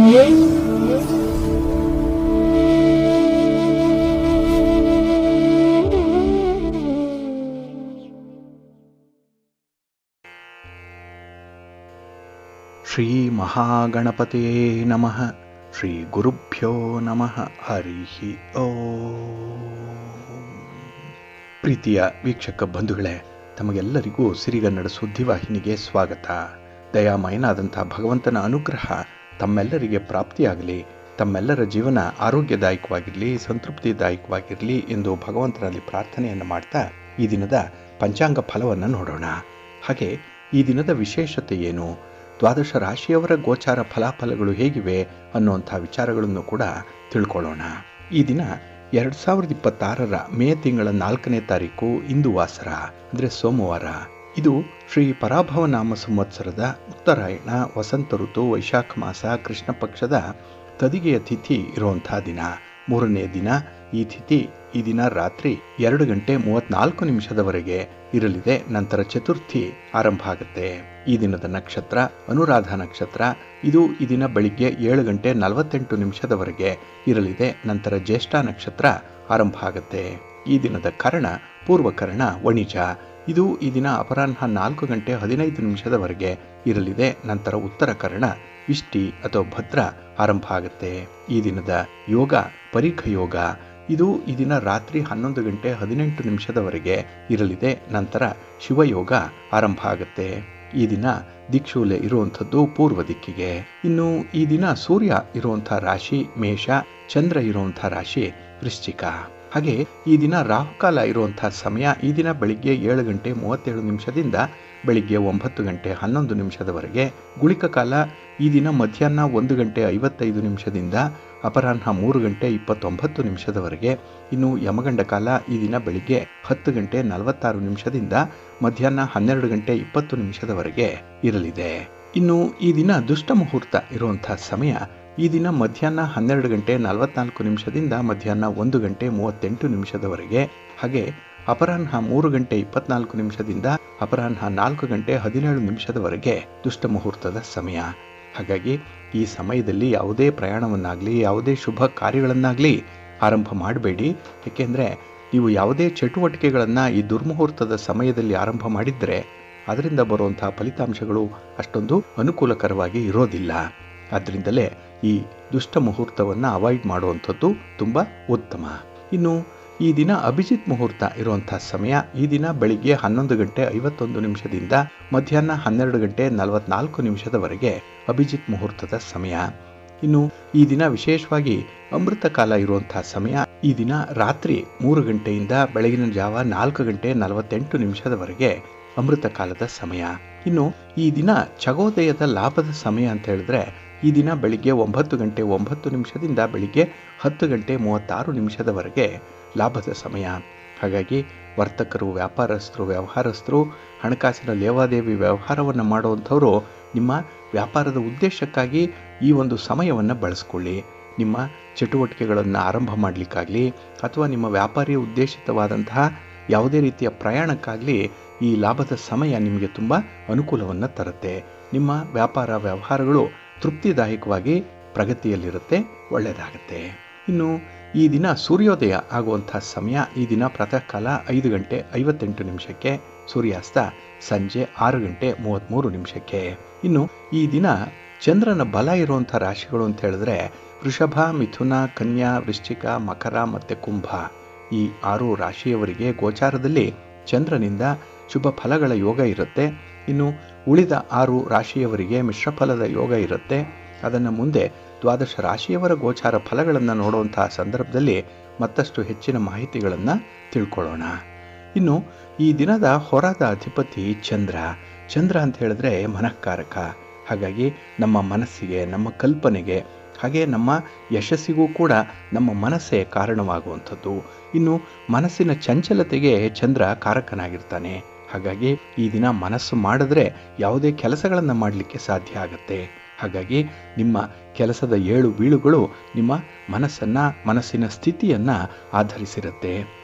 ಶ್ರೀ ಮಹಾಗಣಪತಿಯೇ ನಮಃ. ಶ್ರೀ ಗುರುಭ್ಯೋ ನಮಃ. ಹರಿ ಓಂ. ಪ್ರೀತಿಯ ವೀಕ್ಷಕ ಬಂಧುಗಳೇ, ತಮಗೆಲ್ಲರಿಗೂ ಸಿರಿಗನ್ನಡ ಸುದ್ದಿವಾಹಿನಿಗೆ ಸ್ವಾಗತ. ದಯಾಮಯನಾದಂಥ ಭಗವಂತನ ಅನುಗ್ರಹ ತಮ್ಮೆಲ್ಲರಿಗೆ ಪ್ರಾಪ್ತಿಯಾಗಲಿ, ತಮ್ಮೆಲ್ಲರ ಜೀವನ ಆರೋಗ್ಯದಾಯಕವಾಗಿರಲಿ, ಸಂತೃಪ್ತಿದಾಯಕವಾಗಿರಲಿ ಎಂದು ಭಗವಂತನಲ್ಲಿ ಪ್ರಾರ್ಥನೆಯನ್ನು ಮಾಡ್ತಾ ಈ ದಿನದ ಪಂಚಾಂಗ ಫಲವನ್ನು ನೋಡೋಣ. ಹಾಗೆ ಈ ದಿನದ ವಿಶೇಷತೆ ಏನು, ದ್ವಾದಶ ರಾಶಿಯವರ ಗೋಚಾರ ಫಲಾಫಲಗಳು ಹೇಗಿವೆ ಅನ್ನುವಂಥ ವಿಚಾರಗಳನ್ನು ಕೂಡ ತಿಳ್ಕೊಳ್ಳೋಣ. ಈ ದಿನ 2026 ಮೇ ತಿಂಗಳ 4ನೇ ತಾರೀಕು ಇಂದು ವಾಸರ ಅಂದರೆ ಸೋಮವಾರ. ಇದು ಶ್ರೀ ಪರಾಭವ ನಾಮ ಸಂವತ್ಸರದ ಉತ್ತರಾಯಣ ವಸಂತ ಋತು ವೈಶಾಖ ಮಾಸ ಕೃಷ್ಣ ಪಕ್ಷದ ತದಿಗೆಯ ತಿಥಿ ಇರುವಂಥ ದಿನ. 3ನೇ ದಿನ ಈ ತಿಥಿ ಈ ದಿನ ರಾತ್ರಿ 2:34 ಇರಲಿದೆ. ನಂತರ ಚತುರ್ಥಿ ಆರಂಭ ಆಗುತ್ತೆ. ಈ ದಿನದ ನಕ್ಷತ್ರ ಅನುರಾಧ ನಕ್ಷತ್ರ. ಇದು ಈ ದಿನ ಬೆಳಿಗ್ಗೆ 7:48 ಇರಲಿದೆ. ನಂತರ ಜ್ಯೇಷ್ಠ ನಕ್ಷತ್ರ ಆರಂಭ ಆಗುತ್ತೆ. ಈ ದಿನದ ಕರ್ಣ ಪೂರ್ವಕರ್ಣ ವಣಿಜ. ಇದು ಈ ದಿನ ಅಪರಾಹ್ನ 4:15 ಇರಲಿದೆ. ನಂತರ ಉತ್ತರ ಕರ್ಣ ವಿಷ್ಟಿ ಅಥವಾ ಭದ್ರ ಆರಂಭ ಆಗುತ್ತೆ. ಈ ದಿನದ ಯೋಗ ಪರೀಖ ಯೋಗ. ಇದು ಈ ದಿನ ರಾತ್ರಿ 11:18 ಇರಲಿದೆ. ನಂತರ ಶಿವಯೋಗ ಆರಂಭ ಆಗುತ್ತೆ. ಈ ದಿನ ದಿಕ್ಷೂಲೆ ಇರುವಂಥದ್ದು ಪೂರ್ವ ದಿಕ್ಕಿಗೆ. ಇನ್ನು ಈ ದಿನ ಸೂರ್ಯ ಇರುವಂಥ ರಾಶಿ ಮೇಷ, ಚಂದ್ರ ಇರುವಂಥ ರಾಶಿ ವೃಶ್ಚಿಕ. ಹಾಗೆ ಈ ದಿನ ರಾಹುಕಾಲ ಇರುವಂಥ ಸಮಯ ಈ ದಿನ ಬೆಳಿಗ್ಗೆ 7:37 ಬೆಳಿಗ್ಗೆ 9:11 ಗುಳಿಕ ಕಾಲ ಈ ದಿನ ಮಧ್ಯಾಹ್ನ 1:55 ಅಪರಾಹ್ನ 3:29 ಇನ್ನು ಯಮಗಂಡ ಕಾಲ ಈ ದಿನ ಬೆಳಿಗ್ಗೆ 10:46 ಮಧ್ಯಾಹ್ನ 12:20 ಇರಲಿದೆ. ಇನ್ನು ಈ ದಿನ ದುಷ್ಟ ಮುಹೂರ್ತ ಇರುವಂಥ ಸಮಯ ಈ ದಿನ ಮಧ್ಯಾಹ್ನ 12:44 ಮಧ್ಯಾಹ್ನ 1:38 ಹಾಗೆ ಅಪರಾಹ್ನ 3:24 ಅಪರಾಹ್ನ 4:17 ದುಷ್ಟ ಮುಹೂರ್ತದ ಸಮಯ. ಹಾಗಾಗಿ ಈ ಸಮಯದಲ್ಲಿ ಯಾವುದೇ ಪ್ರಯಾಣವನ್ನಾಗಲಿ ಯಾವುದೇ ಶುಭ ಕಾರ್ಯಗಳನ್ನಾಗಲಿ ಆರಂಭ ಮಾಡಬೇಡಿ. ಏಕೆಂದರೆ ನೀವು ಯಾವುದೇ ಚಟುವಟಿಕೆಗಳನ್ನು ಈ ದುರ್ಮುಹೂರ್ತದ ಸಮಯದಲ್ಲಿ ಆರಂಭ ಮಾಡಿದರೆ ಅದರಿಂದ ಬರುವಂಥ ಫಲಿತಾಂಶಗಳು ಅಷ್ಟೊಂದು ಅನುಕೂಲಕರವಾಗಿ ಇರೋದಿಲ್ಲ. ಆದ್ದರಿಂದಲೇ ಈ ದುಷ್ಟ ಮುಹೂರ್ತವನ್ನು ಅವಾಯ್ಡ್ ಮಾಡುವಂಥದ್ದು ತುಂಬ ಉತ್ತಮ. ಇನ್ನು ಈ ದಿನ ಅಭಿಜಿತ್ ಮುಹೂರ್ತ ಇರುವಂಥ ಸಮಯ ಈ ದಿನ ಬೆಳಿಗ್ಗೆ 11:51 ಮಧ್ಯಾಹ್ನ 12:44 ಅಭಿಜಿತ್ ಮುಹೂರ್ತದ ಸಮಯ. ಇನ್ನು ಈ ದಿನ ವಿಶೇಷವಾಗಿ ಅಮೃತ ಕಾಲ ಇರುವಂಥ ಸಮಯ ಈ ದಿನ ರಾತ್ರಿ 3 ಗಂಟೆಯಿಂದ ಬೆಳಗಿನ ಜಾವ 4:48 ಅಮೃತ ಕಾಲದ ಸಮಯ. ಇನ್ನು ಈ ದಿನ ಚಗೋದಯದ ಲಾಭದ ಸಮಯ ಅಂತ ಹೇಳಿದ್ರೆ ಈ ದಿನ ಬೆಳಿಗ್ಗೆ 9:09 ಬೆಳಿಗ್ಗೆ 10:36 ಲಾಭದ ಸಮಯ. ಹಾಗಾಗಿ ವರ್ತಕರು, ವ್ಯಾಪಾರಸ್ಥರು, ವ್ಯವಹಾರಸ್ಥರು, ಹಣಕಾಸಿನ ಲೇವಾದೇವಿ ವ್ಯವಹಾರವನ್ನು ಮಾಡುವಂಥವರು ನಿಮ್ಮ ವ್ಯಾಪಾರದ ಉದ್ದೇಶಕ್ಕಾಗಿ ಈ ಒಂದು ಸಮಯವನ್ನು ಬಳಸ್ಕೊಳ್ಳಿ. ನಿಮ್ಮ ಚಟುವಟಿಕೆಗಳನ್ನು ಆರಂಭ ಮಾಡಲಿಕ್ಕಾಗಲಿ ಅಥವಾ ನಿಮ್ಮ ವ್ಯಾಪಾರಿ ಉದ್ದೇಶಿತವಾದಂತಹ ಯಾವುದೇ ರೀತಿಯ ಪ್ರಯಾಣಕ್ಕಾಗಲಿ ಈ ಲಾಭದ ಸಮಯ ನಿಮಗೆ ತುಂಬ ಅನುಕೂಲವನ್ನು ತರುತ್ತೆ. ನಿಮ್ಮ ವ್ಯಾಪಾರ ವ್ಯವಹಾರಗಳು ತೃಪ್ತಿದಾಯಕವಾಗಿ ಪ್ರಗತಿಯಲ್ಲಿರುತ್ತೆ, ಒಳ್ಳೆಯದಾಗುತ್ತೆ. ಇನ್ನು ಈ ದಿನ ಸೂರ್ಯೋದಯ ಆಗುವಂಥ ಸಮಯ ಈ ದಿನ ಪ್ರಾತಃ ಕಾಲ 5:58 ಸೂರ್ಯಾಸ್ತ ಸಂಜೆ 6:33. ಇನ್ನು ಈ ದಿನ ಚಂದ್ರನ ಬಲ ಇರುವಂಥ ರಾಶಿಗಳು ಅಂತ ಹೇಳಿದ್ರೆ ವೃಷಭ, ಮಿಥುನ, ಕನ್ಯಾ, ವೃಶ್ಚಿಕ, ಮಕರ ಮತ್ತು ಕುಂಭ. ಈ 6 ರಾಶಿಯವರಿಗೆ ಗೋಚಾರದಲ್ಲಿ ಚಂದ್ರನಿಂದ ಶುಭ ಫಲಗಳ ಯೋಗ ಇರುತ್ತೆ. ಇನ್ನು ಉಳಿದ 6 ರಾಶಿಯವರಿಗೆ ಮಿಶ್ರ ಫಲದ ಯೋಗ ಇರುತ್ತೆ. ಅದನ್ನು ಮುಂದೆ ದ್ವಾದಶ ರಾಶಿಯವರ ಗೋಚಾರ ಫಲಗಳನ್ನು ನೋಡುವಂತಹ ಸಂದರ್ಭದಲ್ಲಿ ಮತ್ತಷ್ಟು ಹೆಚ್ಚಿನ ಮಾಹಿತಿಗಳನ್ನು ತಿಳ್ಕೊಳ್ಳೋಣ. ಇನ್ನು ಈ ದಿನದ ಹೊರದ ಅಧಿಪತಿ ಚಂದ್ರ. ಚಂದ್ರ ಅಂತ ಹೇಳಿದ್ರೆ ಮನಃಕಾರಕ. ಹಾಗಾಗಿ ನಮ್ಮ ಮನಸ್ಸಿಗೆ, ನಮ್ಮ ಕಲ್ಪನೆಗೆ, ಹಾಗೆ ನಮ್ಮ ಯಶಸ್ಸಿಗೂ ಕೂಡ ನಮ್ಮ ಮನಸ್ಸೇ ಕಾರಣವಾಗುವಂಥದ್ದು. ಇನ್ನು ಮನಸ್ಸಿನ ಚಂಚಲತೆಗೆ ಚಂದ್ರ ಕಾರಕನಾಗಿರ್ತಾನೆ. ಹಾಗಾಗಿ ಈ ದಿನ ಮನಸ್ಸು ಮಾಡಿದ್ರೆ ಯಾವುದೇ ಕೆಲಸಗಳನ್ನು ಮಾಡಲಿಕ್ಕೆ ಸಾಧ್ಯ ಆಗುತ್ತೆ. ಹಾಗಾಗಿ ನಿಮ್ಮ ಕೆಲಸದ ಏಳು ಬೀಳುಗಳು ನಿಮ್ಮ ಮನಸ್ಸನ್ನು, ಮನಸ್ಸಿನ ಸ್ಥಿತಿಯನ್ನು ಆಧರಿಸಿರುತ್ತೆ.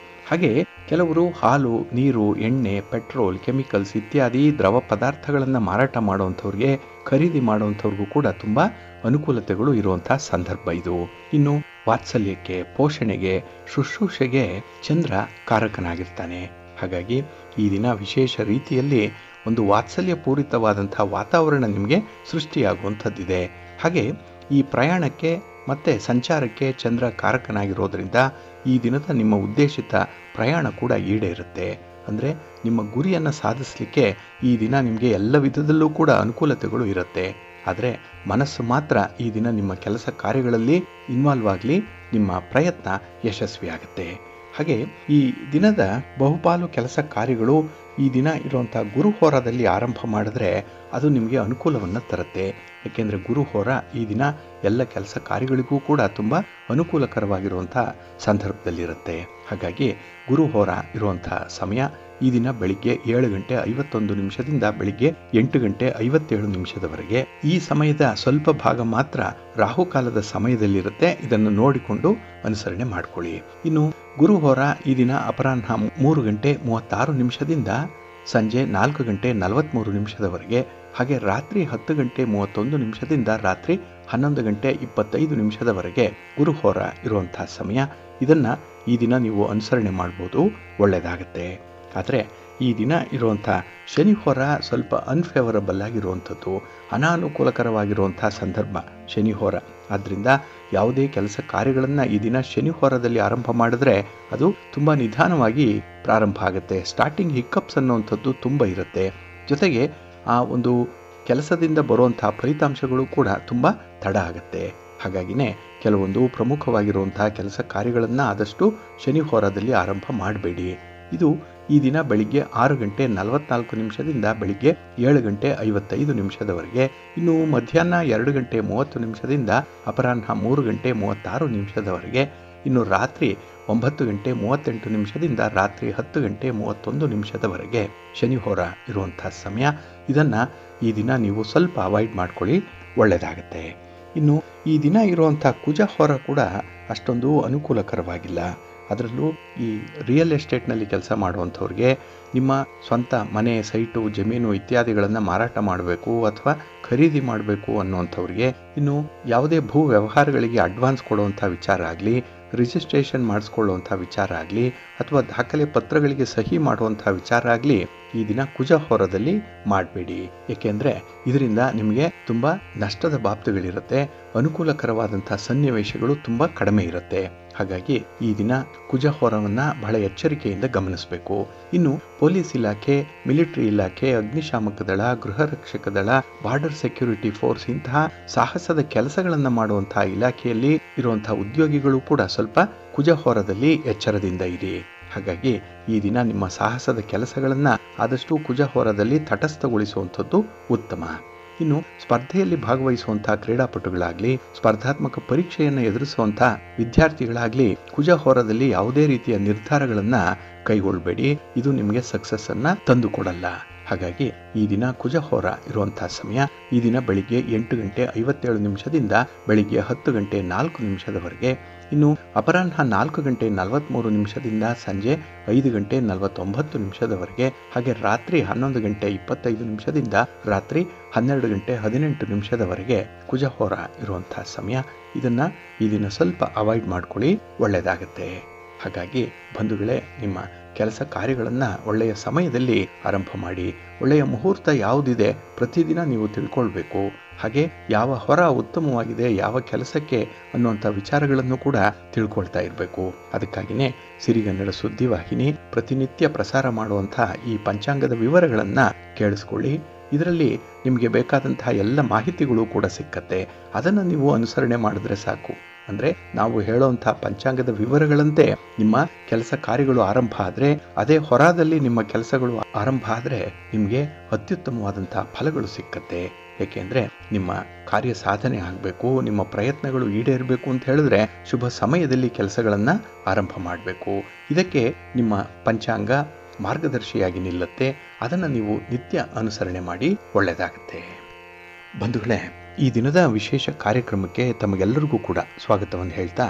ಹಾಗೆ ಕೆಲವರು ಹಾಲು, ನೀರು, ಎಣ್ಣೆ, ಪೆಟ್ರೋಲ್, ಕೆಮಿಕಲ್ಸ್ ಇತ್ಯಾದಿ ದ್ರವ ಪದಾರ್ಥಗಳನ್ನು ಮಾರಾಟ ಮಾಡುವಂಥವ್ರಿಗೆ, ಖರೀದಿ ಮಾಡುವಂಥವ್ರಿಗೂ ಕೂಡ ತುಂಬ ಅನುಕೂಲತೆಗಳು ಇರುವಂಥ ಸಂದರ್ಭ ಇದು. ಇನ್ನು ವಾತ್ಸಲ್ಯಕ್ಕೆ, ಪೋಷಣೆಗೆ, ಶುಶ್ರೂಷೆಗೆ ಚಂದ್ರ ಕಾರಕನಾಗಿರ್ತಾನೆ. ಹಾಗಾಗಿ ಈ ದಿನ ವಿಶೇಷ ರೀತಿಯಲ್ಲಿ ಒಂದು ವಾತ್ಸಲ್ಯಪೂರಿತವಾದಂಥ ವಾತಾವರಣ ನಿಮಗೆ ಸೃಷ್ಟಿಯಾಗುವಂಥದ್ದಿದೆ. ಹಾಗೆ ಈ ಪ್ರಯಾಣಕ್ಕೆ ಮತ್ತು ಸಂಚಾರಕ್ಕೆ ಚಂದ್ರ ಕಾರಕನಾಗಿರೋದ್ರಿಂದ ಈ ದಿನದ ನಿಮ್ಮ ಉದ್ದೇಶಿತ ಪ್ರಯಾಣ ಕೂಡ ಈಡೇರುತ್ತೆ. ಅಂದರೆ ನಿಮ್ಮ ಗುರಿಯನ್ನು ಸಾಧಿಸಲಿಕ್ಕೆ ಈ ದಿನ ನಿಮಗೆ ಎಲ್ಲ ವಿಧದಲ್ಲೂ ಕೂಡ ಅನುಕೂಲತೆಗಳು ಇರುತ್ತೆ. ಆದರೆ ಮನಸ್ಸು ಮಾತ್ರ ಈ ದಿನ ನಿಮ್ಮ ಕೆಲಸ ಕಾರ್ಯಗಳಲ್ಲಿ ಇನ್ವಾಲ್ವ್ ಆಗಲಿ, ನಿಮ್ಮ ಪ್ರಯತ್ನ ಯಶಸ್ವಿಯಾಗುತ್ತೆ. ಹಾಗೆ ಈ ದಿನದ ಬಹುಪಾಲು ಕೆಲಸ ಕಾರ್ಯಗಳು ಈ ದಿನ ಇರುವಂಥ ಗುರುಹೋರದಲ್ಲಿ ಆರಂಭ ಮಾಡಿದ್ರೆ ಅದು ನಿಮಗೆ ಅನುಕೂಲವನ್ನು ತರುತ್ತೆ. ಏಕೆಂದರೆ ಗುರುಹೋರ ಈ ದಿನ ಎಲ್ಲ ಕೆಲಸ ಕಾರ್ಯಗಳಿಗೂ ಕೂಡ ತುಂಬ ಅನುಕೂಲಕರವಾಗಿರುವಂಥ ಸಂದರ್ಭದಲ್ಲಿರುತ್ತೆ. ಹಾಗಾಗಿ ಗುರುಹೋರ ಇರುವಂಥ ಸಮಯ ಈ ದಿನ ಬೆಳಿಗ್ಗೆ 7:51 ಬೆಳಿಗ್ಗೆ 8:57 ಈ ಸಮಯದ ಸ್ವಲ್ಪ ಭಾಗ ಮಾತ್ರ ರಾಹುಕಾಲದ ಸಮಯದಲ್ಲಿರುತ್ತೆ. ಇದನ್ನು ನೋಡಿಕೊಂಡು ಅನುಸರಣೆ ಮಾಡಿಕೊಳ್ಳಿ. ಇನ್ನು ಗುರುಹೋರ ಈ ದಿನ ಅಪರಾಹ್ನ 3:36 ಸಂಜೆ 4:43 ಹಾಗೆ ರಾತ್ರಿ 10:31 ರಾತ್ರಿ 11:25 ಗುರುಹೋರ ಇರುವಂಥ ಸಮಯ. ಇದನ್ನು ಈ ದಿನ ನೀವು ಅನುಸರಣೆ ಮಾಡ್ಬೋದು, ಒಳ್ಳೆಯದಾಗತ್ತೆ. ಆದರೆ ಈ ದಿನ ಇರುವಂಥ ಶನಿಹೋರ ಸ್ವಲ್ಪ ಅನ್ಫೇವರಬಲ್ ಆಗಿರುವಂಥದ್ದು, ಅನಾನುಕೂಲಕರವಾಗಿರುವಂಥ ಸಂದರ್ಭ ಶನಿಹೋರ. ಆದ್ದರಿಂದ ಯಾವುದೇ ಕೆಲಸ ಕಾರ್ಯಗಳನ್ನು ಈ ದಿನ ಶನಿಹೋರದಲ್ಲಿ ಆರಂಭ ಮಾಡಿದ್ರೆ ಅದು ತುಂಬ ನಿಧಾನವಾಗಿ ಪ್ರಾರಂಭ ಆಗುತ್ತೆ. ಸ್ಟಾರ್ಟಿಂಗ್ ಹಿಕ್ಕಪ್ಸ್ ಅನ್ನುವಂಥದ್ದು ತುಂಬ ಇರುತ್ತೆ. ಜೊತೆಗೆ ಆ ಒಂದು ಕೆಲಸದಿಂದ ಬರುವಂಥ ಫಲಿತಾಂಶಗಳು ಕೂಡ ತುಂಬ ತಡ ಆಗುತ್ತೆ. ಹಾಗಾಗಿನೇ ಕೆಲವೊಂದು ಪ್ರಮುಖವಾಗಿರುವಂಥ ಕೆಲಸ ಕಾರ್ಯಗಳನ್ನು ಆದಷ್ಟು ಶನಿಹೋರದಲ್ಲಿ ಆರಂಭ ಮಾಡಬೇಡಿ. ಇದು ಈ ದಿನ ಬೆಳಿಗ್ಗೆ 6:44 ಬೆಳಿಗ್ಗೆ 7:55 ಇನ್ನು ಮಧ್ಯಾಹ್ನ 2:30 ಅಪರಾಹ್ನ 3:36 ಇನ್ನು ರಾತ್ರಿ 9:38 ರಾತ್ರಿ 10:31 ಶನಿಹೋರ ಇರುವಂಥ ಸಮಯ. ಇದನ್ನು ಈ ದಿನ ನೀವು ಸ್ವಲ್ಪ ಅವಾಯ್ಡ್ ಮಾಡ್ಕೊಳ್ಳಿ, ಒಳ್ಳೆಯದಾಗತ್ತೆ. ಇನ್ನು ಈ ದಿನ ಇರುವಂಥ ಕುಜಹೋರ ಕೂಡ ಅಷ್ಟೊಂದು ಅನುಕೂಲಕರವಾಗಿಲ್ಲ. ಅದರಲ್ಲೂ ಈ ರಿಯಲ್ ಎಸ್ಟೇಟ್ನಲ್ಲಿ ಕೆಲಸ ಮಾಡುವಂಥವ್ರಿಗೆ ನಿಮ್ಮ ಸ್ವಂತ ಮನೆ, ಸೈಟು, ಜಮೀನು ಇತ್ಯಾದಿಗಳನ್ನು ಮಾರಾಟ ಮಾಡಬೇಕು ಅಥವಾ ಖರೀದಿ ಮಾಡಬೇಕು ಅನ್ನುವಂಥವ್ರಿಗೆ, ಇನ್ನು ಯಾವುದೇ ಭೂ ವ್ಯವಹಾರಗಳಿಗೆ ಅಡ್ವಾನ್ಸ್ ಕೊಡುವಂಥ ವಿಚಾರ ಆಗಲಿ, ರಿಜಿಸ್ಟ್ರೇಷನ್ ಮಾಡಿಸ್ಕೊಳ್ಳುವಂಥ ವಿಚಾರ ಆಗಲಿ ಅಥವಾ ದಾಖಲೆ ಪತ್ರಗಳಿಗೆ ಸಹಿ ಮಾಡುವಂಥ ವಿಚಾರ ಆಗಲಿ ಈ ದಿನ ಕುಜಹೋರದಲ್ಲಿ ಮಾಡಬೇಡಿ. ಏಕೆಂದರೆ ಇದರಿಂದ ನಿಮಗೆ ತುಂಬ ನಷ್ಟದ ಬಾಬ್ತುಗಳಿರುತ್ತೆ, ಅನುಕೂಲಕರವಾದಂಥ ಸನ್ನಿವೇಶಗಳು ತುಂಬ ಕಡಿಮೆ ಇರುತ್ತೆ. ಹಾಗಾಗಿ ಈ ದಿನ ಕುಜಹೋರವನ್ನು ಬಹಳ ಎಚ್ಚರಿಕೆಯಿಂದ ಗಮನಿಸಬೇಕು. ಇನ್ನು ಪೊಲೀಸ್ ಇಲಾಖೆ, ಮಿಲಿಟರಿ ಇಲಾಖೆ, ಅಗ್ನಿಶಾಮಕ ದಳ, ಗೃಹ ರಕ್ಷಕ ದಳ, ಬಾರ್ಡರ್ ಸೆಕ್ಯೂರಿಟಿ ಫೋರ್ಸ್ ಇಂತಹ ಸಾಹಸದ ಕೆಲಸಗಳನ್ನು ಮಾಡುವಂತಹ ಇಲಾಖೆಯಲ್ಲಿ ಇರುವಂತಹ ಉದ್ಯೋಗಿಗಳು ಕೂಡ ಸ್ವಲ್ಪ ಕುಜಹೋರದಲ್ಲಿ ಎಚ್ಚರದಿಂದ ಇರಿ. ಹಾಗಾಗಿ ಈ ದಿನ ನಿಮ್ಮ ಸಾಹಸದ ಕೆಲಸಗಳನ್ನು ಆದಷ್ಟು ಕುಜಹೋರದಲ್ಲಿ ತಟಸ್ಥಗೊಳಿಸುವಂಥದ್ದು ಉತ್ತಮ. ಇನ್ನು ಸ್ಪರ್ಧೆಯಲ್ಲಿ ಭಾಗವಹಿಸುವಂಥ ಕ್ರೀಡಾಪಟುಗಳಾಗಲಿ, ಸ್ಪರ್ಧಾತ್ಮಕ ಪರೀಕ್ಷೆಯನ್ನು ಎದುರಿಸುವಂಥ ವಿದ್ಯಾರ್ಥಿಗಳಾಗಲಿ ಕುಜಹೋರದಲ್ಲಿ ಯಾವುದೇ ರೀತಿಯ ನಿರ್ಧಾರಗಳನ್ನು ಕೈಗೊಳ್ಳಬೇಡಿ. ಇದು ನಿಮಗೆ ಸಕ್ಸಸ್ಸನ್ನು ತಂದುಕೊಡಲ್ಲ. ಹಾಗಾಗಿ ಈ ದಿನ ಕುಜಹೋರ ಇರುವಂಥ ಸಮಯ ಈ ದಿನ ಬೆಳಿಗ್ಗೆ 8:57 ಬೆಳಿಗ್ಗೆ 10:04 ಇನ್ನು ಅಪರಾಹ್ನ 4:43 ಸಂಜೆ 5:49 ಹಾಗೆ ರಾತ್ರಿ 11:25 ರಾತ್ರಿ 12:18 ಕುಜಹೋರ ಇರುವಂಥ ಸಮಯ. ಇದನ್ನು ಈ ದಿನ ಸ್ವಲ್ಪ ಅವಾಯ್ಡ್ ಮಾಡ್ಕೊಳ್ಳಿ, ಒಳ್ಳೆಯದಾಗತ್ತೆ. ಹಾಗಾಗಿ ಬಂಧುಗಳೇ, ನಿಮ್ಮ ಕೆಲಸ ಕಾರ್ಯಗಳನ್ನು ಒಳ್ಳೆಯ ಸಮಯದಲ್ಲಿ ಆರಂಭ ಮಾಡಿ. ಒಳ್ಳೆಯ ಮುಹೂರ್ತ ಯಾವುದಿದೆ ಪ್ರತಿದಿನ ನೀವು ತಿಳ್ಕೊಳ್ಬೇಕು. ಹಾಗೆ ಯಾವ ಹೊರ ಉತ್ತಮವಾಗಿದೆ, ಯಾವ ಕೆಲಸಕ್ಕೆ ಅನ್ನುವಂಥ ವಿಚಾರಗಳನ್ನು ಕೂಡ ತಿಳ್ಕೊಳ್ತಾ ಇರಬೇಕು. ಅದಕ್ಕಾಗಿಯೇ ಸಿರಿಗನ್ನಡ ಸುದ್ದಿವಾಹಿನಿ ಪ್ರತಿನಿತ್ಯ ಪ್ರಸಾರ ಮಾಡುವಂಥ ಈ ಪಂಚಾಂಗದ ವಿವರಗಳನ್ನು ಕೇಳಿಸ್ಕೊಳ್ಳಿ. ಇದರಲ್ಲಿ ನಿಮಗೆ ಬೇಕಾದಂತಹ ಎಲ್ಲ ಮಾಹಿತಿಗಳು ಕೂಡ ಸಿಕ್ಕತ್ತೆ. ಅದನ್ನು ನೀವು ಅನುಸರಣೆ ಮಾಡಿದ್ರೆ ಸಾಕು. ಅಂದರೆ ನಾವು ಹೇಳುವಂಥ ಪಂಚಾಂಗದ ವಿವರಗಳಂತೆ ನಿಮ್ಮ ಕೆಲಸ ಕಾರ್ಯಗಳು ಆರಂಭ ಆದರೆ, ಅದೇ ಹೊರದಲ್ಲಿ ನಿಮ್ಮ ಕೆಲಸಗಳು ಆರಂಭ ಆದರೆ ನಿಮಗೆ ಅತ್ಯುತ್ತಮವಾದಂಥ ಫಲಗಳು ಸಿಕ್ಕತ್ತೆ. ಏಕೆಂದರೆ ನಿಮ್ಮ ಕಾರ್ಯ ಸಾಧನೆ ಆಗಬೇಕು, ನಿಮ್ಮ ಪ್ರಯತ್ನಗಳು ಈಡೇರಬೇಕು ಅಂತ ಹೇಳಿದ್ರೆ ಶುಭ ಸಮಯದಲ್ಲಿ ಕೆಲಸಗಳನ್ನು ಆರಂಭ ಮಾಡಬೇಕು. ಇದಕ್ಕೆ ನಿಮ್ಮ ಪಂಚಾಂಗ ಮಾರ್ಗದರ್ಶಿಯಾಗಿ ನಿಲ್ಲುತ್ತೆ. ಅದನ್ನು ನೀವು ನಿತ್ಯ ಅನುಸರಣೆ ಮಾಡಿ, ಒಳ್ಳೆಯದಾಗುತ್ತೆ. ಬಂಧುಗಳೇ, ಈ ದಿನದ ವಿಶೇಷ ಕಾರ್ಯಕ್ರಮಕ್ಕೆ ತಮಗೆಲ್ಲರಿಗೂ ಕೂಡ ಸ್ವಾಗತವನ್ನು ಹೇಳ್ತಾ,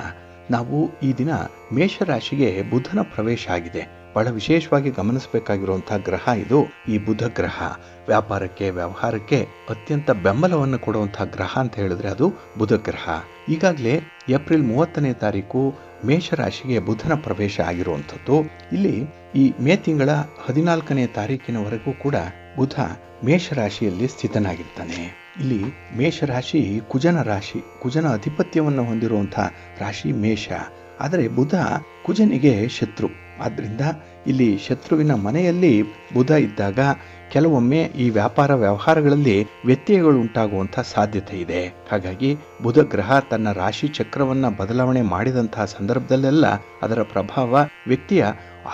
ನಾವು ಈ ದಿನ ಮೇಷರಾಶಿಗೆ ಬುಧನ ಪ್ರವೇಶ ಆಗಿದೆ. ಬಹಳ ವಿಶೇಷವಾಗಿ ಗಮನಿಸಬೇಕಾಗಿರುವಂತಹ ಗ್ರಹ ಇದು. ಈ ಬುಧ ಗ್ರಹ ವ್ಯಾಪಾರಕ್ಕೆ, ವ್ಯವಹಾರಕ್ಕೆ ಅತ್ಯಂತ ಬೆಂಬಲವನ್ನು ಕೊಡುವಂತಹ ಗ್ರಹ ಅಂತ ಹೇಳಿದ್ರೆ ಅದು ಬುಧ ಗ್ರಹ. ಈಗಾಗಲೇ ಏಪ್ರಿಲ್ 30ನೇ ತಾರೀಕು ಮೇಷರಾಶಿಗೆ ಬುಧನ ಪ್ರವೇಶ ಆಗಿರುವಂಥದ್ದು. ಇಲ್ಲಿ ಈ ಮೇ ತಿಂಗಳ 14ನೇ ತಾರೀಕಿನವರೆಗೂ ಕೂಡ ಬುಧ ಮೇಷರಾಶಿಯಲ್ಲಿ ಸ್ಥಿತನಾಗಿರ್ತಾನೆ. ಇಲ್ಲಿ ಮೇಷರಾಶಿ ಕುಜನ ರಾಶಿ, ಕುಜನ ಅಧಿಪತ್ಯವನ್ನು ಹೊಂದಿರುವಂತಹ ರಾಶಿ ಮೇಷ. ಆದರೆ ಬುಧ ಕುಜನಿಗೆ ಶತ್ರು. ಆದ್ದರಿಂದ ಇಲ್ಲಿ ಶತ್ರುವಿನ ಮನೆಯಲ್ಲಿ ಬುಧ ಇದ್ದಾಗ ಕೆಲವೊಮ್ಮೆ ಈ ವ್ಯಾಪಾರ ವ್ಯವಹಾರಗಳಲ್ಲಿ ವ್ಯತ್ಯಯಗಳು ಉಂಟಾಗುವಂತಹ ಸಾಧ್ಯತೆ ಇದೆ. ಹಾಗಾಗಿ ಬುಧ ಗ್ರಹ ತನ್ನ ರಾಶಿ ಚಕ್ರವನ್ನ ಬದಲಾವಣೆ ಮಾಡಿದಂತಹ ಸಂದರ್ಭದಲ್ಲೆಲ್ಲ ಅದರ ಪ್ರಭಾವ ವ್ಯಕ್ತಿಯ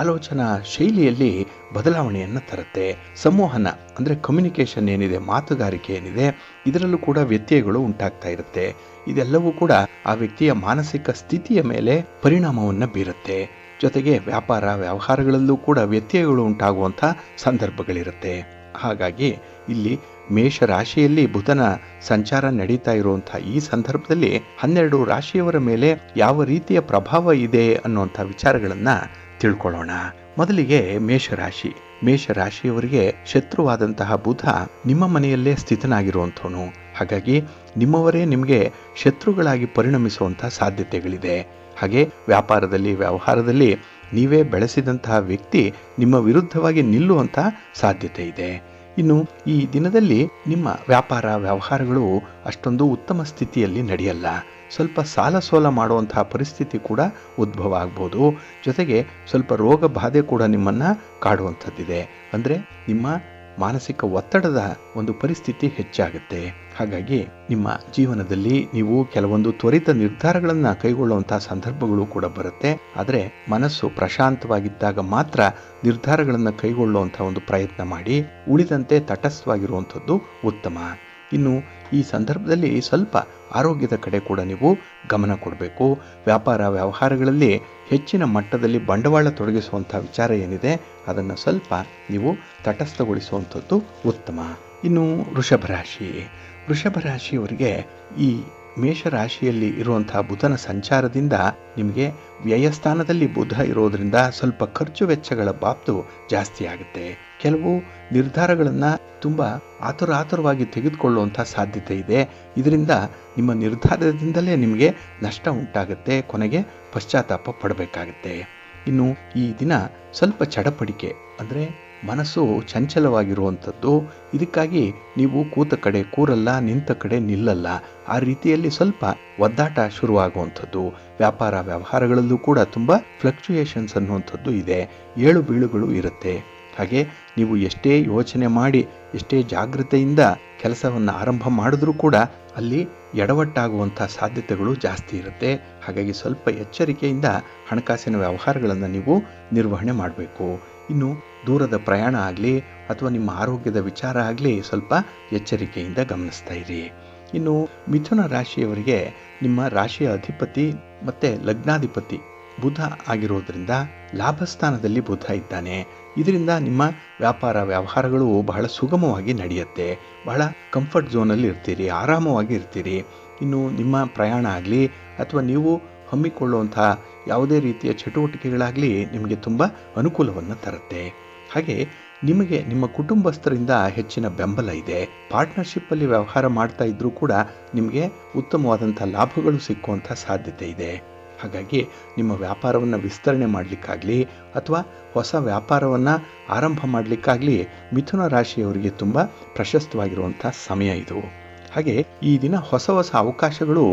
ಆಲೋಚನಾ ಶೈಲಿಯಲ್ಲಿ ಬದಲಾವಣೆಯನ್ನು ತರುತ್ತೆ. ಸಂವಹನ ಅಂದ್ರೆ ಕಮ್ಯುನಿಕೇಶನ್ ಏನಿದೆ, ಮಾತುಗಾರಿಕೆ ಏನಿದೆ, ಇದರಲ್ಲೂ ಕೂಡ ವ್ಯತ್ಯಯಗಳು ಉಂಟಾಗ್ತಾ ಇರುತ್ತೆ. ಇದೆಲ್ಲವೂ ಕೂಡ ಆ ವ್ಯಕ್ತಿಯ ಮಾನಸಿಕ ಸ್ಥಿತಿಯ ಮೇಲೆ ಪರಿಣಾಮವನ್ನು ಬೀರುತ್ತೆ. ಜೊತೆಗೆ ವ್ಯಾಪಾರ ವ್ಯವಹಾರಗಳಲ್ಲೂ ಕೂಡ ವ್ಯತ್ಯಯಗಳು ಉಂಟಾಗುವಂಥ ಸಂದರ್ಭಗಳಿರುತ್ತೆ. ಹಾಗಾಗಿ ಇಲ್ಲಿ ಮೇಷರಾಶಿಯಲ್ಲಿ ಬುಧನ ಸಂಚಾರ ನಡೀತಾ ಇರುವಂತಹ ಈ ಸಂದರ್ಭದಲ್ಲಿ 12 ರಾಶಿಯವರ ಮೇಲೆ ಯಾವ ರೀತಿಯ ಪ್ರಭಾವ ಇದೆ ಅನ್ನುವಂಥ ವಿಚಾರಗಳನ್ನ ತಿಳ್ಕೊಳ್ಳೋಣ. ಮೊದಲಿಗೆ ಮೇಷರಾಶಿ. ಮೇಷರಾಶಿಯವರಿಗೆ ಶತ್ರುವಾದಂತಹ ಬುಧ ನಿಮ್ಮ ಮನೆಯಲ್ಲೇ ಸ್ಥಿತನಾಗಿರುವಂಥವನು. ಹಾಗಾಗಿ ನಿಮ್ಮವರೇ ನಿಮಗೆ ಶತ್ರುಗಳಾಗಿ ಪರಿಣಮಿಸುವಂತಹ ಸಾಧ್ಯತೆಗಳಿದೆ. ಹಾಗೆ ವ್ಯಾಪಾರದಲ್ಲಿ ವ್ಯವಹಾರದಲ್ಲಿ ನೀವೇ ಬೆಳೆಸಿದಂತಹ ವ್ಯಕ್ತಿ ನಿಮ್ಮ ವಿರುದ್ಧವಾಗಿ ನಿಲ್ಲುವಂತಹ ಸಾಧ್ಯತೆ ಇದೆ. ಇನ್ನು ಈ ದಿನದಲ್ಲಿ ನಿಮ್ಮ ವ್ಯಾಪಾರ ವ್ಯವಹಾರಗಳು ಅಷ್ಟೊಂದು ಉತ್ತಮ ಸ್ಥಿತಿಯಲ್ಲಿ ನಡೆಯಲ್ಲ. ಸ್ವಲ್ಪ ಸಾಲ ಸೋಲ ಮಾಡುವಂತಹ ಪರಿಸ್ಥಿತಿ ಕೂಡ ಉದ್ಭವ ಆಗ್ಬೋದು. ಜೊತೆಗೆ ಸ್ವಲ್ಪ ರೋಗ ಬಾಧೆ ಕೂಡ ನಿಮ್ಮನ್ನ ಕಾಡುವಂಥದ್ದಿದೆ. ಅಂದ್ರೆ ನಿಮ್ಮ ಮಾನಸಿಕ ಒತ್ತಡದ ಒಂದು ಪರಿಸ್ಥಿತಿ ಹೆಚ್ಚಾಗುತ್ತೆ. ಹಾಗಾಗಿ ನಿಮ್ಮ ಜೀವನದಲ್ಲಿ ನೀವು ಕೆಲವೊಂದು ತ್ವರಿತ ನಿರ್ಧಾರಗಳನ್ನ ಕೈಗೊಳ್ಳುವಂತಹ ಸಂದರ್ಭಗಳು ಕೂಡ ಬರುತ್ತೆ. ಆದರೆ ಮನಸ್ಸು ಪ್ರಶಾಂತವಾಗಿದ್ದಾಗ ಮಾತ್ರ ನಿರ್ಧಾರಗಳನ್ನ ಕೈಗೊಳ್ಳುವಂತಹ ಒಂದು ಪ್ರಯತ್ನ ಮಾಡಿ. ಉಳಿದಂತೆ ತಟಸ್ಥವಾಗಿರುವಂಥದ್ದು ಉತ್ತಮ. ಇನ್ನು ಈ ಸಂದರ್ಭದಲ್ಲಿ ಸ್ವಲ್ಪ ಆರೋಗ್ಯದ ಕಡೆ ಕೂಡ ನೀವು ಗಮನ ಕೊಡಬೇಕು. ವ್ಯಾಪಾರ ವ್ಯವಹಾರಗಳಲ್ಲಿ ಹೆಚ್ಚಿನ ಮಟ್ಟದಲ್ಲಿ ಬಂಡವಾಳ ತೊಡಗಿಸುವಂಥ ವಿಚಾರ ಏನಿದೆ ಅದನ್ನು ಸ್ವಲ್ಪ ನೀವು ತಟಸ್ಥಗೊಳಿಸುವಂಥದ್ದು ಉತ್ತಮ. ಇನ್ನು ವೃಷಭ ರಾಶಿ. ವೃಷಭ ರಾಶಿಯವರಿಗೆ ಈ ಮೇಷರಾಶಿಯಲ್ಲಿ ಇರುವಂತಹ ಬುಧನ ಸಂಚಾರದಿಂದ ನಿಮಗೆ ವ್ಯಯಸ್ಥಾನದಲ್ಲಿ ಬುಧ ಇರೋದ್ರಿಂದ ಸ್ವಲ್ಪ ಖರ್ಚು ವೆಚ್ಚಗಳ ಬಾಬ್ತು ಜಾಸ್ತಿ ಆಗುತ್ತೆ. ಕೆಲವು ನಿರ್ಧಾರಗಳನ್ನ ತುಂಬಾ ಆತುರವಾಗಿ ತೆಗೆದುಕೊಳ್ಳುವಂತಹ ಸಾಧ್ಯತೆ ಇದೆ. ಇದರಿಂದ ನಿಮ್ಮ ನಿರ್ಧಾರದಿಂದಲೇ ನಿಮಗೆ ನಷ್ಟ ಉಂಟಾಗುತ್ತೆ. ಕೊನೆಗೆ ಪಶ್ಚಾತ್ತಾಪ ಪಡಬೇಕಾಗುತ್ತೆ. ಇನ್ನು ಈ ದಿನ ಸ್ವಲ್ಪ ಚಡಪಡಿಕೆ ಅಂದ್ರೆ ಮನಸ್ಸು ಚಂಚಲವಾಗಿರುವಂಥದ್ದು. ಇದಕ್ಕಾಗಿ ನೀವು ಕೂತ ಕಡೆ ಕೂರಲ್ಲ, ನಿಂತ ಕಡೆ ನಿಲ್ಲಲ್ಲ. ಆ ರೀತಿಯಲ್ಲಿ ಸ್ವಲ್ಪ ಒದ್ದಾಟ ಶುರುವಾಗುವಂಥದ್ದು. ವ್ಯಾಪಾರ ವ್ಯವಹಾರಗಳಲ್ಲೂ ಕೂಡ ತುಂಬ ಫ್ಲಕ್ಚುಯೇಷನ್ಸ್ ಅನ್ನುವಂಥದ್ದು ಇದೆ. ಏಳು ಬೀಳುಗಳು ಇರುತ್ತೆ. ಹಾಗೆ ನೀವು ಎಷ್ಟೇ ಯೋಚನೆ ಮಾಡಿ ಎಷ್ಟೇ ಜಾಗೃತೆಯಿಂದ ಕೆಲಸವನ್ನು ಆರಂಭ ಮಾಡಿದ್ರೂ ಕೂಡ ಅಲ್ಲಿ ಎಡವಟ್ಟಾಗುವಂಥ ಸಾಧ್ಯತೆಗಳು ಜಾಸ್ತಿ ಇರುತ್ತೆ. ಹಾಗಾಗಿ ಸ್ವಲ್ಪ ಎಚ್ಚರಿಕೆಯಿಂದ ಹಣಕಾಸಿನ ವ್ಯವಹಾರಗಳನ್ನು ನೀವು ನಿರ್ವಹಣೆ ಮಾಡಬೇಕು. ಇನ್ನು ದೂರದ ಪ್ರಯಾಣ ಆಗಲಿ ಅಥವಾ ನಿಮ್ಮ ಆರೋಗ್ಯದ ವಿಚಾರ ಆಗಲಿ ಸ್ವಲ್ಪ ಎಚ್ಚರಿಕೆಯಿಂದ ಗಮನಿಸ್ತಾ ಇರಿ. ಇನ್ನು ಮಿಥುನ ರಾಶಿಯವರಿಗೆ ನಿಮ್ಮ ರಾಶಿಯ ಅಧಿಪತಿ ಮತ್ತೆ ಲಗ್ನಾಧಿಪತಿ ಬುಧ ಆಗಿರೋದ್ರಿಂದ ಲಾಭಸ್ಥಾನದಲ್ಲಿ ಬುಧ ಇದ್ದಾನೆ. ಇದರಿಂದ ನಿಮ್ಮ ವ್ಯಾಪಾರ ವ್ಯವಹಾರಗಳು ಬಹಳ ಸುಗಮವಾಗಿ ನಡೆಯುತ್ತೆ. ಬಹಳ ಕಂಫರ್ಟ್ ಝೋನಲ್ಲಿ ಇರ್ತೀರಿ, ಆರಾಮವಾಗಿ ಇರ್ತೀರಿ. ಇನ್ನು ನಿಮ್ಮ ಪ್ರಯಾಣ ಆಗಲಿ ಅಥವಾ ನೀವು ಹಮ್ಮಿಕೊಳ್ಳುವಂತಹ ಯಾವುದೇ ರೀತಿಯ ಚಟುವಟಿಕೆಗಳಾಗಲಿ ನಿಮಗೆ ತುಂಬ ಅನುಕೂಲವನ್ನು ತರುತ್ತೆ. ಹಾಗೆ ನಿಮಗೆ ನಿಮ್ಮ ಕುಟುಂಬಸ್ಥರಿಂದ ಹೆಚ್ಚಿನ ಬೆಂಬಲ ಇದೆ. ಪಾರ್ಟ್ನರ್ಶಿಪ್ಪಲ್ಲಿ ವ್ಯವಹಾರ ಮಾಡ್ತಾ ಇದ್ರೂ ಕೂಡ ನಿಮಗೆ ಉತ್ತಮವಾದಂಥ ಲಾಭಗಳು ಸಿಕ್ಕುವಂಥ ಸಾಧ್ಯತೆ ಇದೆ. ಹಾಗಾಗಿ ನಿಮ್ಮ ವ್ಯಾಪಾರವನ್ನು ವಿಸ್ತರಣೆ ಮಾಡಲಿಕ್ಕಾಗಲಿ ಅಥವಾ ಹೊಸ ವ್ಯಾಪಾರವನ್ನು ಆರಂಭ ಮಾಡಲಿಕ್ಕಾಗಲಿ ಮಿಥುನ ರಾಶಿಯವರಿಗೆ ತುಂಬ ಪ್ರಶಸ್ತವಾಗಿರುವಂಥ ಸಮಯ ಇದು. ಹಾಗೆ ಈ ದಿನ ಹೊಸ ಹೊಸ ಅವಕಾಶಗಳು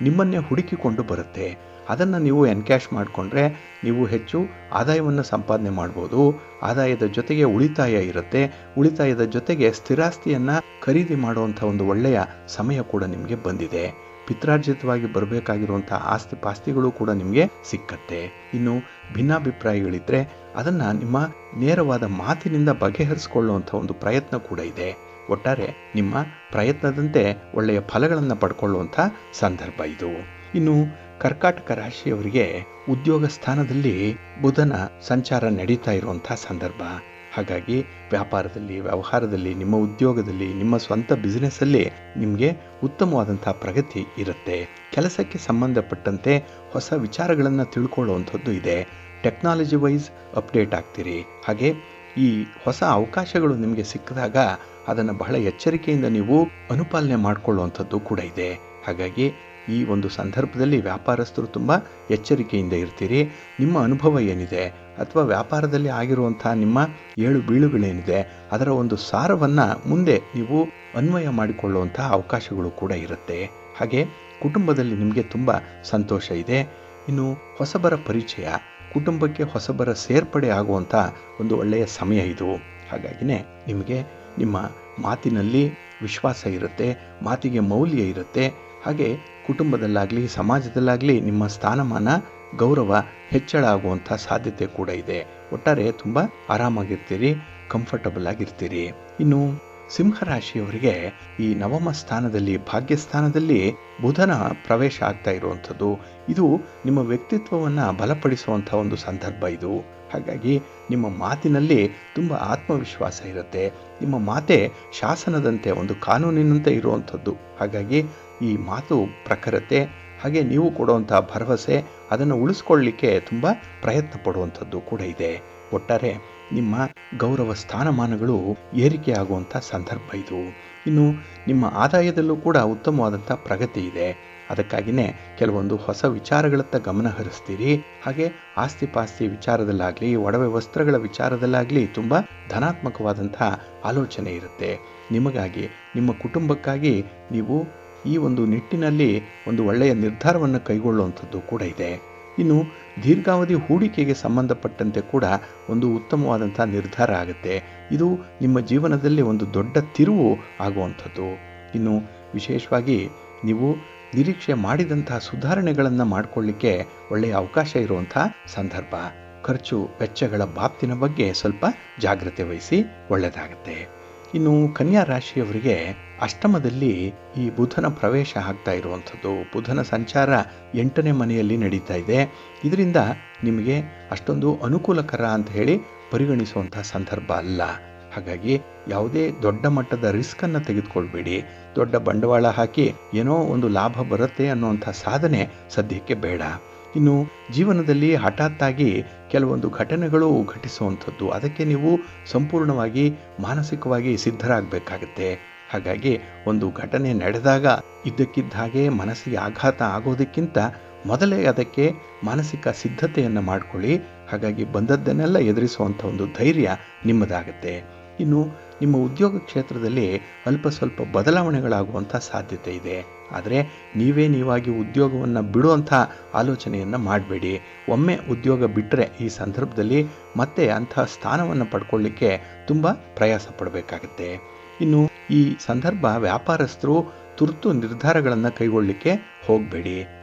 ನಿಮ್ಮನ್ನೇ ಹುಡುಕಿಕೊಂಡು ಬರುತ್ತೆ. ಅದನ್ನು ನೀವು ಎನ್ಕ್ಯಾಶ್ ಮಾಡಿಕೊಂಡ್ರೆ ನೀವು ಹೆಚ್ಚು ಆದಾಯವನ್ನು ಸಂಪಾದನೆ ಮಾಡ್ಬೋದು. ಆದಾಯದ ಜೊತೆಗೆ ಉಳಿತಾಯ ಇರುತ್ತೆ. ಉಳಿತಾಯದ ಜೊತೆಗೆ ಸ್ಥಿರಾಸ್ತಿಯನ್ನು ಖರೀದಿ ಮಾಡುವಂಥ ಒಂದು ಒಳ್ಳೆಯ ಸಮಯ ಕೂಡ ನಿಮಗೆ ಬಂದಿದೆ. ಪಿತ್ರಾರ್ಜಿತವಾಗಿ ಬರಬೇಕಾಗಿರುವಂಥ ಆಸ್ತಿ ಪಾಸ್ತಿಗಳು ಕೂಡ ನಿಮಗೆ ಸಿಕ್ಕತ್ತೆ. ಇನ್ನು ಭಿನ್ನಾಭಿಪ್ರಾಯಗಳಿದ್ರೆ ಅದನ್ನು ನಿಮ್ಮ ನೇರವಾದ ಮಾತಿನಿಂದ ಬಗೆಹರಿಸಿಕೊಳ್ಳುವಂಥ ಒಂದು ಪ್ರಯತ್ನ ಕೂಡ ಇದೆ. ಒಟ್ಟಾರೆ ನಿಮ್ಮ ಪ್ರಯತ್ನದಂತೆ ಒಳ್ಳೆಯ ಫಲಗಳನ್ನು ಪಡ್ಕೊಳ್ಳುವಂಥ ಸಂದರ್ಭ ಇದು. ಇನ್ನು ಕರ್ಕಾಟಕ ರಾಶಿಯವರಿಗೆ ಉದ್ಯೋಗ ಸ್ಥಾನದಲ್ಲಿ ಬುಧನ ಸಂಚಾರ ನಡೀತಾ ಇರುವಂತಹ ಸಂದರ್ಭ. ಹಾಗಾಗಿ ವ್ಯಾಪಾರದಲ್ಲಿ, ವ್ಯವಹಾರದಲ್ಲಿ, ನಿಮ್ಮ ಉದ್ಯೋಗದಲ್ಲಿ, ನಿಮ್ಮ ಸ್ವಂತ ಬಿಸ್ನೆಸ್ಸಲ್ಲಿ ನಿಮಗೆ ಉತ್ತಮವಾದಂಥ ಪ್ರಗತಿ ಇರುತ್ತೆ. ಕೆಲಸಕ್ಕೆ ಸಂಬಂಧಪಟ್ಟಂತೆ ಹೊಸ ವಿಚಾರಗಳನ್ನು ತಿಳ್ಕೊಳ್ಳುವಂಥದ್ದು ಇದೆ. ಟೆಕ್ನಾಲಜಿ ವೈಸ್ ಅಪ್ಡೇಟ್ ಆಗ್ತೀರಿ. ಹಾಗೆ ಈ ಹೊಸ ಅವಕಾಶಗಳು ನಿಮಗೆ ಸಿಕ್ಕಿದಾಗ ಅದನ್ನು ಬಹಳ ಎಚ್ಚರಿಕೆಯಿಂದ ನೀವು ಅನುಪಾಲನೆ ಮಾಡಿಕೊಳ್ಳುವಂಥದ್ದು ಕೂಡ ಇದೆ. ಹಾಗಾಗಿ ಈ ಒಂದು ಸಂದರ್ಭದಲ್ಲಿ ವ್ಯಾಪಾರಸ್ಥರು ತುಂಬ ಎಚ್ಚರಿಕೆಯಿಂದ ಇರ್ತೀರಿ. ನಿಮ್ಮ ಅನುಭವ ಏನಿದೆ ಅಥವಾ ವ್ಯಾಪಾರದಲ್ಲಿ ಆಗಿರುವಂಥ ನಿಮ್ಮ ಏಳು ಬೀಳುಗಳೇನಿದೆ ಅದರ ಒಂದು ಸಾರವನ್ನು ಮುಂದೆ ನೀವು ಅನ್ವಯ ಮಾಡಿಕೊಳ್ಳುವಂಥ ಅವಕಾಶಗಳು ಕೂಡ ಇರುತ್ತೆ. ಹಾಗೆ ಕುಟುಂಬದಲ್ಲಿ ನಿಮಗೆ ತುಂಬ ಸಂತೋಷ ಇದೆ. ಇನ್ನು ಹೊಸಬರ ಪರಿಚಯ, ಕುಟುಂಬಕ್ಕೆ ಹೊಸಬರ ಸೇರ್ಪಡೆ ಆಗುವಂಥ ಒಂದು ಒಳ್ಳೆಯ ಸಮಯ ಇದು. ಹಾಗಾಗಿನೇ ನಿಮಗೆ ನಿಮ್ಮ ಮಾತಿನಲ್ಲಿ ವಿಶ್ವಾಸ ಇರುತ್ತೆ, ಮಾತಿಗೆ ಮೌಲ್ಯ ಇರುತ್ತೆ. ಹಾಗೆ ಕುಟುಂಬದಲ್ಲಾಗಲಿ ಸಮಾಜದಲ್ಲಾಗಲಿ ನಿಮ್ಮ ಸ್ಥಾನಮಾನ, ಗೌರವ ಹೆಚ್ಚಳ ಆಗುವಂಥ ಸಾಧ್ಯತೆ ಕೂಡ ಇದೆ. ಒಟ್ಟಾರೆ ತುಂಬ ಆರಾಮಾಗಿರ್ತೀರಿ, ಕಂಫರ್ಟಬಲ್ ಆಗಿರ್ತೀರಿ. ಇನ್ನು ಸಿಂಹರಾಶಿಯವರಿಗೆ ಈ ನವಮ ಸ್ಥಾನದಲ್ಲಿ, ಭಾಗ್ಯಸ್ಥಾನದಲ್ಲಿ ಬುಧನ ಪ್ರವೇಶ ಆಗ್ತಾ ಇರುವಂಥದ್ದು, ಇದು ನಿಮ್ಮ ವ್ಯಕ್ತಿತ್ವವನ್ನು ಬಲಪಡಿಸುವಂಥ ಒಂದು ಸಂದರ್ಭ ಇದು. ಹಾಗಾಗಿ ನಿಮ್ಮ ಮಾತಿನಲ್ಲಿ ತುಂಬ ಆತ್ಮವಿಶ್ವಾಸ ಇರುತ್ತೆ. ನಿಮ್ಮ ಮಾತೆ ಶಾಸನದಂತೆ, ಒಂದು ಕಾನೂನಿನಂತೆ ಇರುವಂಥದ್ದು. ಹಾಗಾಗಿ ಈ ಮಾತು ಪ್ರಖರತೆ, ಹಾಗೆ ನೀವು ಕೊಡುವಂಥ ಭರವಸೆ, ಅದನ್ನು ಉಳಿಸ್ಕೊಳ್ಳಿಕ್ಕೆ ತುಂಬ ಪ್ರಯತ್ನ ಪಡುವಂಥದ್ದು ಕೂಡ ಇದೆ. ಒಟ್ಟಾರೆ ನಿಮ್ಮ ಗೌರವ ಸ್ಥಾನಮಾನಗಳು ಏರಿಕೆ ಆಗುವಂಥ ಸಂದರ್ಭ ಇದು. ಇನ್ನು ನಿಮ್ಮ ಆದಾಯದಲ್ಲೂ ಕೂಡ ಉತ್ತಮವಾದಂಥ ಪ್ರಗತಿ ಇದೆ. ಅದಕ್ಕಾಗಿಯೇ ಕೆಲವೊಂದು ಹೊಸ ವಿಚಾರಗಳತ್ತ ಗಮನ ಹರಿಸ್ತೀರಿ. ಹಾಗೆ ಆಸ್ತಿ ಪಾಸ್ತಿ ವಿಚಾರದಲ್ಲಾಗಲಿ, ಒಡವೆ ವಸ್ತ್ರಗಳ ವಿಚಾರದಲ್ಲಾಗಲಿ ತುಂಬ ಧನಾತ್ಮಕವಾದಂಥ ಆಲೋಚನೆ ಇರುತ್ತೆ. ನಿಮಗಾಗಿ, ನಿಮ್ಮ ಕುಟುಂಬಕ್ಕಾಗಿ ನೀವು ಈ ಒಂದು ನಿಟ್ಟಿನಲ್ಲಿ ಒಂದು ಒಳ್ಳೆಯ ನಿರ್ಧಾರವನ್ನು ಕೈಗೊಳ್ಳುವಂಥದ್ದು ಕೂಡ ಇದೆ. ಇನ್ನು ದೀರ್ಘಾವಧಿ ಹೂಡಿಕೆಗೆ ಸಂಬಂಧಪಟ್ಟಂತೆ ಕೂಡ ಒಂದು ಉತ್ತಮವಾದಂಥ ನಿರ್ಧಾರ ಆಗುತ್ತೆ. ಇದು ನಿಮ್ಮ ಜೀವನದಲ್ಲಿ ಒಂದು ದೊಡ್ಡ ತಿರುವು ಆಗುವಂಥದ್ದು. ಇನ್ನು ವಿಶೇಷವಾಗಿ ನೀವು ನಿರೀಕ್ಷೆ ಮಾಡಿದಂತಹ ಸುಧಾರಣೆಗಳನ್ನು ಮಾಡಿಕೊಳ್ಳಿಕ್ಕೆ ಒಳ್ಳೆಯ ಅವಕಾಶ ಇರುವಂಥ ಸಂದರ್ಭ. ಖರ್ಚು ವೆಚ್ಚಗಳ ಬಾಬ್ತಿನ ಬಗ್ಗೆ ಸ್ವಲ್ಪ ಜಾಗ್ರತೆ ವಹಿಸಿ, ಒಳ್ಳೆಯದಾಗುತ್ತೆ. ಇನ್ನು ಕನ್ಯಾ ರಾಶಿಯವರಿಗೆ ಅಷ್ಟಮದಲ್ಲಿ ಈ ಬುಧನ ಪ್ರವೇಶ ಆಗ್ತಾ ಇರುವಂಥದ್ದು, ಬುಧನ ಸಂಚಾರ 8ನೇ ಮನೆಯಲ್ಲಿ ನಡೀತಾ ಇದೆ. ಇದರಿಂದ ನಿಮಗೆ ಅಷ್ಟೊಂದು ಅನುಕೂಲಕರ ಅಂತ ಹೇಳಿ ಪರಿಗಣಿಸುವಂಥ ಸಂದರ್ಭ ಅಲ್ಲ. ಹಾಗಾಗಿ ಯಾವುದೇ ದೊಡ್ಡ ಮಟ್ಟದ ರಿಸ್ಕನ್ನು ತೆಗೆದುಕೊಳ್ಬೇಡಿ. ದೊಡ್ಡ ಬಂಡವಾಳ ಹಾಕಿ ಏನೋ ಒಂದು ಲಾಭ ಬರುತ್ತೆ ಅನ್ನುವಂಥ ಸಾಧನೆ ಸದ್ಯಕ್ಕೆ ಬೇಡ. ಇನ್ನು ಜೀವನದಲ್ಲಿ ಹಠಾತ್ತಾಗಿ ಕೆಲವೊಂದು ಘಟನೆಗಳು ಘಟಿಸುವಂಥದ್ದು, ಅದಕ್ಕೆ ನೀವು ಸಂಪೂರ್ಣವಾಗಿ ಮಾನಸಿಕವಾಗಿ ಸಿದ್ಧರಾಗಬೇಕಾಗತ್ತೆ. ಹಾಗಾಗಿ ಒಂದು ಘಟನೆ ನಡೆದಾಗ ಇದ್ದಕ್ಕಿದ್ದ ಹಾಗೆ ಮನಸ್ಸಿಗೆ ಆಘಾತ ಆಗೋದಕ್ಕಿಂತ ಮೊದಲೇ ಅದಕ್ಕೆ ಮಾನಸಿಕ ಸಿದ್ಧತೆಯನ್ನು ಮಾಡಿಕೊಳ್ಳಿ. ಹಾಗಾಗಿ ಬಂದದ್ದನ್ನೆಲ್ಲ ಎದುರಿಸುವಂಥ ಒಂದು ಧೈರ್ಯ ನಿಮ್ಮದಾಗುತ್ತೆ. ಇನ್ನು ನಿಮ್ಮ ಉದ್ಯೋಗ ಕ್ಷೇತ್ರದಲ್ಲಿ ಅಲ್ಪ ಸ್ವಲ್ಪ ಬದಲಾವಣೆಗಳಾಗುವಂಥ ಸಾಧ್ಯತೆ ಇದೆ. ಆದರೆ ನೀವಾಗಿ ಉದ್ಯೋಗವನ್ನು ಬಿಡುವಂಥ ಆಲೋಚನೆಯನ್ನು ಮಾಡಬೇಡಿ. ಒಮ್ಮೆ ಉದ್ಯೋಗ ಬಿಟ್ಟರೆ ಈ ಸಂದರ್ಭದಲ್ಲಿ ಮತ್ತೆ ಅಂಥ ಸ್ಥಾನವನ್ನು ಪಡ್ಕೊಳ್ಳಿಕ್ಕೆ ತುಂಬ ಪ್ರಯಾಸ ಪಡಬೇಕಾಗತ್ತೆ. ಇನ್ನು ಈ ಸಂದರ್ಭ ವ್ಯಾಪಾರಸ್ಥರು ತುರ್ತು ನಿರ್ಧಾರಗಳನ್ನು ಕೈಗೊಳ್ಳಲಿಕ್ಕೆ ಹೋಗಬೇಡಿ.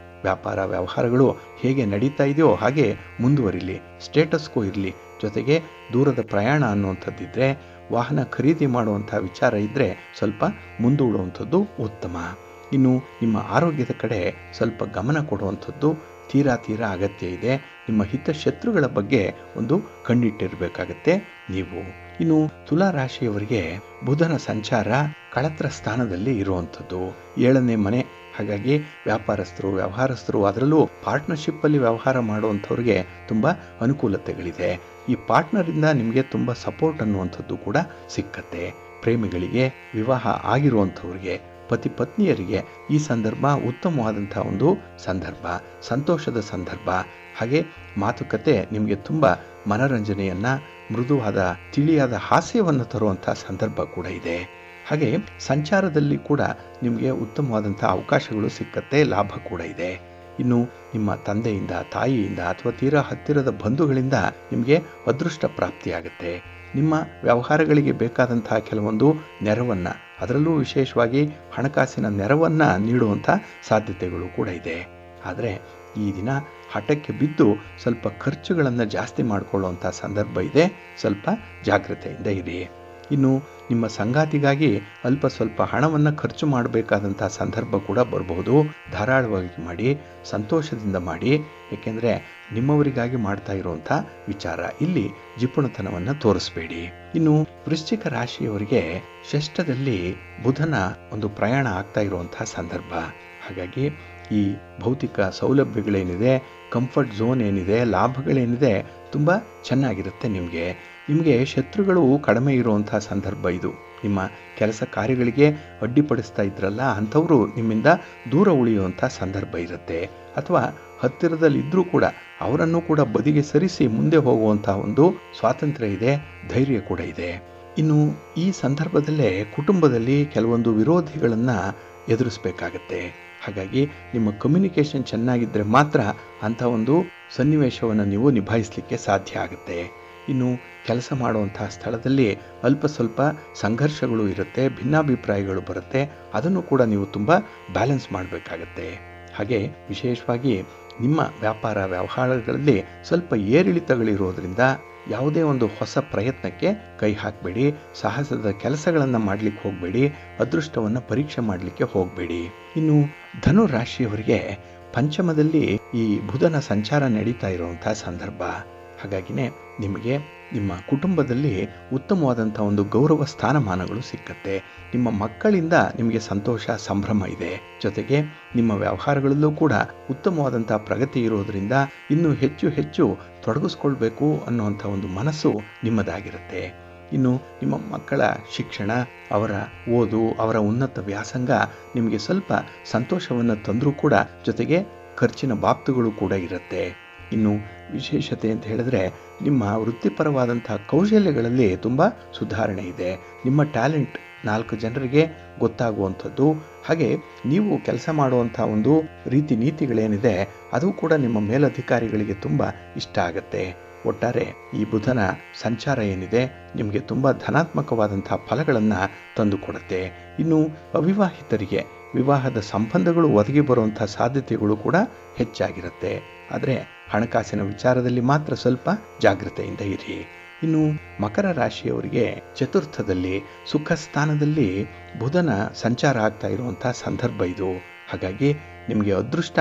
ವ್ಯಾಪಾರ ವ್ಯವಹಾರಗಳು ಹೇಗೆ ನಡೀತಾ ಇದೆಯೋ ಹಾಗೆ ಮುಂದುವರಿಲಿ, ಸ್ಟೇಟಸ್ಗೂ ಇರಲಿ. ಜೊತೆಗೆ ದೂರದ ಪ್ರಯಾಣ ಅನ್ನುವಂಥದ್ದಿದ್ದರೆ, ವಾಹನ ಖರೀದಿ ಮಾಡುವಂಥ ವಿಚಾರ ಇದ್ದರೆ ಸ್ವಲ್ಪ ಮುಂದೂಡುವಂಥದ್ದು ಉತ್ತಮ. ಇನ್ನು ನಿಮ್ಮ ಆರೋಗ್ಯದ ಕಡೆ ಸ್ವಲ್ಪ ಗಮನ ಕೊಡುವಂಥದ್ದು ತೀರಾ ಅಗತ್ಯ ಇದೆ. ನಿಮ್ಮ ಹಿತಶತ್ರುಗಳ ಬಗ್ಗೆ ಒಂದು ಕಣ್ಣಿಟ್ಟಿರಬೇಕಾಗತ್ತೆ ನೀವು. ಇನ್ನು ತುಲಾ ರಾಶಿಯವರಿಗೆ ಬುಧನ ಸಂಚಾರ ಕಳತ್ರ ಸ್ಥಾನದಲ್ಲಿ ಇರುವಂಥದ್ದು, 7ನೇ ಮನೆ. ಹಾಗಾಗಿ ವ್ಯಾಪಾರಸ್ಥರು, ವ್ಯವಹಾರಸ್ಥರು, ಅದರಲ್ಲೂ ಪಾರ್ಟ್ನರ್ಶಿಪ್ಪಲ್ಲಿ ವ್ಯವಹಾರ ಮಾಡುವಂಥವ್ರಿಗೆ ತುಂಬ ಅನುಕೂಲತೆಗಳಿದೆ. ಈ ಪಾರ್ಟ್ನರಿಂದ ನಿಮಗೆ ತುಂಬ ಸಪೋರ್ಟ್ ಅನ್ನುವಂಥದ್ದು ಕೂಡ ಸಿಕ್ಕತ್ತೆ. ಪ್ರೇಮಿಗಳಿಗೆ, ವಿವಾಹ ಆಗಿರುವಂಥವ್ರಿಗೆ, ಪತಿ ಪತ್ನಿಯರಿಗೆ ಈ ಸಂದರ್ಭ ಉತ್ತಮವಾದಂಥ ಒಂದು ಸಂದರ್ಭ, ಸಂತೋಷದ ಸಂದರ್ಭ. ಹಾಗೆ ಮಾತುಕತೆ ನಿಮಗೆ ತುಂಬ ಮನರಂಜನೆಯನ್ನು, ಮೃದುವಾದ ತಿಳಿಯಾದ ಹಾಸ್ಯವನ್ನು ತರುವಂಥ ಸಂದರ್ಭ ಕೂಡ ಇದೆ. ಹಾಗೆ ಸಂಚಾರದಲ್ಲಿ ಕೂಡ ನಿಮಗೆ ಉತ್ತಮವಾದಂಥ ಅವಕಾಶಗಳು ಸಿಕ್ಕತ್ತೆ, ಲಾಭ ಕೂಡ ಇದೆ. ಇನ್ನು ನಿಮ್ಮ ತಂದೆಯಿಂದ, ತಾಯಿಯಿಂದ ಅಥವಾ ತೀರಾ ಹತ್ತಿರದ ಬಂಧುಗಳಿಂದ ನಿಮಗೆ ಅದೃಷ್ಟ ಪ್ರಾಪ್ತಿಯಾಗುತ್ತೆ. ನಿಮ್ಮ ವ್ಯವಹಾರಗಳಿಗೆ ಬೇಕಾದಂತಹ ಕೆಲವೊಂದು ನೆರವನ್ನು, ಅದರಲ್ಲೂ ವಿಶೇಷವಾಗಿ ಹಣಕಾಸಿನ ನೆರವನ್ನು ನೀಡುವಂಥ ಸಾಧ್ಯತೆಗಳು ಕೂಡ ಇದೆ. ಆದರೆ ಈ ದಿನ ಹಠಕ್ಕೆ ಬಿದ್ದು ಸ್ವಲ್ಪ ಖರ್ಚುಗಳನ್ನು ಜಾಸ್ತಿ ಮಾಡಿಕೊಳ್ಳುವಂಥ ಸಂದರ್ಭ ಇದೆ. ಸ್ವಲ್ಪ ಜಾಗ್ರತೆಯಿಂದ ಇರಿ. ಇನ್ನು ನಿಮ್ಮ ಸಂಗಾತಿಗಾಗಿ ಅಲ್ಪ ಸ್ವಲ್ಪ ಹಣವನ್ನು ಖರ್ಚು ಮಾಡಬೇಕಾದಂಥ ಸಂದರ್ಭ ಕೂಡ ಬರಬಹುದು. ಧಾರಾಳವಾಗಿ ಮಾಡಿ, ಸಂತೋಷದಿಂದ ಮಾಡಿ, ಏಕೆಂದರೆ ನಿಮ್ಮವರಿಗಾಗಿ ಮಾಡ್ತಾ ಇರುವಂಥ ವಿಚಾರ. ಇಲ್ಲಿ ಜಿಪುಣತನವನ್ನು ತೋರಿಸಬೇಡಿ. ಇನ್ನು ವೃಶ್ಚಿಕ ರಾಶಿಯವರಿಗೆ ಷಷ್ಠದಲ್ಲಿ ಬುಧನ ಒಂದು ಪ್ರಯಾಣ ಆಗ್ತಾ ಇರುವಂತಹ ಸಂದರ್ಭ. ಹಾಗಾಗಿ ಈ ಭೌತಿಕ ಸೌಲಭ್ಯಗಳೇನಿದೆ, ಕಂಫರ್ಟ್ ಝೋನ್ ಏನಿದೆ, ಲಾಭಗಳೇನಿದೆ ತುಂಬ ಚೆನ್ನಾಗಿರುತ್ತೆ. ನಿಮಗೆ ಶತ್ರುಗಳು ಕಡಿಮೆ ಇರುವಂಥ ಸಂದರ್ಭ ಇದು. ನಿಮ್ಮ ಕೆಲಸ ಕಾರ್ಯಗಳಿಗೆ ಅಡ್ಡಿಪಡಿಸ್ತಾ ಇದ್ರಲ್ಲ, ಅಂಥವರು ನಿಮ್ಮಿಂದ ದೂರ ಉಳಿಯುವಂಥ ಸಂದರ್ಭ ಇರುತ್ತೆ. ಅಥವಾ ಹತ್ತಿರದಲ್ಲಿದ್ದರೂ ಕೂಡ ಅವರನ್ನು ಕೂಡ ಬದಿಗೆ ಸರಿಸಿ ಮುಂದೆ ಹೋಗುವಂಥ ಒಂದು ಸ್ವಾತಂತ್ರ್ಯ ಇದೆ, ಧೈರ್ಯ ಕೂಡ ಇದೆ. ಇನ್ನು ಈ ಸಂದರ್ಭದಲ್ಲೇ ಕುಟುಂಬದಲ್ಲಿ ಕೆಲವೊಂದು ವಿರೋಧಿಗಳನ್ನು ಎದುರಿಸಬೇಕಾಗತ್ತೆ. ಹಾಗಾಗಿ ನಿಮ್ಮ ಕಮ್ಯುನಿಕೇಷನ್ ಚೆನ್ನಾಗಿದ್ದರೆ ಮಾತ್ರ ಅಂಥ ಒಂದು ಸನ್ನಿವೇಶವನ್ನು ನೀವು ನಿಭಾಯಿಸಲಿಕ್ಕೆ ಸಾಧ್ಯ ಆಗುತ್ತೆ. ಇನ್ನು ಕೆಲಸ ಮಾಡುವಂತಹ ಸ್ಥಳದಲ್ಲಿ ಅಲ್ಪ ಸ್ವಲ್ಪ ಸಂಘರ್ಷಗಳು ಇರುತ್ತೆ, ಭಿನ್ನಾಭಿಪ್ರಾಯಗಳು ಬರುತ್ತೆ. ಅದನ್ನು ಕೂಡ ನೀವು ತುಂಬ ಬ್ಯಾಲೆನ್ಸ್ ಮಾಡಬೇಕಾಗತ್ತೆ. ಹಾಗೆ ವಿಶೇಷವಾಗಿ ನಿಮ್ಮ ವ್ಯಾಪಾರ ವ್ಯವಹಾರಗಳಲ್ಲಿ ಸ್ವಲ್ಪ ಏರಿಳಿತಗಳಿರೋದ್ರಿಂದ ಯಾವುದೇ ಒಂದು ಹೊಸ ಪ್ರಯತ್ನಕ್ಕೆ ಕೈ ಹಾಕಬೇಡಿ. ಸಾಹಸದ ಕೆಲಸಗಳನ್ನು ಮಾಡಲಿಕ್ಕೆ ಹೋಗಬೇಡಿ. ಅದೃಷ್ಟವನ್ನು ಪರೀಕ್ಷೆ ಮಾಡಲಿಕ್ಕೆ ಹೋಗಬೇಡಿ. ಇನ್ನು ಧನು ರಾಶಿಯವರಿಗೆ ಪಂಚಮದಲ್ಲಿ ಈ ಬುಧನ ಸಂಚಾರ ನಡೀತಾ ಇರುವಂಥ ಸಂದರ್ಭ. ಹಾಗಾಗಿನೇ ನಿಮಗೆ ನಿಮ್ಮ ಕುಟುಂಬದಲ್ಲಿ ಉತ್ತಮವಾದಂಥ ಒಂದು ಗೌರವ ಸ್ಥಾನಮಾನಗಳು ಸಿಕ್ಕತ್ತೆ. ನಿಮ್ಮ ಮಕ್ಕಳಿಂದ ನಿಮಗೆ ಸಂತೋಷ ಸಂಭ್ರಮ ಇದೆ. ಜೊತೆಗೆ ನಿಮ್ಮ ವ್ಯವಹಾರಗಳಲ್ಲೂ ಕೂಡ ಉತ್ತಮವಾದಂಥ ಪ್ರಗತಿ ಇರೋದರಿಂದ ಇನ್ನೂ ಹೆಚ್ಚು ಹೆಚ್ಚು ತೊಡಗಿಸ್ಕೊಳ್ಬೇಕು ಅನ್ನುವಂಥ ಒಂದು ಮನಸ್ಸು ನಿಮ್ಮದಾಗಿರುತ್ತೆ. ಇನ್ನು ನಿಮ್ಮ ಮಕ್ಕಳ ಶಿಕ್ಷಣ, ಅವರ ಓದು, ಅವರ ಉನ್ನತ ವ್ಯಾಸಂಗ ನಿಮಗೆ ಸ್ವಲ್ಪ ಸಂತೋಷವನ್ನು ತಂದರೂ ಕೂಡ ಜೊತೆಗೆ ಖರ್ಚಿನ ಬಾಬ್ತುಗಳು ಕೂಡ ಇರುತ್ತೆ. ಇನ್ನು ವಿಶೇಷತೆ ಅಂತ ಹೇಳಿದ್ರೆ ನಿಮ್ಮ ವೃತ್ತಿಪರವಾದಂತಹ ಕೌಶಲ್ಯಗಳಲ್ಲಿ ತುಂಬ ಸುಧಾರಣೆ ಇದೆ. ನಿಮ್ಮ ಟ್ಯಾಲೆಂಟ್ 4 ಜನರಿಗೆ ಗೊತ್ತಾಗುವಂಥದ್ದು. ಹಾಗೆ ನೀವು ಕೆಲಸ ಮಾಡುವಂಥ ಒಂದು ರೀತಿ ನೀತಿಗಳೇನಿದೆ ಅದು ಕೂಡ ನಿಮ್ಮ ಮೇಲಧಿಕಾರಿಗಳಿಗೆ ತುಂಬ ಇಷ್ಟ ಆಗುತ್ತೆ. ಒಟ್ಟಾರೆ ಈ ಬುಧನ ಸಂಚಾರ ಏನಿದೆ ನಿಮಗೆ ತುಂಬ ಧನಾತ್ಮಕವಾದಂಥ ಫಲಗಳನ್ನು ತಂದುಕೊಡುತ್ತೆ. ಇನ್ನು ಅವಿವಾಹಿತರಿಗೆ ವಿವಾಹದ ಸಂಬಂಧಗಳು ಒದಗಿ ಬರುವಂಥ ಸಾಧ್ಯತೆಗಳು ಕೂಡ ಹೆಚ್ಚಾಗಿರುತ್ತೆ. ಆದರೆ ಹಣಕಾಸಿನ ವಿಚಾರದಲ್ಲಿ ಮಾತ್ರ ಸ್ವಲ್ಪ ಜಾಗೃತೆಯಿಂದ ಇರಿ. ಇನ್ನು ಮಕರ ರಾಶಿಯವರಿಗೆ ಚತುರ್ಥದಲ್ಲಿ ಸುಖ ಸ್ಥಾನದಲ್ಲಿ ಬುಧನ ಸಂಚಾರ ಆಗ್ತಾ ಇರುವಂಥ ಸಂದರ್ಭ ಇದು. ಹಾಗಾಗಿ ನಿಮಗೆ ಅದೃಷ್ಟ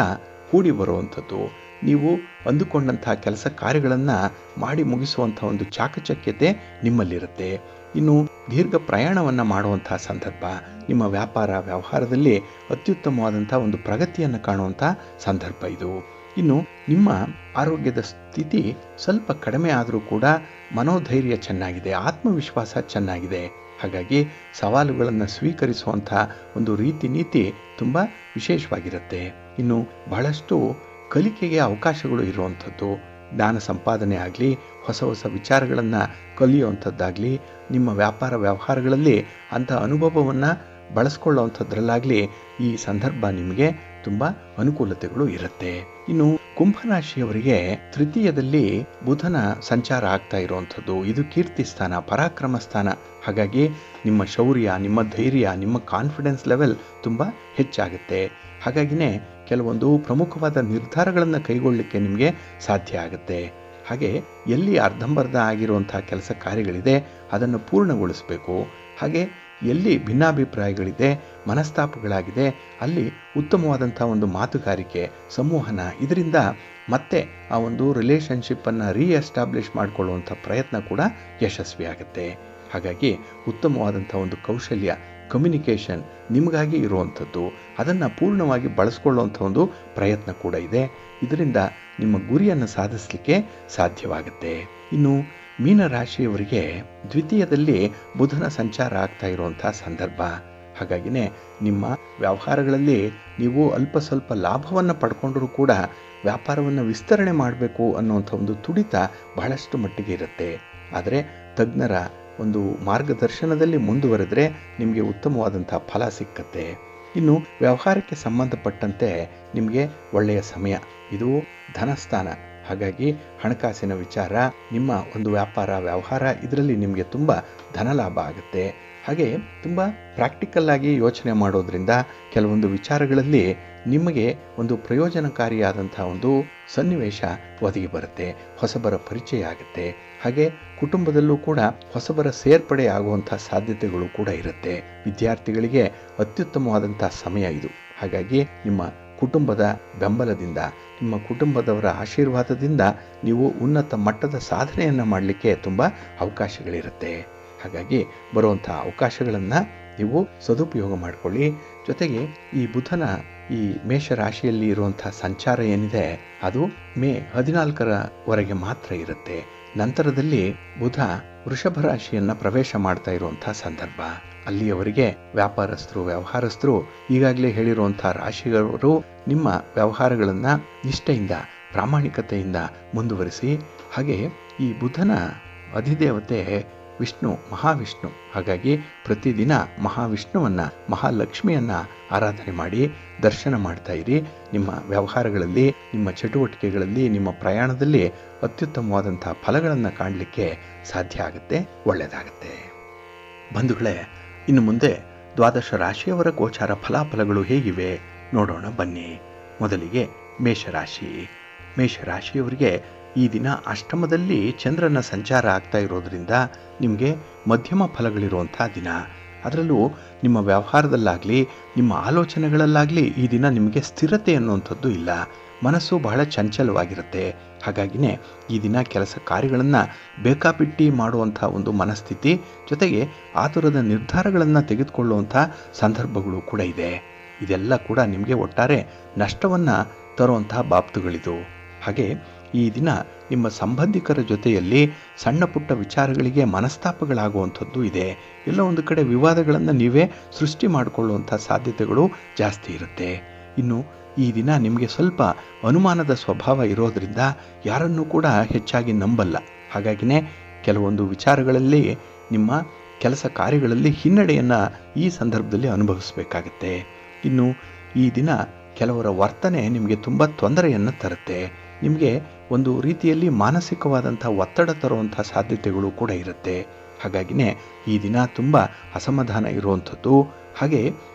ಕೂಡಿ ಬರುವಂಥದ್ದು. ನೀವು ಅಂದುಕೊಂಡಂಥ ಕೆಲಸ ಕಾರ್ಯಗಳನ್ನು ಮಾಡಿ ಮುಗಿಸುವಂಥ ಒಂದು ಚಾಕಚಕ್ಯತೆ ನಿಮ್ಮಲ್ಲಿರುತ್ತೆ. ಇನ್ನು ದೀರ್ಘ ಪ್ರಯಾಣವನ್ನು ಮಾಡುವಂಥ ಸಂದರ್ಭ. ನಿಮ್ಮ ವ್ಯಾಪಾರ ವ್ಯವಹಾರದಲ್ಲಿ ಅತ್ಯುತ್ತಮವಾದಂಥ ಒಂದು ಪ್ರಗತಿಯನ್ನು ಕಾಣುವಂಥ ಸಂದರ್ಭ ಇದು. ಇನ್ನು ನಿಮ್ಮ ಆರೋಗ್ಯದ ಸ್ಥಿತಿ ಸ್ವಲ್ಪ ಕಡಿಮೆ ಆದರೂ ಕೂಡ ಮನೋಧೈರ್ಯ ಚೆನ್ನಾಗಿದೆ, ಆತ್ಮವಿಶ್ವಾಸ ಚೆನ್ನಾಗಿದೆ. ಹಾಗಾಗಿ ಸವಾಲುಗಳನ್ನು ಸ್ವೀಕರಿಸುವಂಥ ಒಂದು ರೀತಿ ನೀತಿ ತುಂಬ ವಿಶೇಷವಾಗಿರುತ್ತೆ. ಇನ್ನು ಬಹಳಷ್ಟು ಕಲಿಕೆಗೆ ಅವಕಾಶಗಳು ಇರುವಂಥದ್ದು. ಜ್ಞಾನ ಸಂಪಾದನೆ ಆಗಲಿ, ಹೊಸ ಹೊಸ ವಿಚಾರಗಳನ್ನು ಕಲಿಯುವಂಥದ್ದಾಗಲಿ, ನಿಮ್ಮ ವ್ಯಾಪಾರ ವ್ಯವಹಾರಗಳಲ್ಲಿ ಅಂಥ ಅನುಭವವನ್ನು ಬಳಸ್ಕೊಳ್ಳುವಂಥದ್ರಲ್ಲಾಗಲಿ ಈ ಸಂದರ್ಭ ನಿಮಗೆ ತುಂಬ ಅನುಕೂಲತೆಗಳು ಇರುತ್ತೆ. ಇನ್ನು ಕುಂಭರಾಶಿಯವರಿಗೆ ತೃತೀಯದಲ್ಲಿ ಬುಧನ ಸಂಚಾರ ಆಗ್ತಾ ಇರುವಂಥದ್ದು. ಇದು ಕೀರ್ತಿ ಸ್ಥಾನ, ಪರಾಕ್ರಮ ಸ್ಥಾನ. ಹಾಗಾಗಿ ನಿಮ್ಮ ಶೌರ್ಯ, ನಿಮ್ಮ ಧೈರ್ಯ, ನಿಮ್ಮ ಕಾನ್ಫಿಡೆನ್ಸ್ ಲೆವೆಲ್ ತುಂಬ ಹೆಚ್ಚಾಗುತ್ತೆ. ಹಾಗಾಗಿನೇ ಕೆಲವೊಂದು ಪ್ರಮುಖವಾದ ನಿರ್ಧಾರಗಳನ್ನು ಕೈಗೊಳ್ಳಲಿಕ್ಕೆ ನಿಮಗೆ ಸಾಧ್ಯ ಆಗುತ್ತೆ. ಹಾಗೆ ಎಲ್ಲಿ ಅರ್ಧಂಬರ್ಧ ಆಗಿರುವಂಥ ಕೆಲಸ ಕಾರ್ಯಗಳಿದೆ ಅದನ್ನು ಪೂರ್ಣಗೊಳಿಸಬೇಕು. ಹಾಗೆ ಎಲ್ಲಿ ಭಿನ್ನಾಭಿಪ್ರಾಯಗಳಿದೆ, ಮನಸ್ತಾಪಗಳಾಗಿದೆ, ಅಲ್ಲಿ ಉತ್ತಮವಾದಂಥ ಒಂದು ಮಾತುಗಾರಿಕೆ, ಸಂವಹನ, ಇದರಿಂದ ಮತ್ತೆ ಆ ಒಂದು ರಿಲೇಷನ್ಶಿಪ್ಪನ್ನು ರೀಎಸ್ಟಾಬ್ಲಿಷ್ ಮಾಡಿಕೊಳ್ಳುವಂಥ ಪ್ರಯತ್ನ ಕೂಡ ಯಶಸ್ವಿಯಾಗುತ್ತೆ. ಹಾಗಾಗಿ ಉತ್ತಮವಾದಂಥ ಒಂದು ಕೌಶಲ್ಯ, ಕಮ್ಯುನಿಕೇಷನ್ ನಿಮಗಾಗಿ ಇರುವಂಥದ್ದು. ಅದನ್ನು ಪೂರ್ಣವಾಗಿ ಬಳಸ್ಕೊಳ್ಳುವಂಥ ಒಂದು ಪ್ರಯತ್ನ ಕೂಡ ಇದೆ. ಇದರಿಂದ ನಿಮ್ಮ ಗುರಿಯನ್ನು ಸಾಧಿಸಲಿಕ್ಕೆ ಸಾಧ್ಯವಾಗುತ್ತೆ. ಇನ್ನು ಮೀನರಾಶಿಯವರಿಗೆ ದ್ವಿತೀಯದಲ್ಲಿ ಬುಧನ ಸಂಚಾರ ಆಗ್ತಾ ಇರುವಂಥ ಸಂದರ್ಭ. ಹಾಗಾಗಿನೇ ನಿಮ್ಮ ವ್ಯವಹಾರಗಳಲ್ಲಿ ನೀವು ಅಲ್ಪ ಸ್ವಲ್ಪ ಲಾಭವನ್ನು ಪಡ್ಕೊಂಡ್ರೂ ಕೂಡ ವ್ಯಾಪಾರವನ್ನು ವಿಸ್ತರಣೆ ಮಾಡಬೇಕು ಅನ್ನುವಂಥ ಒಂದು ತುಡಿತ ಬಹಳಷ್ಟು ಮಟ್ಟಿಗೆ ಇರುತ್ತೆ. ಆದರೆ ತಜ್ಞರ ಒಂದು ಮಾರ್ಗದರ್ಶನದಲ್ಲಿ ಮುಂದುವರೆದರೆ ನಿಮಗೆ ಉತ್ತಮವಾದಂಥ ಫಲ ಸಿಕ್ಕತ್ತೆ. ಇನ್ನು ವ್ಯವಹಾರಕ್ಕೆ ಸಂಬಂಧಪಟ್ಟಂತೆ ನಿಮಗೆ ಒಳ್ಳೆಯ ಸಮಯ. ಇದು ಧನಸ್ಥಾನ. ಹಾಗಾಗಿ ಹಣಕಾಸಿನ ವಿಚಾರ, ನಿಮ್ಮ ಒಂದು ವ್ಯಾಪಾರ ವ್ಯವಹಾರ ಇದರಲ್ಲಿ ನಿಮಗೆ ತುಂಬ ಧನಲಾಭ ಆಗುತ್ತೆ. ಹಾಗೆ ತುಂಬ ಪ್ರಾಕ್ಟಿಕಲ್ ಆಗಿ ಯೋಚನೆ ಮಾಡೋದ್ರಿಂದ ಕೆಲವೊಂದು ವಿಚಾರಗಳಲ್ಲಿ ನಿಮಗೆ ಒಂದು ಪ್ರಯೋಜನಕಾರಿಯಾದಂಥ ಒಂದು ಸನ್ನಿವೇಶ ಒದಗಿ ಬರುತ್ತೆ. ಹೊಸಬರ ಪರಿಚಯ ಆಗುತ್ತೆ. ಹಾಗೆ ಕುಟುಂಬದಲ್ಲೂ ಕೂಡ ಹೊಸಬರ ಸೇರ್ಪಡೆ ಆಗುವಂಥ ಸಾಧ್ಯತೆಗಳು ಕೂಡ ಇರುತ್ತೆ. ವಿದ್ಯಾರ್ಥಿಗಳಿಗೆ ಅತ್ಯುತ್ತಮವಾದಂಥ ಸಮಯ ಇದು. ಹಾಗಾಗಿ ನಿಮ್ಮ ಕುಟುಂಬದ ಬೆಂಬಲದಿಂದ, ನಿಮ್ಮ ಕುಟುಂಬದವರ ಆಶೀರ್ವಾದದಿಂದ ನೀವು ಉನ್ನತ ಮಟ್ಟದ ಸಾಧನೆಯನ್ನು ಮಾಡಲಿಕ್ಕೆ ತುಂಬ ಅವಕಾಶಗಳಿರುತ್ತೆ. ಹಾಗಾಗಿ ಬರುವಂಥ ಅವಕಾಶಗಳನ್ನು ನೀವು ಸದುಪಯೋಗ ಮಾಡಿಕೊಳ್ಳಿ. ಜೊತೆಗೆ ಈ ಬುಧನ ಈ ಮೇಷರಾಶಿಯಲ್ಲಿ ಇರುವಂಥ ಸಂಚಾರ ಏನಿದೆ ಅದು ಮೇ 14ರವರೆಗೆ ಮಾತ್ರ ಇರುತ್ತೆ. ನಂತರದಲ್ಲಿ ಬುಧ ವೃಷಭ ರಾಶಿಯನ್ನು ಪ್ರವೇಶ ಮಾಡ್ತಾ ಇರುವಂಥ ಸಂದರ್ಭ. ಅಲ್ಲಿಯವರೆಗೆ ವ್ಯಾಪಾರಸ್ಥರು, ವ್ಯವಹಾರಸ್ಥರು, ಈಗಾಗಲೇ ಹೇಳಿರುವಂಥ ರಾಶಿಯವರು ನಿಮ್ಮ ವ್ಯವಹಾರಗಳನ್ನು ನಿಷ್ಠೆಯಿಂದ, ಪ್ರಾಮಾಣಿಕತೆಯಿಂದ ಮುಂದುವರಿಸಿ. ಹಾಗೆ ಈ ಬುಧನ ಅಧಿದೇವತೆ ವಿಷ್ಣು, ಮಹಾವಿಷ್ಣು. ಹಾಗಾಗಿ ಪ್ರತಿದಿನ ಮಹಾವಿಷ್ಣುವನ್ನು, ಮಹಾಲಕ್ಷ್ಮಿಯನ್ನು ಆರಾಧನೆ ಮಾಡಿ ದರ್ಶನ ಮಾಡ್ತಾ ಇರಿ. ನಿಮ್ಮ ವ್ಯವಹಾರಗಳಲ್ಲಿ, ನಿಮ್ಮ ಚಟುವಟಿಕೆಗಳಲ್ಲಿ, ನಿಮ್ಮ ಪ್ರಯಾಣದಲ್ಲಿ ಅತ್ಯುತ್ತಮವಾದಂಥ ಫಲಗಳನ್ನು ಕಾಣಲಿಕ್ಕೆ ಸಾಧ್ಯ ಆಗುತ್ತೆ, ಒಳ್ಳೆಯದಾಗುತ್ತೆ. ಬಂಧುಗಳೇ, ಇನ್ನು ಮುಂದೆ ದ್ವಾದಶ ರಾಶಿಯವರ ಗೋಚಾರ ಫಲಾಫಲಗಳು ಹೇಗಿವೆ ನೋಡೋಣ ಬನ್ನಿ. ಮೊದಲಿಗೆ ಮೇಷರಾಶಿ. ಮೇಷರಾಶಿಯವರಿಗೆ ಈ ದಿನ ಅಷ್ಟಮದಲ್ಲಿ ಚಂದ್ರನ ಸಂಚಾರ ಆಗ್ತಾ ಇರೋದ್ರಿಂದ ನಿಮಗೆ ಮಧ್ಯಮ ಫಲಗಳಿರುವಂಥ ದಿನ. ಅದರಲ್ಲೂ ನಿಮ್ಮ ವ್ಯವಹಾರದಲ್ಲಾಗಲಿ, ನಿಮ್ಮ ಆಲೋಚನೆಗಳಲ್ಲಾಗಲಿ ಈ ದಿನ ನಿಮಗೆ ಸ್ಥಿರತೆ ಅನ್ನುವಂಥದ್ದು ಇಲ್ಲ. ಮನಸ್ಸು ಬಹಳ ಚಂಚಲವಾಗಿರುತ್ತೆ. ಹಾಗಾಗಿನೇ ಈ ದಿನ ಕೆಲಸ ಕಾರ್ಯಗಳನ್ನು ಬೇಕಾಬಿಟ್ಟಿ ಮಾಡುವಂಥ ಒಂದು ಮನಸ್ಥಿತಿ, ಜೊತೆಗೆ ಆತುರದ ನಿರ್ಧಾರಗಳನ್ನು ತೆಗೆದುಕೊಳ್ಳುವಂಥ ಸಂದರ್ಭಗಳು ಕೂಡ ಇದೆ. ಇದೆಲ್ಲ ಕೂಡ ನಿಮಗೆ ಒಟ್ಟಾರೆ ನಷ್ಟವನ್ನು ತರುವಂಥ ಬಾಬ್ತುಗಳಿದು. ಹಾಗೆ ಈ ದಿನ ನಿಮ್ಮ ಸಂಬಂಧಿಕರ ಜೊತೆಯಲ್ಲಿ ಸಣ್ಣ ಪುಟ್ಟ ವಿಚಾರಗಳಿಗೆ ಮನಸ್ತಾಪಗಳಾಗುವಂಥದ್ದು ಇದೆ. ಎಲ್ಲ ಒಂದು ಕಡೆ ವಿವಾದಗಳನ್ನು ನೀವೇ ಸೃಷ್ಟಿ ಮಾಡಿಕೊಳ್ಳುವಂಥ ಸಾಧ್ಯತೆಗಳು ಜಾಸ್ತಿ ಇರುತ್ತೆ. ಇನ್ನು ಈ ದಿನ ನಿಮಗೆ ಸ್ವಲ್ಪ ಅನುಮಾನದ ಸ್ವಭಾವ ಇರೋದರಿಂದ ಯಾರನ್ನೂ ಕೂಡ ಹೆಚ್ಚಾಗಿ ನಂಬಲ್ಲ. ಹಾಗಾಗಿನೇ ಕೆಲವೊಂದು ವಿಚಾರಗಳಲ್ಲಿ, ನಿಮ್ಮ ಕೆಲಸ ಕಾರ್ಯಗಳಲ್ಲಿ ಹಿನ್ನಡೆಯನ್ನು ಈ ಸಂದರ್ಭದಲ್ಲಿ ಅನುಭವಿಸಬೇಕಾಗತ್ತೆ. ಇನ್ನು ಈ ದಿನ ಕೆಲವರ ವರ್ತನೆ ನಿಮಗೆ ತುಂಬ ತೊಂದರೆಯನ್ನು ತರುತ್ತೆ. ನಿಮಗೆ ಒಂದು ರೀತಿಯಲ್ಲಿ ಮಾನಸಿಕವಾದಂಥ ಒತ್ತಡ ತರುವಂಥ ಸಾಧ್ಯತೆಗಳು ಕೂಡ ಇರುತ್ತೆ. ಹಾಗಾಗಿನೇ ಈ ದಿನ ತುಂಬ ಅಸಮಾಧಾನ ಇರುವಂಥದ್ದು. ಹಾಗೆ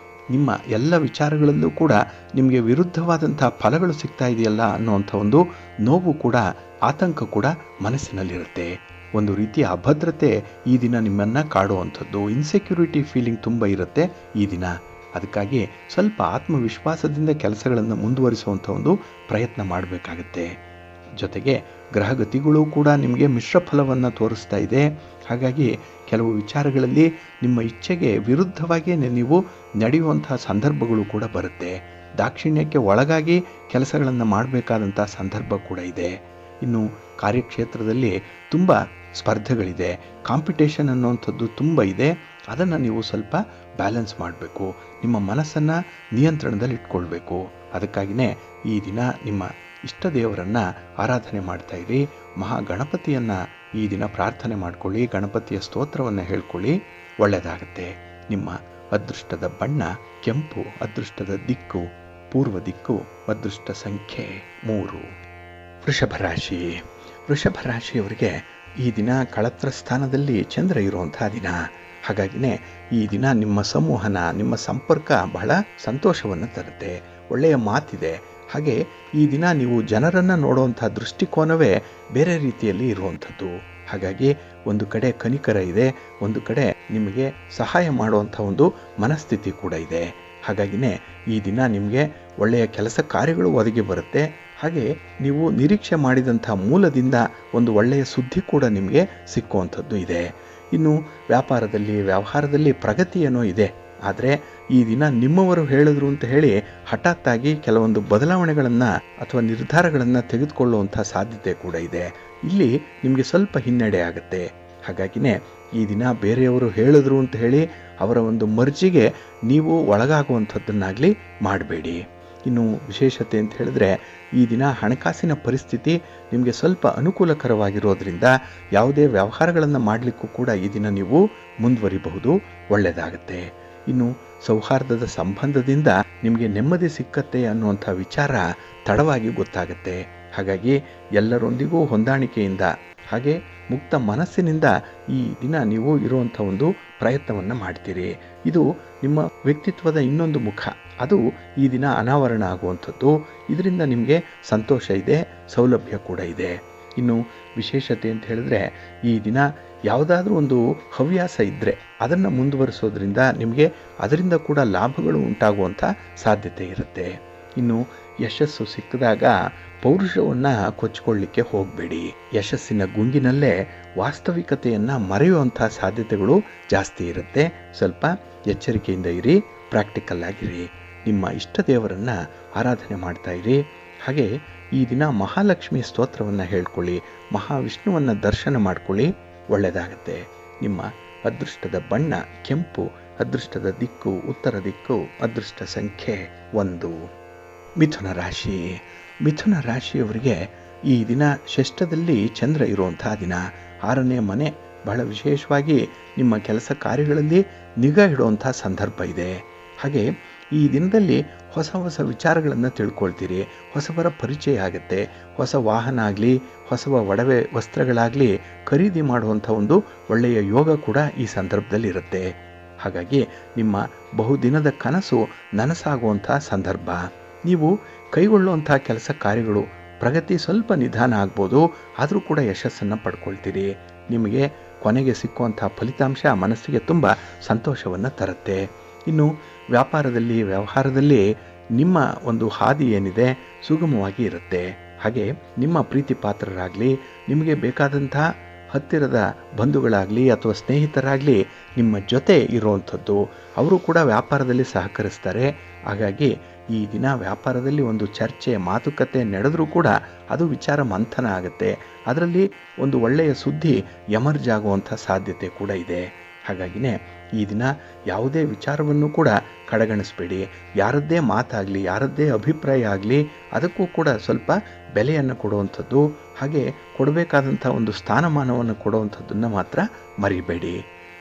ನಿಮ್ಮ ಎಲ್ಲ ವಿಚಾರಗಳಲ್ಲೂ ಕೂಡ ನಿಮಗೆ ವಿರುದ್ಧವಾದಂಥ ಫಲಗಳು ಸಿಗ್ತಾ ಇದೆಯಲ್ಲ ಅನ್ನುವಂಥ ಒಂದು ನೋವು ಕೂಡ, ಆತಂಕ ಕೂಡ ಮನಸ್ಸಿನಲ್ಲಿರುತ್ತೆ. ಒಂದು ರೀತಿಯ ಅಭದ್ರತೆ ಈ ದಿನ ನಿಮ್ಮನ್ನು ಕಾಡುವಂಥದ್ದು, ಇನ್ಸೆಕ್ಯೂರಿಟಿ ಫೀಲಿಂಗ್ ತುಂಬ ಇರುತ್ತೆ ಈ ದಿನ. ಅದಕ್ಕಾಗಿ ಸ್ವಲ್ಪ ಆತ್ಮವಿಶ್ವಾಸದಿಂದ ಕೆಲಸಗಳನ್ನು ಮುಂದುವರಿಸುವಂಥ ಒಂದು ಪ್ರಯತ್ನ ಮಾಡಬೇಕಾಗತ್ತೆ. ಜೊತೆಗೆ ಗ್ರಹಗತಿಗಳು ಕೂಡ ನಿಮಗೆ ಮಿಶ್ರ ಫಲವನ್ನು ತೋರಿಸ್ತಾ ಇದೆ. ಹಾಗಾಗಿ ಕೆಲವು ವಿಚಾರಗಳಲ್ಲಿ ನಿಮ್ಮ ಇಚ್ಛೆಗೆ ವಿರುದ್ಧವಾಗಿ ನೀವು ನಡೆಯುವಂಥ ಸಂದರ್ಭಗಳು ಕೂಡ ಬರುತ್ತೆ. ದಾಕ್ಷಿಣ್ಯಕ್ಕೆ ಒಳಗಾಗಿ ಕೆಲಸಗಳನ್ನು ಮಾಡಬೇಕಾದಂಥ ಸಂದರ್ಭ ಕೂಡ ಇದೆ. ಇನ್ನು ಕಾರ್ಯಕ್ಷೇತ್ರದಲ್ಲಿ ತುಂಬ ಸ್ಪರ್ಧೆಗಳಿದೆ, ಕಾಂಪಿಟೇಷನ್ ಅನ್ನುವಂಥದ್ದು ತುಂಬ ಇದೆ. ಅದನ್ನು ನೀವು ಸ್ವಲ್ಪ ಬ್ಯಾಲೆನ್ಸ್ ಮಾಡಬೇಕು. ನಿಮ್ಮ ಮನಸ್ಸನ್ನು ನಿಯಂತ್ರಣದಲ್ಲಿ ಇಟ್ಕೊಳ್ಬೇಕು. ಅದಕ್ಕಾಗಿಯೇ ಈ ದಿನ ನಿಮ್ಮ ಇಷ್ಟ ದೇವರನ್ನು ಆರಾಧನೆ ಮಾಡ್ತಾ ಇರಿ. ಮಹಾಗಣಪತಿಯನ್ನು ಈ ದಿನ ಪ್ರಾರ್ಥನೆ ಮಾಡಿಕೊಳ್ಳಿ. ಗಣಪತಿಯ ಸ್ತೋತ್ರವನ್ನು ಹೇಳ್ಕೊಳ್ಳಿ, ಒಳ್ಳೆಯದಾಗುತ್ತೆ. ನಿಮ್ಮ ಅದೃಷ್ಟದ ಬಣ್ಣ ಕೆಂಪು, ಅದೃಷ್ಟದ ದಿಕ್ಕು ಪೂರ್ವ ದಿಕ್ಕು, ಅದೃಷ್ಟ ಸಂಖ್ಯೆ 3. ವೃಷಭ ರಾಶಿ. ವೃಷಭ ರಾಶಿಯವರಿಗೆ ಈ ದಿನ ಕಳತ್ರ ಸ್ಥಾನದಲ್ಲಿ ಚಂದ್ರ ಇರುವಂಥ ದಿನ. ಹಾಗಾಗಿನೇ ಈ ದಿನ ನಿಮ್ಮ ಸಂವಹನ, ನಿಮ್ಮ ಸಂಪರ್ಕ ಬಹಳ ಸಂತೋಷವನ್ನು ತರುತ್ತೆ. ಒಳ್ಳೆಯ ಮಾತಿದೆ. ಹಾಗೆ ಈ ದಿನ ನೀವು ಜನರನ್ನು ನೋಡುವಂಥ ದೃಷ್ಟಿಕೋನವೇ ಬೇರೆ ರೀತಿಯಲ್ಲಿ ಇರುವಂಥದ್ದು. ಹಾಗಾಗಿ ಒಂದು ಕಡೆ ಕನಿಕರ ಇದೆ, ಒಂದು ಕಡೆ ನಿಮಗೆ ಸಹಾಯ ಮಾಡುವಂಥ ಒಂದು ಮನಸ್ಥಿತಿ ಕೂಡ ಇದೆ. ಹಾಗಾಗಿನೇ ಈ ದಿನ ನಿಮಗೆ ಒಳ್ಳೆಯ ಕೆಲಸ ಕಾರ್ಯಗಳು ಒದಗಿ ಬರುತ್ತೆ. ಹಾಗೆ ನೀವು ನಿರೀಕ್ಷೆ ಮಾಡಿದಂಥ ಮೂಲದಿಂದ ಒಂದು ಒಳ್ಳೆಯ ಸುದ್ದಿ ಕೂಡ ನಿಮಗೆ ಸಿಕ್ಕುವಂಥದ್ದು ಇದೆ. ಇನ್ನು ವ್ಯಾಪಾರದಲ್ಲಿ, ವ್ಯವಹಾರದಲ್ಲಿ ಪ್ರಗತಿ ಏನೋ ಇದೆ. ಆದರೆ ಈ ದಿನ ನಿಮ್ಮವರು ಹೇಳಿದ್ರು ಅಂತ ಹೇಳಿ ಹಠಾತ್ತಾಗಿ ಕೆಲವೊಂದು ಬದಲಾವಣೆಗಳನ್ನು ಅಥವಾ ನಿರ್ಧಾರಗಳನ್ನು ತೆಗೆದುಕೊಳ್ಳುವಂಥ ಸಾಧ್ಯತೆ ಕೂಡ ಇದೆ. ಇಲ್ಲಿ ನಿಮಗೆ ಸ್ವಲ್ಪ ಹಿನ್ನಡೆ ಆಗುತ್ತೆ. ಹಾಗಾಗಿನೇ ಈ ದಿನ ಬೇರೆಯವರು ಹೇಳಿದ್ರು ಅಂತ ಹೇಳಿ ಅವರ ಒಂದು ಮರ್ಜಿಗೆ ನೀವು ಒಳಗಾಗುವಂಥದ್ದನ್ನಾಗಲಿ ಮಾಡಬೇಡಿ. ಇನ್ನು ವಿಶೇಷತೆ ಅಂತ ಹೇಳಿದ್ರೆ ಈ ದಿನ ಹಣಕಾಸಿನ ಪರಿಸ್ಥಿತಿ ನಿಮಗೆ ಸ್ವಲ್ಪ ಅನುಕೂಲಕರವಾಗಿರೋದ್ರಿಂದ ಯಾವುದೇ ವ್ಯವಹಾರಗಳನ್ನು ಮಾಡಲಿಕ್ಕೂ ಕೂಡ ಈ ದಿನ ನೀವು ಮುಂದುವರಿಬಹುದು, ಒಳ್ಳೆಯದಾಗುತ್ತೆ. ಇನ್ನು ಸೌಹಾರ್ದದ ಸಂಬಂಧದಿಂದ ನಿಮಗೆ ನೆಮ್ಮದಿ ಸಿಕ್ಕತ್ತೆ ಅನ್ನುವಂಥ ವಿಚಾರ ತಡವಾಗಿ ಗೊತ್ತಾಗುತ್ತೆ. ಹಾಗಾಗಿ ಎಲ್ಲರೊಂದಿಗೂ ಹೊಂದಾಣಿಕೆಯಿಂದ ಹಾಗೆ ಮುಕ್ತ ಮನಸ್ಸಿನಿಂದ ಈ ದಿನ ನೀವು ಇರುವಂಥ ಒಂದು ಪ್ರಯತ್ನವನ್ನು ಮಾಡ್ತೀರಿ. ಇದು ನಿಮ್ಮ ವ್ಯಕ್ತಿತ್ವದ ಇನ್ನೊಂದು ಮುಖ, ಅದು ಈ ದಿನ ಅನಾವರಣ ಆಗುವಂಥದ್ದು. ಇದರಿಂದ ನಿಮಗೆ ಸಂತೋಷ ಇದೆ, ಸೌಲಭ್ಯ ಕೂಡ ಇದೆ. ಇನ್ನು ವಿಶೇಷತೆ ಅಂತ ಹೇಳಿದ್ರೆ, ಈ ದಿನ ಯಾವುದಾದ್ರೂ ಒಂದು ಹವ್ಯಾಸ ಇದ್ದರೆ ಅದನ್ನು ಮುಂದುವರಿಸೋದ್ರಿಂದ ನಿಮಗೆ ಅದರಿಂದ ಕೂಡ ಲಾಭಗಳು ಉಂಟಾಗುವಂಥ ಸಾಧ್ಯತೆ ಇರುತ್ತೆ. ಇನ್ನು ಯಶಸ್ಸು ಸಿಕ್ಕಿದಾಗ ಪೌರುಷವನ್ನು ಕೊಚ್ಚಿಕೊಳ್ಳಿಕ್ಕೆ ಹೋಗಬೇಡಿ. ಯಶಸ್ಸಿನ ಗುಂಗಿನಲ್ಲೇ ವಾಸ್ತವಿಕತೆಯನ್ನು ಮರೆಯುವಂಥ ಸಾಧ್ಯತೆಗಳು ಜಾಸ್ತಿ ಇರುತ್ತೆ. ಸ್ವಲ್ಪ ಎಚ್ಚರಿಕೆಯಿಂದ ಇರಿ, ಪ್ರಾಕ್ಟಿಕಲ್ ಆಗಿರಿ. ನಿಮ್ಮ ಇಷ್ಟ ದೇವರನ್ನು ಆರಾಧನೆ ಮಾಡ್ತಾ ಇರಿ. ಹಾಗೆ ಈ ದಿನ ಮಹಾಲಕ್ಷ್ಮಿ ಸ್ತೋತ್ರವನ್ನು ಹೇಳ್ಕೊಳ್ಳಿ, ಮಹಾವಿಷ್ಣುವನ್ನು ದರ್ಶನ ಮಾಡ್ಕೊಳ್ಳಿ, ಒಳ್ಳೆಯದಾಗತ್ತೆ. ನಿಮ್ಮ ಅದೃಷ್ಟದ ಬಣ್ಣ ಕೆಂಪು, ಅದೃಷ್ಟದ ದಿಕ್ಕು ಉತ್ತರ ದಿಕ್ಕು, ಅದೃಷ್ಟ ಸಂಖ್ಯೆ 1. ಮಿಥುನ ರಾಶಿ. ಮಿಥುನ ರಾಶಿಯವರಿಗೆ ಈ ದಿನ ಷಷ್ಠದಲ್ಲಿ ಚಂದ್ರ ಇರುವಂಥ ದಿನ. 6ನೇ ಮನೆ ಬಹಳ ವಿಶೇಷವಾಗಿ ನಿಮ್ಮ ಕೆಲಸ ಕಾರ್ಯಗಳಲ್ಲಿ ನಿಗಾ ಇಡುವಂಥ ಸಂದರ್ಭ ಇದೆ. ಹಾಗೆ ಈ ದಿನದಲ್ಲಿ ಹೊಸ ಹೊಸ ವಿಚಾರಗಳನ್ನು ತಿಳ್ಕೊಳ್ತೀರಿ, ಹೊಸಬರ ಪರಿಚಯ ಆಗುತ್ತೆ. ಹೊಸ ವಾಹನ ಆಗಲಿ, ಹೊಸ ಒಡವೆ ವಸ್ತ್ರಗಳಾಗಲಿ ಖರೀದಿ ಮಾಡುವಂಥ ಒಂದು ಒಳ್ಳೆಯ ಯೋಗ ಕೂಡ ಈ ಸಂದರ್ಭದಲ್ಲಿ ಇರುತ್ತೆ. ಹಾಗಾಗಿ ನಿಮ್ಮ ಬಹುದಿನದ ಕನಸು ನನಸಾಗುವಂಥ ಸಂದರ್ಭ. ನೀವು ಕೈಗೊಳ್ಳುವಂಥ ಕೆಲಸ ಕಾರ್ಯಗಳು ಪ್ರಗತಿ ಸ್ವಲ್ಪ ನಿಧಾನ ಆಗ್ಬೋದು, ಆದರೂ ಕೂಡ ಯಶಸ್ಸನ್ನು ಪಡ್ಕೊಳ್ತೀರಿ. ನಿಮಗೆ ಕೊನೆಗೆ ಸಿಕ್ಕುವಂಥ ಫಲಿತಾಂಶ ಮನಸ್ಸಿಗೆ ತುಂಬ ಸಂತೋಷವನ್ನು ತರುತ್ತೆ. ಇನ್ನು ವ್ಯಾಪಾರದಲ್ಲಿ ವ್ಯವಹಾರದಲ್ಲಿ ನಿಮ್ಮ ಒಂದು ಹಾದಿ ಏನಿದೆ ಸುಗಮವಾಗಿ ಇರುತ್ತೆ. ಹಾಗೆ ನಿಮ್ಮ ಪ್ರೀತಿ ಪಾತ್ರರಾಗಲಿ, ನಿಮಗೆ ಬೇಕಾದಂಥ ಹತ್ತಿರದ ಬಂಧುಗಳಾಗಲಿ ಅಥವಾ ಸ್ನೇಹಿತರಾಗಲಿ ನಿಮ್ಮ ಜೊತೆ ಇರುವಂಥದ್ದು, ಅವರು ಕೂಡ ವ್ಯಾಪಾರದಲ್ಲಿ ಸಹಕರಿಸ್ತಾರೆ. ಹಾಗಾಗಿ ಈ ದಿನ ವ್ಯಾಪಾರದಲ್ಲಿ ಒಂದು ಚರ್ಚೆ ಮಾತುಕತೆ ನಡೆದರೂ ಕೂಡ ಅದು ವಿಚಾರ ಮಂಥನ ಆಗುತ್ತೆ. ಅದರಲ್ಲಿ ಒಂದು ಒಳ್ಳೆಯ ಸುದ್ದಿ ಎಮರ್ಜ್ ಆಗುವಂಥ ಸಾಧ್ಯತೆ ಕೂಡ ಇದೆ. ಹಾಗಾಗಿನೇ ಈ ದಿನ ಯಾವುದೇ ವಿಚಾರವನ್ನು ಕೂಡ ಕಡೆಗಣಿಸಬೇಡಿ. ಯಾರದ್ದೇ ಮಾತಾಗಲಿ, ಯಾರದ್ದೇ ಅಭಿಪ್ರಾಯ ಆಗಲಿ, ಅದಕ್ಕೂ ಕೂಡ ಸ್ವಲ್ಪ ಬೆಲೆಯನ್ನು ಕೊಡುವಂಥದ್ದು, ಹಾಗೆ ಕೊಡಬೇಕಾದಂಥ ಒಂದು ಸ್ಥಾನಮಾನವನ್ನು ಕೊಡುವಂಥದ್ದನ್ನು ಮಾತ್ರ ಮರಿಬೇಡಿ.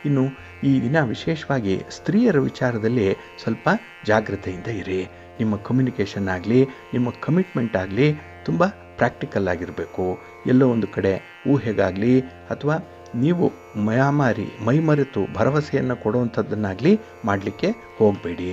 ಇನ್ನು ಈ ದಿನ ವಿಶೇಷವಾಗಿ ಸ್ತ್ರೀಯರ ವಿಚಾರದಲ್ಲಿ ಸ್ವಲ್ಪ ಜಾಗ್ರತೆಯಿಂದ ಇರಿ. ನಿಮ್ಮ ಕಮ್ಯುನಿಕೇಷನ್ ಆಗಲಿ, ನಿಮ್ಮ ಕಮಿಟ್ಮೆಂಟ್ ಆಗಲಿ ತುಂಬ ಪ್ರಾಕ್ಟಿಕಲ್ ಆಗಿರಬೇಕು. ಎಲ್ಲೋ ಒಂದು ಕಡೆ ಊಹೆಗಾಗಲಿ ಅಥವಾ ನೀವು ಮೈಮರೆತು ಭರವಸೆಯನ್ನು ಕೊಡುವಂಥದ್ದನ್ನಾಗಲಿ ಮಾಡಲಿಕ್ಕೆ ಹೋಗಬೇಡಿ.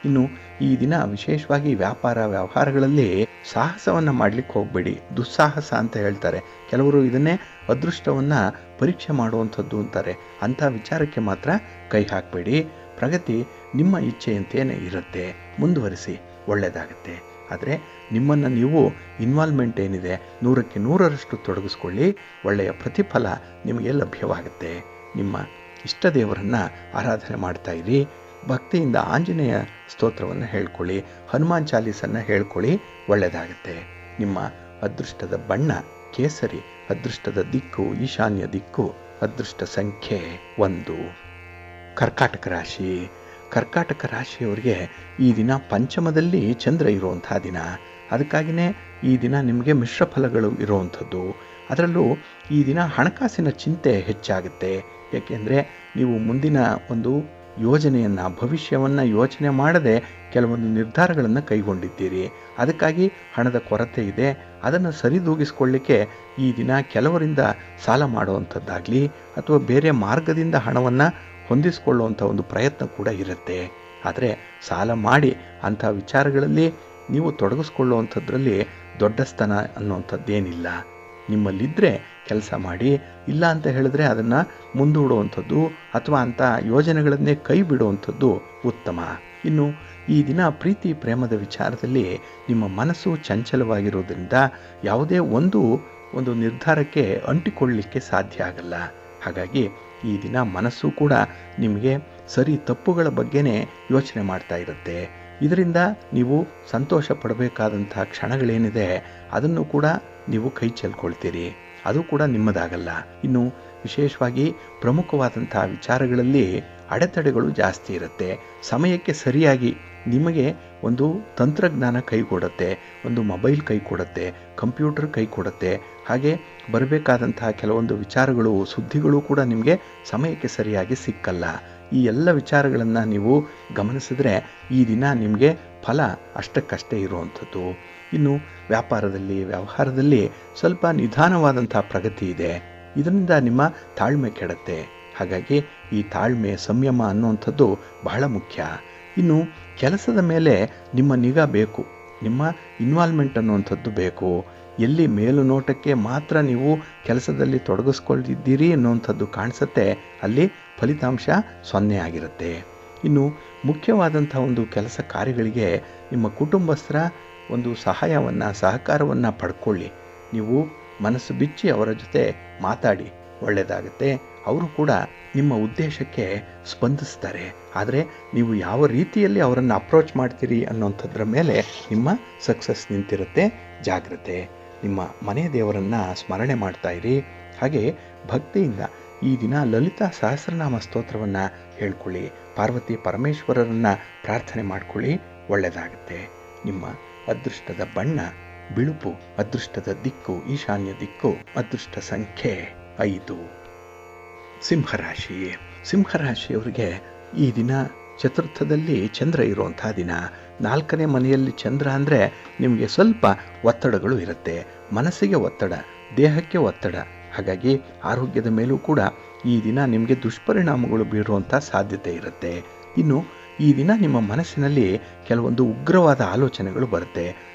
ಇನ್ನು ಈ ದಿನ ವಿಶೇಷವಾಗಿ ವ್ಯಾಪಾರ ವ್ಯವಹಾರಗಳಲ್ಲಿ ಸಾಹಸವನ್ನು ಮಾಡಲಿಕ್ಕೆ ಹೋಗಬೇಡಿ. ದುಸ್ಸಾಹಸ ಅಂತ ಹೇಳ್ತಾರೆ ಕೆಲವರು, ಇದನ್ನೇ ಅದೃಷ್ಟವನ್ನು ಪರೀಕ್ಷೆ ಮಾಡುವಂಥದ್ದು ಅಂತಾರೆ. ಅಂಥ ವಿಚಾರಕ್ಕೆ ಮಾತ್ರ ಕೈ ಹಾಕಬೇಡಿ. ಪ್ರಗತಿ ನಿಮ್ಮ ಇಚ್ಛೆಯಂತೆಯೇ ಇರುತ್ತೆ, ಮುಂದುವರಿಸಿ, ಒಳ್ಳೆಯದಾಗುತ್ತೆ. ಆದರೆ ನಿಮ್ಮನ್ನು ನೀವು ಇನ್ವಾಲ್ವ್ಮೆಂಟ್ ಏನಿದೆ 100ಕ್ಕೆ 100ರಷ್ಟು ತೊಡಗಿಸ್ಕೊಳ್ಳಿ, ಒಳ್ಳೆಯ ಪ್ರತಿಫಲ ನಿಮಗೆ ಲಭ್ಯವಾಗುತ್ತೆ. ನಿಮ್ಮ ಇಷ್ಟ ದೇವರನ್ನು ಆರಾಧನೆ ಮಾಡ್ತಾ ಇರಿ. ಭಕ್ತಿಯಿಂದ ಆಂಜನೇಯ ಸ್ತೋತ್ರವನ್ನು ಹೇಳ್ಕೊಳ್ಳಿ, ಹನುಮಾನ್ ಚಾಲೀಸನ್ನು ಹೇಳ್ಕೊಳ್ಳಿ, ಒಳ್ಳೆಯದಾಗುತ್ತೆ. ನಿಮ್ಮ ಅದೃಷ್ಟದ ಬಣ್ಣ ಕೇಸರಿ, ಅದೃಷ್ಟದ ದಿಕ್ಕು ಈಶಾನ್ಯ ದಿಕ್ಕು, ಅದೃಷ್ಟ ಸಂಖ್ಯೆ 1. ಕರ್ಕಾಟಕ ರಾಶಿ. ಕರ್ಕಾಟಕ ರಾಶಿಯವರಿಗೆ ಈ ದಿನ ಪಂಚಮದಲ್ಲಿ ಚಂದ್ರ ಇರುವಂಥ ದಿನ. ಅದಕ್ಕಾಗಿಯೇ ಈ ದಿನ ನಿಮಗೆ ಮಿಶ್ರ ಫಲಗಳು ಇರುವಂಥದ್ದು. ಅದರಲ್ಲೂ ಈ ದಿನ ಹಣಕಾಸಿನ ಚಿಂತೆ ಹೆಚ್ಚಾಗುತ್ತೆ. ಏಕೆಂದರೆ ನೀವು ಮುಂದಿನ ಒಂದು ಯೋಜನೆಯನ್ನು, ಭವಿಷ್ಯವನ್ನು ಯೋಚನೆ ಮಾಡದೆ ಕೆಲವೊಂದು ನಿರ್ಧಾರಗಳನ್ನು ಕೈಗೊಂಡಿದ್ದೀರಿ. ಅದಕ್ಕಾಗಿ ಹಣದ ಕೊರತೆ ಇದೆ. ಅದನ್ನು ಸರಿದೂಗಿಸ್ಕೊಳ್ಳಿಕ್ಕೆ ಈ ದಿನ ಕೆಲವರಿಂದ ಸಾಲ ಮಾಡುವಂಥದ್ದಾಗಲಿ ಅಥವಾ ಬೇರೆ ಮಾರ್ಗದಿಂದ ಹಣವನ್ನು ಹೊಂದಿಸಿಕೊಳ್ಳುವಂಥ ಒಂದು ಪ್ರಯತ್ನ ಕೂಡ ಇರುತ್ತೆ. ಆದರೆ ಸಾಲ ಮಾಡಿ ಅಂಥ ವಿಚಾರಗಳಲ್ಲಿ ನೀವು ತೊಡಗಿಸ್ಕೊಳ್ಳುವಂಥದ್ರಲ್ಲಿ ದೊಡ್ಡಸ್ತನ ಅನ್ನುವಂಥದ್ದೇನಿಲ್ಲ. ನಿಮ್ಮಲ್ಲಿದ್ದರೆ ಕೆಲಸ ಮಾಡಿ, ಇಲ್ಲ ಅಂತ ಹೇಳಿದ್ರೆ ಅದನ್ನು ಮುಂದೂಡುವಂಥದ್ದು ಅಥವಾ ಅಂಥ ಯೋಜನೆಗಳನ್ನೇ ಕೈ ಬಿಡುವಂಥದ್ದು ಉತ್ತಮ. ಇನ್ನು ಈ ದಿನ ಪ್ರೀತಿ ಪ್ರೇಮದ ವಿಚಾರದಲ್ಲಿ ನಿಮ್ಮ ಮನಸ್ಸು ಚಂಚಲವಾಗಿರೋದ್ರಿಂದ ಯಾವುದೇ ಒಂದು ನಿರ್ಧಾರಕ್ಕೆ ಅಂಟಿಕೊಳ್ಳಲಿಕ್ಕೆ ಸಾಧ್ಯ ಆಗಲ್ಲ. ಹಾಗಾಗಿ ಈ ದಿನ ಮನಸ್ಸು ಕೂಡ ನಿಮಗೆ ಸರಿ ತಪ್ಪುಗಳ ಬಗ್ಗೆನೇ ಯೋಚನೆ ಮಾಡ್ತಾ ಇರುತ್ತೆ. ಇದರಿಂದ ನೀವು ಸಂತೋಷ ಪಡಬೇಕಾದಂಥ ಕ್ಷಣಗಳೇನಿದೆ ಅದನ್ನು ಕೂಡ ನೀವು ಕೈ ಚೆಲ್ಕೊಳ್ತೀರಿ, ಅದು ಕೂಡ ನಿಮ್ಮದಾಗಲ್ಲ. ಇನ್ನು ವಿಶೇಷವಾಗಿ ಪ್ರಮುಖವಾದಂಥ ವಿಚಾರಗಳಲ್ಲಿ ಅಡೆತಡೆಗಳು ಜಾಸ್ತಿ ಇರುತ್ತೆ. ಸಮಯಕ್ಕೆ ಸರಿಯಾಗಿ ನಿಮಗೆ ಒಂದು ತಂತ್ರಜ್ಞಾನ ಕೈ ಕೊಡುತ್ತೆ, ಒಂದು ಮೊಬೈಲ್ ಕೈ ಕೊಡುತ್ತೆ, ಕಂಪ್ಯೂಟರ್ ಕೈ ಕೊಡುತ್ತೆ. ಹಾಗೆ ಬರಬೇಕಾದಂತಹ ಕೆಲವೊಂದು ವಿಚಾರಗಳು, ಸುದ್ದಿಗಳು ಕೂಡ ನಿಮಗೆ ಸಮಯಕ್ಕೆ ಸರಿಯಾಗಿ ಸಿಕ್ಕಲ್ಲ. ಈ ಎಲ್ಲ ವಿಚಾರಗಳನ್ನು ನೀವು ಗಮನಿಸಿದ್ರೆ ಈ ದಿನ ನಿಮಗೆ ಫಲ ಅಷ್ಟಕ್ಕಷ್ಟೇ ಇರುವಂಥದ್ದು. ಇನ್ನು ವ್ಯಾಪಾರದಲ್ಲಿ ವ್ಯವಹಾರದಲ್ಲಿ ಸ್ವಲ್ಪ ನಿಧಾನವಾದಂಥ ಪ್ರಗತಿ ಇದೆ. ಇದರಿಂದ ನಿಮ್ಮ ತಾಳ್ಮೆ ಕೆಡುತ್ತೆ. ಹಾಗಾಗಿ ಈ ತಾಳ್ಮೆ ಸಂಯಮ ಅನ್ನುವಂಥದ್ದು ಬಹಳ ಮುಖ್ಯ. ಇನ್ನು ಕೆಲಸದ ಮೇಲೆ ನಿಮ್ಮ ನಿಗಾ ಬೇಕು, ನಿಮ್ಮ ಇನ್ವಾಲ್ವ್ಮೆಂಟ್ ಅನ್ನುವಂಥದ್ದು ಬೇಕು. ಎಲ್ಲಿ ಮೇಲುನೋಟಕ್ಕೆ ಮಾತ್ರ ನೀವು ಕೆಲಸದಲ್ಲಿ ತೊಡಗಿಸ್ಕೊಳ್ತಿದ್ದೀರಿ ಅನ್ನುವಂಥದ್ದು ಕಾಣಿಸುತ್ತೆ, ಅಲ್ಲಿ ಫಲಿತಾಂಶ 0 ಆಗಿರುತ್ತೆ. ಇನ್ನು ಮುಖ್ಯವಾದಂಥ ಒಂದು ಕೆಲಸ ಕಾರ್ಯಗಳಿಗೆ ನಿಮ್ಮ ಕುಟುಂಬಸ್ಥರ ಒಂದು ಸಹಕಾರವನ್ನು ಪಡ್ಕೊಳ್ಳಿ. ನೀವು ಮನಸ್ಸು ಬಿಚ್ಚಿ ಅವರ ಜೊತೆ ಮಾತಾಡಿ, ಒಳ್ಳೆಯದಾಗುತ್ತೆ. ಅವರು ಕೂಡ ನಿಮ್ಮ ಉದ್ದೇಶಕ್ಕೆ ಸ್ಪಂದಿಸ್ತಾರೆ. ಆದರೆ ನೀವು ಯಾವ ರೀತಿಯಲ್ಲಿ ಅವರನ್ನು ಅಪ್ರೋಚ್ ಮಾಡ್ತೀರಿ ಅನ್ನೋಂಥದ್ರ ಮೇಲೆ ನಿಮ್ಮ ಸಕ್ಸಸ್ ನಿಂತಿರುತ್ತೆ. ಜಾಗ್ರತೆ. ನಿಮ್ಮ ಮನೆ ದೇವರನ್ನು ಸ್ಮರಣೆ ಮಾಡ್ತಾಯಿರಿ. ಹಾಗೆ ಭಕ್ತಿಯಿಂದ ಈ ದಿನ ಲಲಿತಾ ಸಹಸ್ರನಾಮ ಸ್ತೋತ್ರವನ್ನು ಹೇಳ್ಕೊಳ್ಳಿ. ಪಾರ್ವತಿ ಪರಮೇಶ್ವರರನ್ನು ಪ್ರಾರ್ಥನೆ ಮಾಡ್ಕೊಳ್ಳಿ. ಒಳ್ಳೆಯದಾಗುತ್ತೆ. ನಿಮ್ಮ ಅದೃಷ್ಟದ ಬಣ್ಣ ಬಿಳುಪು, ಅದೃಷ್ಟದ ದಿಕ್ಕು ಈಶಾನ್ಯ ದಿಕ್ಕು, ಅದೃಷ್ಟ ಸಂಖ್ಯೆ 5. ಸಿಂಹರಾಶಿ. ಸಿಂಹರಾಶಿಯವರಿಗೆ ಈ ದಿನ ಚತುರ್ಥದಲ್ಲಿ ಚಂದ್ರ ಇರುವಂಥ ದಿನ. 4ನೇ ಮನೆಯಲ್ಲಿ ಚಂದ್ರ ಅಂದರೆ ನಿಮಗೆ ಸ್ವಲ್ಪ ಒತ್ತಡಗಳು ಇರುತ್ತೆ. ಮನಸ್ಸಿಗೆ ಒತ್ತಡ, ದೇಹಕ್ಕೆ ಒತ್ತಡ. ಹಾಗಾಗಿ ಆರೋಗ್ಯದ ಮೇಲೂ ಕೂಡ ಈ ದಿನ ನಿಮಗೆ ದುಷ್ಪರಿಣಾಮಗಳು ಬೀರುವಂಥ ಸಾಧ್ಯತೆ ಇರುತ್ತೆ. ಇನ್ನು ಈ ದಿನ ನಿಮ್ಮ ಮನಸ್ಸಿನಲ್ಲಿ ಕೆಲವೊಂದು ಉಗ್ರವಾದ ಆಲೋಚನೆಗಳು ಬರುತ್ತೆ,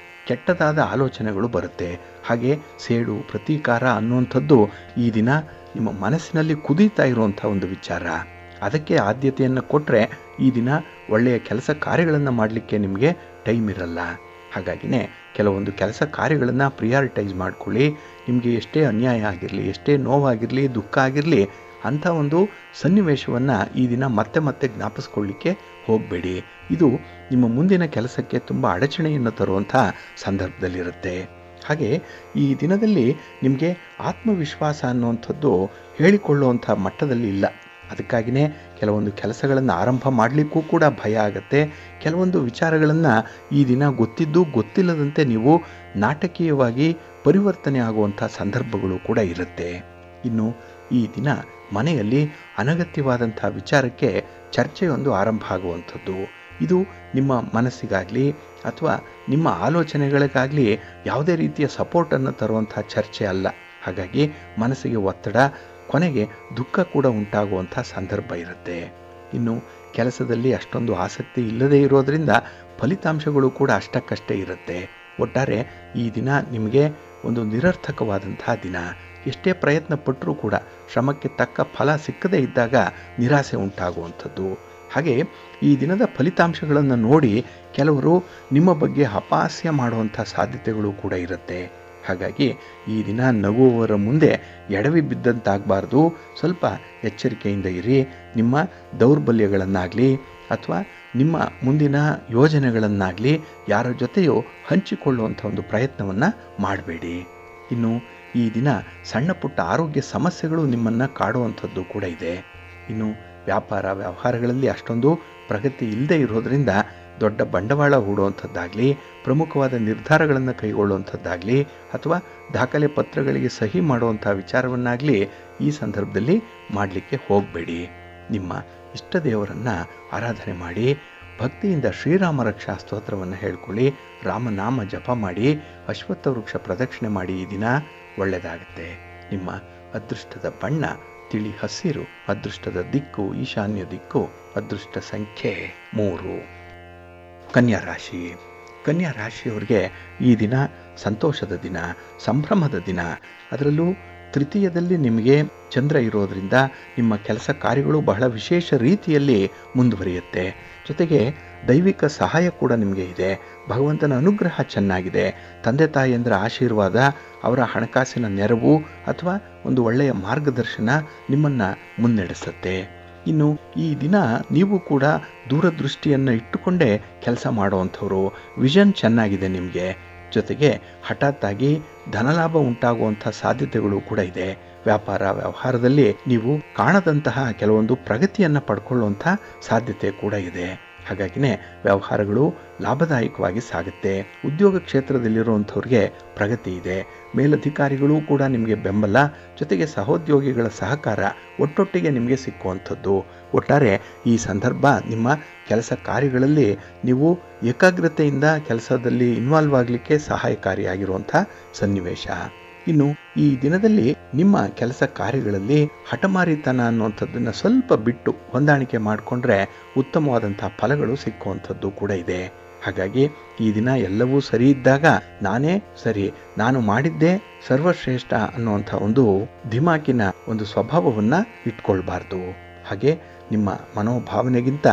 ಕೆಟ್ಟದಾದ ಆಲೋಚನೆಗಳು ಬರುತ್ತೆ. ಹಾಗೆ ಸೇಡು ಪ್ರತೀಕಾರ ಅನ್ನುವಂಥದ್ದು ಈ ದಿನ ನಿಮ್ಮ ಮನಸ್ಸಿನಲ್ಲಿ ಕುದೀತಾ ಇರುವಂಥ ಒಂದು ವಿಚಾರ. ಅದಕ್ಕೆ ಆದ್ಯತೆಯನ್ನು ಕೊಟ್ಟರೆ ಈ ದಿನ ಒಳ್ಳೆಯ ಕೆಲಸ ಕಾರ್ಯಗಳನ್ನು ಮಾಡಲಿಕ್ಕೆ ನಿಮಗೆ ಟೈಮ್ ಇರಲ್ಲ. ಹಾಗಾಗಿನೇ ಕೆಲವೊಂದು ಕೆಲಸ ಕಾರ್ಯಗಳನ್ನು ಪ್ರಿಯಾರಿಟೈಸ್ ಮಾಡ್ಕೊಳ್ಳಿ. ನಿಮಗೆ ಎಷ್ಟೇ ಅನ್ಯಾಯ ಆಗಿರಲಿ, ಎಷ್ಟೇ ನೋವಾಗಿರಲಿ, ದುಃಖ ಆಗಿರಲಿ, ಅಂಥ ಒಂದು ಸನ್ನಿವೇಶವನ್ನು ಈ ದಿನ ಮತ್ತೆ ಮತ್ತೆ ಜ್ಞಾಪಿಸ್ಕೊಳ್ಳಿಕ್ಕೆ ಹೋಗಬೇಡಿ. ಇದು ನಿಮ್ಮ ಮುಂದಿನ ಕೆಲಸಕ್ಕೆ ತುಂಬ ಅಡಚಣೆಯನ್ನು ತರುವಂಥ ಸಂದರ್ಭದಲ್ಲಿರುತ್ತೆ. ಹಾಗೆ ಈ ದಿನದಲ್ಲಿ ನಿಮಗೆ ಆತ್ಮವಿಶ್ವಾಸ ಅನ್ನುವಂಥದ್ದು ಹೇಳಿಕೊಳ್ಳುವಂಥ ಮಟ್ಟದಲ್ಲಿ ಇಲ್ಲ. ಅದಕ್ಕಾಗಿಯೇ ಕೆಲವೊಂದು ಕೆಲಸಗಳನ್ನು ಆರಂಭ ಮಾಡಲಿಕ್ಕೂ ಕೂಡ ಭಯ ಆಗುತ್ತೆ. ಕೆಲವೊಂದು ವಿಚಾರಗಳನ್ನು ಈ ದಿನ ಗೊತ್ತಿದ್ದು ಗೊತ್ತಿಲ್ಲದಂತೆ ನೀವು ನಾಟಕೀಯವಾಗಿ ಪರಿವರ್ತನೆ ಆಗುವಂಥ ಸಂದರ್ಭಗಳು ಕೂಡ ಇರುತ್ತೆ. ಇನ್ನು ಈ ದಿನ ಮನೆಯಲ್ಲಿ ಅನಗತ್ಯವಾದಂಥ ವಿಚಾರಕ್ಕೆ ಚರ್ಚೆಯೊಂದು ಆರಂಭ ಆಗುವಂಥದ್ದು. ಇದು ನಿಮ್ಮ ಮನಸ್ಸಿಗಾಗಲಿ ಅಥವಾ ನಿಮ್ಮ ಆಲೋಚನೆಗಳಿಗಾಗಲಿ ಯಾವುದೇ ರೀತಿಯ ಸಪೋರ್ಟನ್ನು ತರುವಂಥ ಚರ್ಚೆ ಅಲ್ಲ. ಹಾಗಾಗಿ ಮನಸ್ಸಿಗೆ ಒತ್ತಡ, ಕೊನೆಗೆ ದುಃಖ ಕೂಡ ಉಂಟಾಗುವಂಥ ಸಂದರ್ಭ ಇರುತ್ತೆ. ಇನ್ನು ಕೆಲಸದಲ್ಲಿ ಅಷ್ಟೊಂದು ಆಸಕ್ತಿ ಇಲ್ಲದೇ ಇರೋದರಿಂದ ಫಲಿತಾಂಶಗಳು ಕೂಡ ಅಷ್ಟಕ್ಕಷ್ಟೇ ಇರುತ್ತೆ. ಒಟ್ಟಾರೆ ಈ ದಿನ ನಿಮಗೆ ಒಂದು ನಿರರ್ಥಕವಾದಂಥ ದಿನ. ಎಷ್ಟೇ ಪ್ರಯತ್ನ ಪಟ್ಟರೂ ಕೂಡ ಶ್ರಮಕ್ಕೆ ತಕ್ಕ ಫಲ ಸಿಕ್ಕದೇ ಇದ್ದಾಗ ನಿರಾಸೆ ಉಂಟಾಗುವಂಥದ್ದು. ಹಾಗೆ ಈ ದಿನದ ಫಲಿತಾಂಶಗಳನ್ನು ನೋಡಿ ಕೆಲವರು ನಿಮ್ಮ ಬಗ್ಗೆ ಅಪಹಾಸ್ಯ ಮಾಡುವಂಥ ಸಾಧ್ಯತೆಗಳು ಕೂಡ ಇರುತ್ತೆ. ಹಾಗಾಗಿ ಈ ದಿನ ನಗುವವರ ಮುಂದೆ ಎಡವಿ ಬಿದ್ದಂತಾಗಬಾರ್ದು. ಸ್ವಲ್ಪ ಎಚ್ಚರಿಕೆಯಿಂದ ಇರಿ. ನಿಮ್ಮ ದೌರ್ಬಲ್ಯಗಳನ್ನಾಗಲಿ ಅಥವಾ ನಿಮ್ಮ ಮುಂದಿನ ಯೋಜನೆಗಳನ್ನಾಗಲಿ ಯಾರ ಜೊತೆಯೋ ಹಂಚಿಕೊಳ್ಳುವಂಥ ಒಂದು ಪ್ರಯತ್ನವನ್ನು ಮಾಡಬೇಡಿ. ಇನ್ನು ಈ ದಿನ ಸಣ್ಣ ಪುಟ್ಟ ಆರೋಗ್ಯ ಸಮಸ್ಯೆಗಳು ನಿಮ್ಮನ್ನು ಕಾಡುವಂಥದ್ದು ಕೂಡ ಇದೆ. ಇನ್ನು ವ್ಯಾಪಾರ ವ್ಯವಹಾರಗಳಲ್ಲಿ ಅಷ್ಟೊಂದು ಪ್ರಗತಿ ಇಲ್ಲದೆ ಇರೋದರಿಂದ ದೊಡ್ಡ ಬಂಡವಾಳ ಹೂಡುವಂಥದ್ದಾಗಲಿ, ಪ್ರಮುಖವಾದ ನಿರ್ಧಾರಗಳನ್ನು ಕೈಗೊಳ್ಳುವಂಥದ್ದಾಗಲಿ ಅಥವಾ ದಾಖಲೆ ಪತ್ರಗಳಿಗೆ ಸಹಿ ಮಾಡುವಂಥ ವಿಚಾರವನ್ನಾಗಲಿ ಈ ಸಂದರ್ಭದಲ್ಲಿ ಮಾಡಲಿಕ್ಕೆ ಹೋಗಬೇಡಿ. ನಿಮ್ಮ ಇಷ್ಟ ದೇವರನ್ನು ಆರಾಧನೆ ಮಾಡಿ, ಭಕ್ತಿಯಿಂದ ಶ್ರೀರಾಮ ರಕ್ಷಾ ಸ್ತೋತ್ರವನ್ನು ಹೇಳ್ಕೊಳ್ಳಿ, ರಾಮನಾಮ ಜಪ ಮಾಡಿ, ಅಶ್ವತ್ಥ ವೃಕ್ಷ ಪ್ರದಕ್ಷಿಣೆ ಮಾಡಿ. ಈ ದಿನ ಒಳ್ಳೆಯದಾಗುತ್ತೆ. ನಿಮ್ಮ ಅದೃಷ್ಟದ ಬಣ್ಣ ತಿಳಿ ಹಸಿರು, ಅದೃಷ್ಟದ ದಿಕ್ಕು ಈಶಾನ್ಯ ದಿಕ್ಕು, ಅದೃಷ್ಟ ಸಂಖ್ಯೆ 3. ಕನ್ಯಾ ರಾಶಿ. ಕನ್ಯಾ ರಾಶಿಯವರಿಗೆ ಈ ದಿನ ಸಂತೋಷದ ದಿನ, ಸಂಭ್ರಮದ ದಿನ. ಅದರಲ್ಲೂ ತೃತೀಯದಲ್ಲಿ ನಿಮಗೆ ಚಂದ್ರ ಇರೋದರಿಂದ ನಿಮ್ಮ ಕೆಲಸ ಕಾರ್ಯಗಳು ಬಹಳ ವಿಶೇಷ ರೀತಿಯಲ್ಲಿ ಮುಂದುವರಿಯುತ್ತೆ. ಜೊತೆಗೆ ದೈವಿಕ ಸಹಾಯ ಕೂಡ ನಿಮಗೆ ಇದೆ. ಭಗವಂತನ ಅನುಗ್ರಹ ಚೆನ್ನಾಗಿದೆ. ತಂದೆ ತಾಯಿಯಂದರ ಆಶೀರ್ವಾದ, ಅವರ ಹಣಕಾಸಿನ ನೆರವು ಅಥವಾ ಒಂದು ಒಳ್ಳೆಯ ಮಾರ್ಗದರ್ಶನ ನಿಮ್ಮನ್ನು ಮುನ್ನಡೆಸುತ್ತೆ. ಇನ್ನು ಈ ದಿನ ನೀವು ಕೂಡ ದೂರದೃಷ್ಟಿಯನ್ನು ಇಟ್ಟುಕೊಂಡೇ ಕೆಲಸ ಮಾಡುವಂಥವ್ರು. ವಿಷನ್ ಚೆನ್ನಾಗಿದೆ ನಿಮಗೆ. ಜೊತೆಗೆ ಹಠಾತ್ತಾಗಿ ಧನಲಾಭ ಉಂಟಾಗುವಂಥ ಸಾಧ್ಯತೆಗಳು ಕೂಡ ಇದೆ. ವ್ಯಾಪಾರ ವ್ಯವಹಾರದಲ್ಲಿ ನೀವು ಕಾಣದಂತಹ ಕೆಲವೊಂದು ಪ್ರಗತಿಯನ್ನು ಪಡ್ಕೊಳ್ಳುವಂಥ ಸಾಧ್ಯತೆ ಕೂಡ ಇದೆ. ಹಾಗಾಗಿನೇ ವ್ಯವಹಾರಗಳು ಲಾಭದಾಯಕವಾಗಿ ಸಾಗುತ್ತೆ. ಉದ್ಯೋಗ ಕ್ಷೇತ್ರದಲ್ಲಿರುವಂಥವ್ರಿಗೆ ಪ್ರಗತಿ ಇದೆ. ಮೇಲಧಿಕಾರಿಗಳು ಕೂಡ ನಿಮಗೆ ಬೆಂಬಲ, ಜೊತೆಗೆ ಸಹೋದ್ಯೋಗಿಗಳ ಸಹಕಾರ ಒಟ್ಟೊಟ್ಟಿಗೆ ನಿಮಗೆ ಸಿಕ್ಕುವಂಥದ್ದು. ಒಟ್ಟಾರೆ ಈ ಸಂದರ್ಭ ನಿಮ್ಮ ಕೆಲಸ ಕಾರ್ಯಗಳಲ್ಲಿ ನೀವು ಏಕಾಗ್ರತೆಯಿಂದ ಕೆಲಸದಲ್ಲಿ ಇನ್ವಾಲ್ವ್ ಆಗಲಿಕ್ಕೆ ಸಹಾಯಕಾರಿಯಾಗಿರುವಂಥ ಸನ್ನಿವೇಶ. ಇನ್ನು ಈ ದಿನದಲ್ಲಿ ನಿಮ್ಮ ಕೆಲಸ ಕಾರ್ಯಗಳಲ್ಲಿ ಹಠಮಾರಿತನ ಅನ್ನುವಂಥದ್ದನ್ನು ಸ್ವಲ್ಪ ಬಿಟ್ಟು ಹೊಂದಾಣಿಕೆ ಮಾಡಿಕೊಂಡ್ರೆ ಉತ್ತಮವಾದಂಥ ಫಲಗಳು ಸಿಕ್ಕುವಂಥದ್ದು ಕೂಡ ಇದೆ. ಹಾಗಾಗಿ ಈ ದಿನ ಎಲ್ಲವೂ ಸರಿ ಇದ್ದಾಗ ನಾನೇ ಸರಿ, ನಾನು ಮಾಡಿದ್ದೇ ಸರ್ವಶ್ರೇಷ್ಠ ಅನ್ನುವಂಥ ಒಂದು ಧಿಮಾಕಿನ ಒಂದು ಸ್ವಭಾವವನ್ನು ಇಟ್ಕೊಳ್ಬಾರ್ದು. ಹಾಗೆ ನಿಮ್ಮ ಮನೋಭಾವನೆಗಿಂತ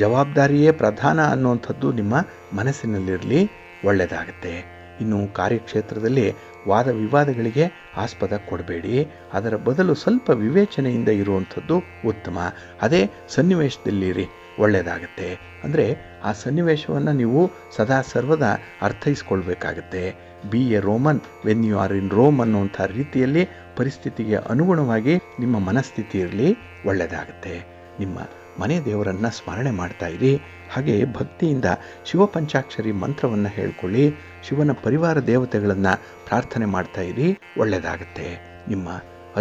ಜವಾಬ್ದಾರಿಯೇ ಪ್ರಧಾನ ಅನ್ನುವಂಥದ್ದು ನಿಮ್ಮ ಮನಸ್ಸಿನಲ್ಲಿರಲಿ, ಒಳ್ಳೆಯದಾಗುತ್ತೆ. ಇನ್ನು ಕಾರ್ಯಕ್ಷೇತ್ರದಲ್ಲಿ ವಾದ ವಿವಾದಗಳಿಗೆ ಆಸ್ಪದ ಕೊಡಬೇಡಿ. ಅದರ ಬದಲು ಸ್ವಲ್ಪ ವಿವೇಚನೆಯಿಂದ ಇರುವಂಥದ್ದು ಉತ್ತಮ. ಅದೇ ಸನ್ನಿವೇಶದಲ್ಲಿರಿ, ಒಳ್ಳೆಯದಾಗತ್ತೆ. ಅಂದರೆ ಆ ಸನ್ನಿವೇಶವನ್ನು ನೀವು ಸದಾ ಸರ್ವದಾ ಅರ್ಥೈಸ್ಕೊಳ್ಬೇಕಾಗತ್ತೆ. Be a Roman when you are in Rome ಅನ್ನುವಂಥ ರೀತಿಯಲ್ಲಿ ಪರಿಸ್ಥಿತಿಗೆ ಅನುಗುಣವಾಗಿ ನಿಮ್ಮ ಮನಸ್ಥಿತಿ ಇರಲಿ, ಒಳ್ಳೆಯದಾಗತ್ತೆ. ನಿಮ್ಮ ಮನೆ ದೇವರನ್ನು ಸ್ಮರಣೆ ಮಾಡ್ತಾ ಇರಿ. ಹಾಗೆ ಭಕ್ತಿಯಿಂದ ಶಿವಪಂಚಾಕ್ಷರಿ ಮಂತ್ರವನ್ನು ಹೇಳ್ಕೊಳ್ಳಿ. ಶಿವನ ಪರಿವಾರ ದೇವತೆಗಳನ್ನು ಪ್ರಾರ್ಥನೆ ಮಾಡ್ತಾ ಇರಿ, ಒಳ್ಳೆಯದಾಗತ್ತೆ. ನಿಮ್ಮ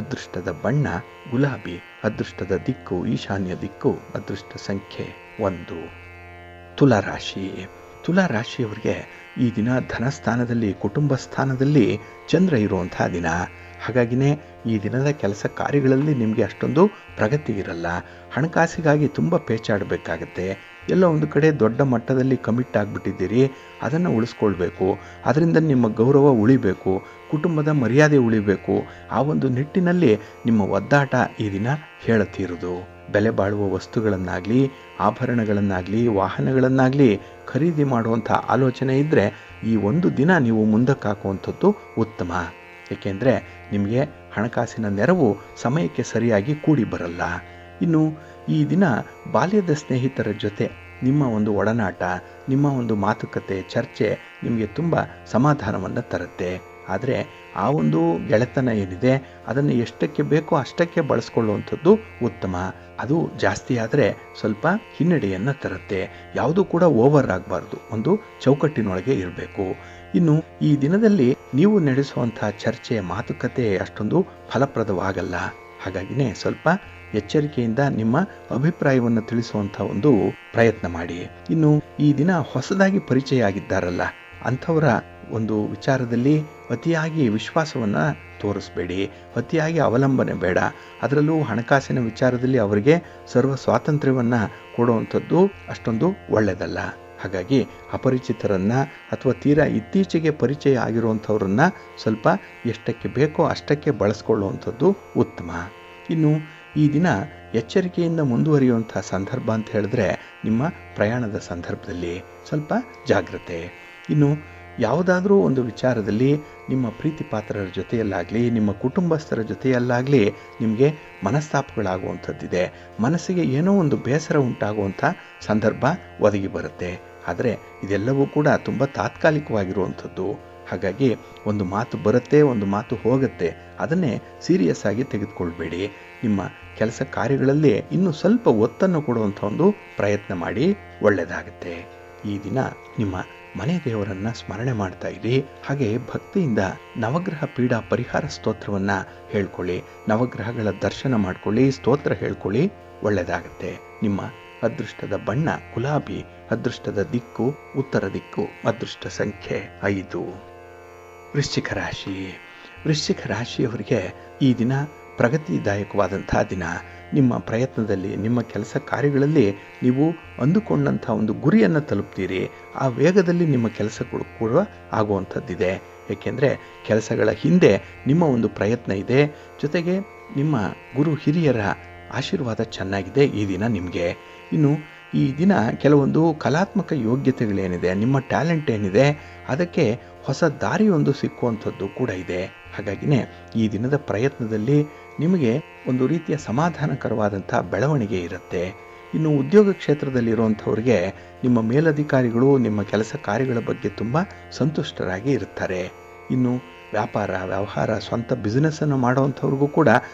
ಅದೃಷ್ಟದ ಬಣ್ಣ ಗುಲಾಬಿ, ಅದೃಷ್ಟದ ದಿಕ್ಕು ಈಶಾನ್ಯ ದಿಕ್ಕು, ಅದೃಷ್ಟ ಸಂಖ್ಯೆ 1. ತುಲಾರಾಶಿ. ತುಲಾರಾಶಿಯವರಿಗೆ ಈ ದಿನ ಧನಸ್ಥಾನದಲ್ಲಿ, ಕುಟುಂಬ ಸ್ಥಾನದಲ್ಲಿ ಚಂದ್ರ ಇರುವಂಥ ದಿನ. ಹಾಗಾಗಿನೇ ಈ ದಿನದ ಕೆಲಸ ಕಾರ್ಯಗಳಲ್ಲಿ ನಿಮಗೆ ಅಷ್ಟೊಂದು ಪ್ರಗತಿ ಇರಲ್ಲ. ಹಣಕಾಸಿಗಾಗಿ ತುಂಬ ಪೇಚಾಡಬೇಕಾಗತ್ತೆ. ಎಲ್ಲ ಒಂದು ಕಡೆ ದೊಡ್ಡ ಮಟ್ಟದಲ್ಲಿ ಕಮಿಟ್ ಆಗಿಬಿಟ್ಟಿದ್ದೀರಿ, ಅದನ್ನು ಉಳಿಸ್ಕೊಳ್ಬೇಕು. ಅದರಿಂದ ನಿಮ್ಮ ಗೌರವ ಉಳಿಬೇಕು, ಕುಟುಂಬದ ಮರ್ಯಾದೆ ಉಳಿಬೇಕು. ಆ ಒಂದು ನಿಟ್ಟಿನಲ್ಲಿ ನಿಮ್ಮ ಒದ್ದಾಟ ಈ ದಿನ ಹೇಳುತ್ತೀರುವುದು. ಬೆಲೆ ಬಾಳುವ ವಸ್ತುಗಳನ್ನಾಗಲಿ, ಆಭರಣಗಳನ್ನಾಗಲಿ, ವಾಹನಗಳನ್ನಾಗಲಿ ಖರೀದಿ ಮಾಡುವಂಥ ಆಲೋಚನೆ ಇದ್ದರೆ ಈ ಒಂದು ದಿನ ನೀವು ಮುಂದಕ್ಕೆ ಹಾಕುವಂಥದ್ದು ಉತ್ತಮ. ಏಕೆಂದರೆ ನಿಮಗೆ ಹಣಕಾಸಿನ ನೆರವು ಸಮಯಕ್ಕೆ ಸರಿಯಾಗಿ ಕೂಡಿ ಬರಲ್ಲ. ಇನ್ನು ಈ ದಿನ ಬಾಲ್ಯದ ಸ್ನೇಹಿತರ ಜೊತೆ ನಿಮ್ಮ ಒಂದು ಒಡನಾಟ, ನಿಮ್ಮ ಒಂದು ಮಾತುಕತೆ, ಚರ್ಚೆ ನಿಮಗೆ ತುಂಬ ಸಮಾಧಾನವನ್ನು ತರುತ್ತೆ. ಆದರೆ ಆ ಒಂದು ಗೆಳೆತನ ಏನಿದೆ ಅದನ್ನು ಎಷ್ಟಕ್ಕೆ ಬೇಕೋ ಅಷ್ಟಕ್ಕೆ ಬಳಸ್ಕೊಳ್ಳುವಂಥದ್ದು ಉತ್ತಮ. ಅದು ಜಾಸ್ತಿ ಆದರೆ ಸ್ವಲ್ಪ ಹಿನ್ನಡೆಯನ್ನು ತರುತ್ತೆ. ಯಾವುದೂ ಕೂಡ ಓವರ್ ಆಗಬಾರ್ದು, ಒಂದು ಚೌಕಟ್ಟಿನೊಳಗೆ ಇರಬೇಕು. ಇನ್ನು ಈ ದಿನದಲ್ಲಿ ನೀವು ನಡೆಸುವಂಥ ಚರ್ಚೆ, ಮಾತುಕತೆ ಅಷ್ಟೊಂದು ಫಲಪ್ರದವಾಗಲ್ಲ. ಹಾಗಾಗಿನೇ ಸ್ವಲ್ಪ ಎಚ್ಚರಿಕೆಯಿಂದ ನಿಮ್ಮ ಅಭಿಪ್ರಾಯವನ್ನು ತಿಳಿಸುವಂಥ ಒಂದು ಪ್ರಯತ್ನ ಮಾಡಿ. ಇನ್ನು ಈ ದಿನ ಹೊಸದಾಗಿ ಪರಿಚಯ ಆಗಿದ್ದಾರಲ್ಲ ಅಂಥವರ ಒಂದು ವಿಚಾರದಲ್ಲಿ ಅತಿಯಾಗಿ ವಿಶ್ವಾಸವನ್ನು ತೋರಿಸಬೇಡಿ. ಅತಿಯಾಗಿ ಅವಲಂಬನೆ ಬೇಡ. ಅದರಲ್ಲೂ ಹಣಕಾಸಿನ ವಿಚಾರದಲ್ಲಿ ಅವರಿಗೆ ಸರ್ವ ಸ್ವಾತಂತ್ರ್ಯವನ್ನು ಕೊಡುವಂಥದ್ದು ಅಷ್ಟೊಂದು ಒಳ್ಳೆಯದಲ್ಲ. ಹಾಗಾಗಿ ಅಪರಿಚಿತರನ್ನು ಅಥವಾ ತೀರಾ ಇತ್ತೀಚೆಗೆ ಪರಿಚಯ ಆಗಿರುವಂಥವ್ರನ್ನ ಸ್ವಲ್ಪ ಎಷ್ಟಕ್ಕೆ ಬೇಕೋ ಅಷ್ಟಕ್ಕೆ ಬಳಸ್ಕೊಳ್ಳುವಂಥದ್ದು ಉತ್ತಮ. ಇನ್ನು ಈ ದಿನ ಎಚ್ಚರಿಕೆಯಿಂದ ಮುಂದುವರಿಯುವಂಥ ಸಂದರ್ಭ ಅಂತ ಹೇಳಿದ್ರೆ ನಿಮ್ಮ ಪ್ರಯಾಣದ ಸಂದರ್ಭದಲ್ಲಿ ಸ್ವಲ್ಪ ಜಾಗ್ರತೆ. ಇನ್ನು ಯಾವುದಾದ್ರೂ ಒಂದು ವಿಚಾರದಲ್ಲಿ ನಿಮ್ಮ ಪ್ರೀತಿ ಪಾತ್ರರ ಜೊತೆಯಲ್ಲಾಗಲಿ, ನಿಮ್ಮ ಕುಟುಂಬಸ್ಥರ ಜೊತೆಯಲ್ಲಾಗಲಿ ನಿಮಗೆ ಮನಸ್ತಾಪಗಳಾಗುವಂಥದ್ದಿದೆ. ಮನಸ್ಸಿಗೆ ಏನೋ ಒಂದು ಬೇಸರ ಉಂಟಾಗುವಂಥ ಸಂದರ್ಭ ಒದಗಿ ಬರುತ್ತೆ. ಆದರೆ ಇದೆಲ್ಲವೂ ಕೂಡ ತುಂಬ ತಾತ್ಕಾಲಿಕವಾಗಿರುವಂಥದ್ದು. ಹಾಗಾಗಿ ಒಂದು ಮಾತು ಬರುತ್ತೆ, ಒಂದು ಮಾತು ಹೋಗುತ್ತೆ, ಅದನ್ನೇ ಸೀರಿಯಸ್ ಆಗಿ ತೆಗೆದುಕೊಳ್ಬೇಡಿ. ನಿಮ್ಮ ಕೆಲಸ ಕಾರ್ಯಗಳಲ್ಲಿ ಇನ್ನೂ ಸ್ವಲ್ಪ ಒತ್ತನ್ನು ಕೊಡುವಂಥ ಒಂದು ಪ್ರಯತ್ನ ಮಾಡಿ, ಒಳ್ಳೆಯದಾಗುತ್ತೆ. ಈ ದಿನ ನಿಮ್ಮ ಮನೆ ದೇವರನ್ನು ಸ್ಮರಣೆ ಮಾಡ್ತಾ ಇರಿ. ಹಾಗೆ ಭಕ್ತಿಯಿಂದ ನವಗ್ರಹ ಪೀಡಾ ಪರಿಹಾರ ಸ್ತೋತ್ರವನ್ನು ಹೇಳ್ಕೊಳ್ಳಿ. ನವಗ್ರಹಗಳ ದರ್ಶನ ಮಾಡ್ಕೊಳ್ಳಿ, ಸ್ತೋತ್ರ ಹೇಳ್ಕೊಳ್ಳಿ, ಒಳ್ಳೆಯದಾಗುತ್ತೆ. ನಿಮ್ಮ ಅದೃಷ್ಟದ ಬಣ್ಣ ಗುಲಾಬಿ, ಅದೃಷ್ಟದ ದಿಕ್ಕು ಉತ್ತರ ದಿಕ್ಕು, ಅದೃಷ್ಟ ಸಂಖ್ಯೆ 5. ವೃಶ್ಚಿಕ ರಾಶಿ. ವೃಶ್ಚಿಕ ರಾಶಿಯವರಿಗೆ ಈ ದಿನ ಪ್ರಗತಿದಾಯಕವಾದಂಥ ದಿನ. ನಿಮ್ಮ ಪ್ರಯತ್ನದಲ್ಲಿ, ನಿಮ್ಮ ಕೆಲಸ ಕಾರ್ಯಗಳಲ್ಲಿ ನೀವು ಅಂದುಕೊಂಡಂಥ ಒಂದು ಗುರಿಯನ್ನು ತಲುಪ್ತೀರಿ. ಆ ವೇಗದಲ್ಲಿ ನಿಮ್ಮ ಕೆಲಸಗಳು ಕೂಡ ಆಗುವಂಥದ್ದಿದೆ. ಏಕೆಂದರೆ ಕೆಲಸಗಳ ಹಿಂದೆ ನಿಮ್ಮ ಒಂದು ಪ್ರಯತ್ನ ಇದೆ. ಜೊತೆಗೆ ನಿಮ್ಮ ಗುರು ಹಿರಿಯರ ಆಶೀರ್ವಾದ ಚೆನ್ನಾಗಿದೆ ಈ ದಿನ ನಿಮಗೆ. ಇನ್ನು ಈ ದಿನ ಕೆಲವೊಂದು ಕಲಾತ್ಮಕ ಯೋಗ್ಯತೆಗಳೇನಿದೆ, ನಿಮ್ಮ ಟ್ಯಾಲೆಂಟ್ ಏನಿದೆ ಅದಕ್ಕೆ ಹೊಸ ದಾರಿಯೊಂದು ಸಿಕ್ಕುವಂಥದ್ದು ಕೂಡ ಇದೆ. ಹಾಗಾಗಿನೇ ಈ ದಿನದ ಪ್ರಯತ್ನದಲ್ಲಿ ನಿಮಗೆ ಒಂದು ರೀತಿಯ ಸಮಾಧಾನಕರವಾದಂಥ ಬೆಳವಣಿಗೆ ಇರುತ್ತೆ. ಇನ್ನು ಉದ್ಯೋಗ ಕ್ಷೇತ್ರದಲ್ಲಿರುವಂಥವ್ರಿಗೆ ನಿಮ್ಮ ಮೇಲಧಿಕಾರಿಗಳು ನಿಮ್ಮ ಕೆಲಸ ಕಾರ್ಯಗಳ ಬಗ್ಗೆ ತುಂಬ ಸಂತುಷ್ಟರಾಗಿ ಇರ್ತಾರೆ. ಇನ್ನು ವ್ಯಾಪಾರ ವ್ಯವಹಾರ ಸ್ವಂತ ಬಿಸ್ನೆಸ್ಸನ್ನು ಮಾಡುವಂಥವ್ರಿಗೂ ಕೂಡ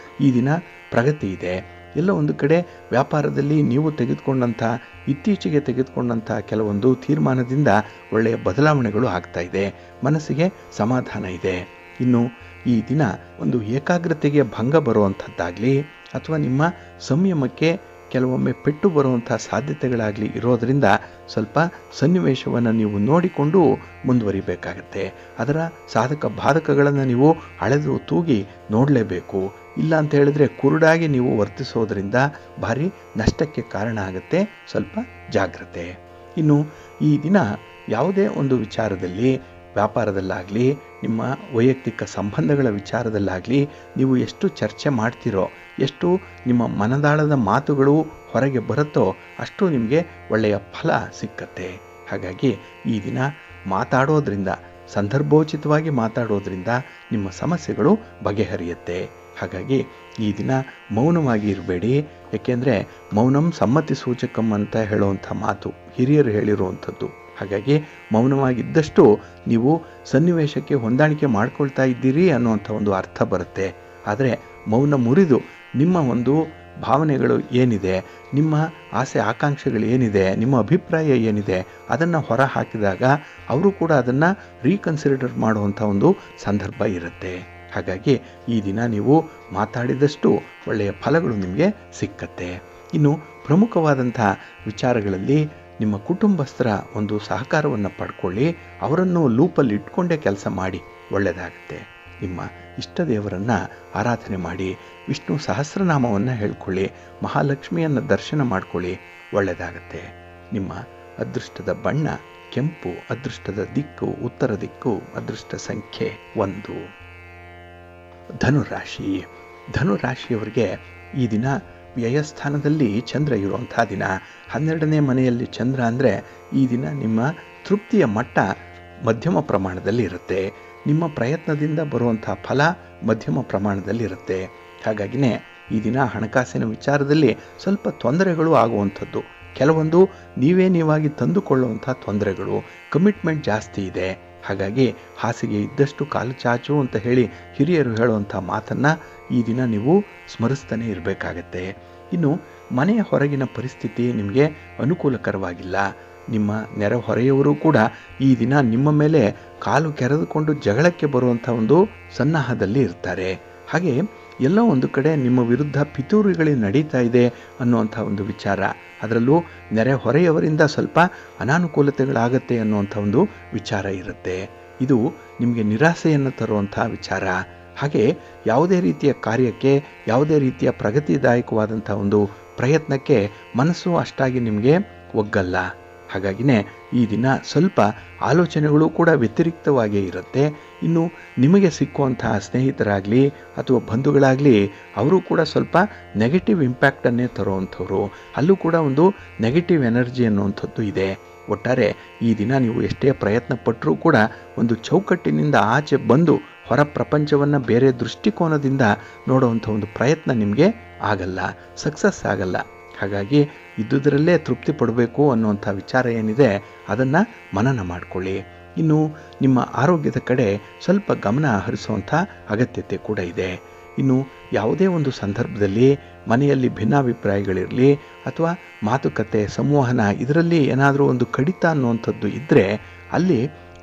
ಈ ದಿನ ಪ್ರಗತಿ ಇದೆ. ಎಲ್ಲ ಒಂದು ಕಡೆ ವ್ಯಾಪಾರದಲ್ಲಿ ನೀವು ತೆಗೆದುಕೊಂಡಂಥ ಇತ್ತೀಚೆಗೆ ತೆಗೆದುಕೊಂಡಂಥ ಕೆಲವೊಂದು ತೀರ್ಮಾನದಿಂದ ಒಳ್ಳೆಯ ಬದಲಾವಣೆಗಳು ಆಗ್ತಾ ಇದೆ. ಮನಸ್ಸಿಗೆ ಸಮಾಧಾನ ಇದೆ. ಇನ್ನು ಈ ದಿನ ಒಂದು ಏಕಾಗ್ರತೆಗೆ ಭಂಗ ಬರುವಂಥದ್ದಾಗಲಿ ಅಥವಾ ನಿಮ್ಮ ಸಂಯಮಕ್ಕೆ ಕೆಲವೊಮ್ಮೆ ಪೆಟ್ಟು ಬರುವಂಥ ಸಾಧ್ಯತೆಗಳಾಗಲಿ ಇರೋದರಿಂದ ಸ್ವಲ್ಪ ಸನ್ನಿವೇಶವನ್ನು ನೀವು ನೋಡಿಕೊಂಡು ಮುಂದುವರಿಬೇಕಾಗತ್ತೆ. ಅದರ ಸಾಧಕ ಬಾಧಕಗಳನ್ನು ನೀವು ಅಳೆದು ತೂಗಿ ನೋಡಲೇಬೇಕು. ಇಲ್ಲ ಅಂತ ಹೇಳಿದ್ರೆ ಕುರುಡಾಗಿ ನೀವು ವರ್ತಿಸೋದ್ರಿಂದ ಭಾರಿ ನಷ್ಟಕ್ಕೆ ಕಾರಣ ಆಗುತ್ತೆ. ಸ್ವಲ್ಪ ಜಾಗ್ರತೆ. ಇನ್ನು ಈ ದಿನ ಯಾವುದೇ ಒಂದು ವಿಚಾರದಲ್ಲಿ, ವ್ಯಾಪಾರದಲ್ಲಾಗಲಿ ನಿಮ್ಮ ವೈಯಕ್ತಿಕ ಸಂಬಂಧಗಳ ವಿಚಾರದಲ್ಲಾಗಲಿ ನೀವು ಎಷ್ಟು ಚರ್ಚೆ ಮಾಡ್ತೀರೋ, ಎಷ್ಟು ನಿಮ್ಮ ಮನದಾಳದ ಮಾತುಗಳು ಹೊರಗೆ ಬರುತ್ತೋ ಅಷ್ಟು ನಿಮಗೆ ಒಳ್ಳೆಯ ಫಲ ಸಿಕ್ಕತ್ತೆ. ಹಾಗಾಗಿ ಈ ದಿನ ಮಾತಾಡೋದ್ರಿಂದ, ಸಂದರ್ಭೋಚಿತವಾಗಿ ಮಾತಾಡೋದ್ರಿಂದ ನಿಮ್ಮ ಸಮಸ್ಯೆಗಳು ಬಗೆಹರಿಯುತ್ತೆ. ಹಾಗಾಗಿ ಈ ದಿನ ಮೌನವಾಗಿ ಇರಬೇಡಿ. ಏಕೆಂದರೆ ಮೌನಂ ಸಮ್ಮತಿ ಸೂಚಕಂ ಅಂತ ಹೇಳುವಂಥ ಮಾತು ಹಿರಿಯರು ಹೇಳಿರುವಂಥದ್ದು. ಹಾಗಾಗಿ ಮೌನವಾಗಿದ್ದಷ್ಟು ನೀವು ಸನ್ನಿವೇಶಕ್ಕೆ ಹೊಂದಾಣಿಕೆ ಮಾಡ್ಕೊಳ್ತಾ ಇದ್ದೀರಿ ಅನ್ನುವಂಥ ಒಂದು ಅರ್ಥ ಬರುತ್ತೆ. ಆದರೆ ಮೌನ ಮುರಿದು ನಿಮ್ಮ ಒಂದು ಭಾವನೆಗಳು ಏನಿದೆ, ನಿಮ್ಮ ಆಸೆ ಆಕಾಂಕ್ಷೆಗಳು ಏನಿದೆ, ನಿಮ್ಮ ಅಭಿಪ್ರಾಯ ಏನಿದೆ ಅದನ್ನು ಹೊರ ಹಾಕಿದಾಗ ಅವರು ಕೂಡ ಅದನ್ನು ರೀಕನ್ಸಿಡರ್ ಮಾಡುವಂಥ ಒಂದು ಸಂದರ್ಭ ಇರುತ್ತೆ. ಹಾಗಾಗಿ ಈ ದಿನ ನೀವು ಮಾತಾಡಿದಷ್ಟು ಒಳ್ಳೆಯ ಫಲಗಳು ನಿಮಗೆ ಸಿಕ್ಕತ್ತೆ. ಇನ್ನು ಪ್ರಮುಖವಾದಂಥ ವಿಚಾರಗಳಲ್ಲಿ ನಿಮ್ಮ ಕುಟುಂಬಸ್ಥರ ಒಂದು ಸಹಕಾರವನ್ನು ಪಡ್ಕೊಳ್ಳಿ. ಅವರನ್ನು ಲೂಪಲ್ಲಿ ಇಟ್ಕೊಂಡೇ ಕೆಲಸ ಮಾಡಿ, ಒಳ್ಳೆಯದಾಗುತ್ತೆ. ನಿಮ್ಮ ಇಷ್ಟ ದೇವರನ್ನು ಆರಾಧನೆ ಮಾಡಿ, ವಿಷ್ಣು ಸಹಸ್ರನಾಮವನ್ನು ಹೇಳ್ಕೊಳ್ಳಿ, ಮಹಾಲಕ್ಷ್ಮಿಯನ್ನು ದರ್ಶನ ಮಾಡ್ಕೊಳ್ಳಿ, ಒಳ್ಳೆಯದಾಗತ್ತೆ. ನಿಮ್ಮ ಅದೃಷ್ಟದ ಬಣ್ಣ ಕೆಂಪು, ಅದೃಷ್ಟದ ದಿಕ್ಕು ಉತ್ತರ ದಿಕ್ಕು, ಅದೃಷ್ಟ ಸಂಖ್ಯೆ 1. ಧನುರಾಶಿ. ಧನುರಾಶಿಯವರಿಗೆ ಈ ದಿನ ವ್ಯಯಸ್ಥಾನದಲ್ಲಿ ಚಂದ್ರ ಇರುವಂಥ ದಿನ. 12ನೇ ಮನೆಯಲ್ಲಿ ಚಂದ್ರ ಅಂದರೆ ಈ ದಿನ ನಿಮ್ಮ ತೃಪ್ತಿಯ ಮಟ್ಟ ಮಧ್ಯಮ ಪ್ರಮಾಣದಲ್ಲಿ ಇರುತ್ತೆ. ನಿಮ್ಮ ಪ್ರಯತ್ನದಿಂದ ಬರುವಂಥ ಫಲ ಮಧ್ಯಮ ಪ್ರಮಾಣದಲ್ಲಿ ಇರುತ್ತೆ. ಹಾಗಾಗಿನೇ ಈ ದಿನ ಹಣಕಾಸಿನ ವಿಚಾರದಲ್ಲಿ ಸ್ವಲ್ಪ ತೊಂದರೆಗಳು ಆಗುವಂಥದ್ದು, ಕೆಲವೊಂದು ನೀವಾಗಿ ತಂದುಕೊಳ್ಳುವಂಥ ತೊಂದರೆಗಳು, ಕಮಿಟ್ಮೆಂಟ್ ಜಾಸ್ತಿ ಇದೆ. ಹಾಗಾಗಿ ಹಾಸಿಗೆ ಇದ್ದಷ್ಟು ಕಾಲು ಚಾಚು ಅಂತ ಹೇಳಿ ಹಿರಿಯರು ಹೇಳುವಂಥ ಮಾತನ್ನು ಈ ದಿನ ನೀವು ಸ್ಮರಿಸ್ತಾನೆ ಇರಬೇಕಾಗತ್ತೆ. ಇನ್ನು ಮನೆಯ ಹೊರಗಿನ ಪರಿಸ್ಥಿತಿ ನಿಮಗೆ ಅನುಕೂಲಕರವಾಗಿಲ್ಲ. ನಿಮ್ಮ ನೆರೆಹೊರೆಯವರು ಕೂಡ ಈ ದಿನ ನಿಮ್ಮ ಮೇಲೆ ಕಾಲು ಕೆರೆದುಕೊಂಡು ಜಗಳಕ್ಕೆ ಬರುವಂಥ ಒಂದು ಸನ್ನಾಹದಲ್ಲಿ ಇರ್ತಾರೆ. ಹಾಗೆ ಎಲ್ಲೋ ಒಂದು ಕಡೆ ನಿಮ್ಮ ವಿರುದ್ಧ ಪಿತೂರಿಗಳು ನಡೀತಾ ಇದೆ ಅನ್ನುವಂಥ ಒಂದು ವಿಚಾರ, ಅದರಲ್ಲೂ ನೆರೆಹೊರೆಯವರಿಂದ ಸ್ವಲ್ಪ ಅನಾನುಕೂಲತೆಗಳಾಗತ್ತೆ ಅನ್ನುವಂಥ ಒಂದು ವಿಚಾರ ಇರುತ್ತೆ. ಇದು ನಿಮಗೆ ನಿರಾಸೆಯನ್ನು ತರುವಂಥ ವಿಚಾರ. ಹಾಗೆ ಯಾವುದೇ ರೀತಿಯ ಕಾರ್ಯಕ್ಕೆ, ಯಾವುದೇ ರೀತಿಯ ಪ್ರಗತಿದಾಯಕವಾದಂಥ ಒಂದು ಪ್ರಯತ್ನಕ್ಕೆ ಮನಸ್ಸು ಅಷ್ಟಾಗಿ ನಿಮಗೆ ಒಗ್ಗಲ್ಲ. ಹಾಗಾಗಿನೇ ಈ ದಿನ ಸ್ವಲ್ಪ ಆಲೋಚನೆಗಳು ಕೂಡ ವ್ಯತಿರಿಕ್ತವಾಗಿಯೇ ಇರುತ್ತೆ. ಇನ್ನು ನಿಮಗೆ ಸಿಕ್ಕುವಂತಹ ಸ್ನೇಹಿತರಾಗಲಿ ಅಥವಾ ಬಂಧುಗಳಾಗಲಿ ಅವರು ಕೂಡ ಸ್ವಲ್ಪ ನೆಗೆಟಿವ್ ಇಂಪ್ಯಾಕ್ಟನ್ನೇ ತರುವಂಥವ್ರು, ಅಲ್ಲೂ ಕೂಡ ಒಂದು ನೆಗೆಟಿವ್ ಎನರ್ಜಿ ಅನ್ನುವಂಥದ್ದು ಇದೆ. ಒಟ್ಟಾರೆ ಈ ದಿನ ನೀವು ಎಷ್ಟೇ ಪ್ರಯತ್ನ ಪಟ್ಟರೂ ಕೂಡ ಒಂದು ಚೌಕಟ್ಟಿನಿಂದ ಆಚೆ ಬಂದು ಹೊರ ಪ್ರಪಂಚವನ್ನು ಬೇರೆ ದೃಷ್ಟಿಕೋನದಿಂದ ನೋಡುವಂಥ ಒಂದು ಪ್ರಯತ್ನ ನಿಮಗೆ ಆಗಲ್ಲ, ಸಕ್ಸಸ್ ಆಗಲ್ಲ. ಹಾಗಾಗಿ ಇದ್ದುದರಲ್ಲೇ ತೃಪ್ತಿ ಪಡಬೇಕು ಅನ್ನುವಂಥ ವಿಚಾರ ಏನಿದೆ ಅದನ್ನು ಮನನ ಮಾಡಿಕೊಳ್ಳಿ. ಇನ್ನು ನಿಮ್ಮ ಆರೋಗ್ಯದ ಕಡೆ ಸ್ವಲ್ಪ ಗಮನ ಹರಿಸುವಂಥ ಅಗತ್ಯತೆ ಕೂಡ ಇದೆ. ಇನ್ನು ಯಾವುದೇ ಒಂದು ಸಂದರ್ಭದಲ್ಲಿ ಮನೆಯಲ್ಲಿ ಭಿನ್ನಾಭಿಪ್ರಾಯಗಳಿರಲಿ ಅಥವಾ ಮಾತುಕತೆ, ಸಂವಹನ ಇದರಲ್ಲಿ ಏನಾದರೂ ಒಂದು ಕಡಿತ ಅನ್ನುವಂಥದ್ದು ಇದ್ದರೆ ಅಲ್ಲಿ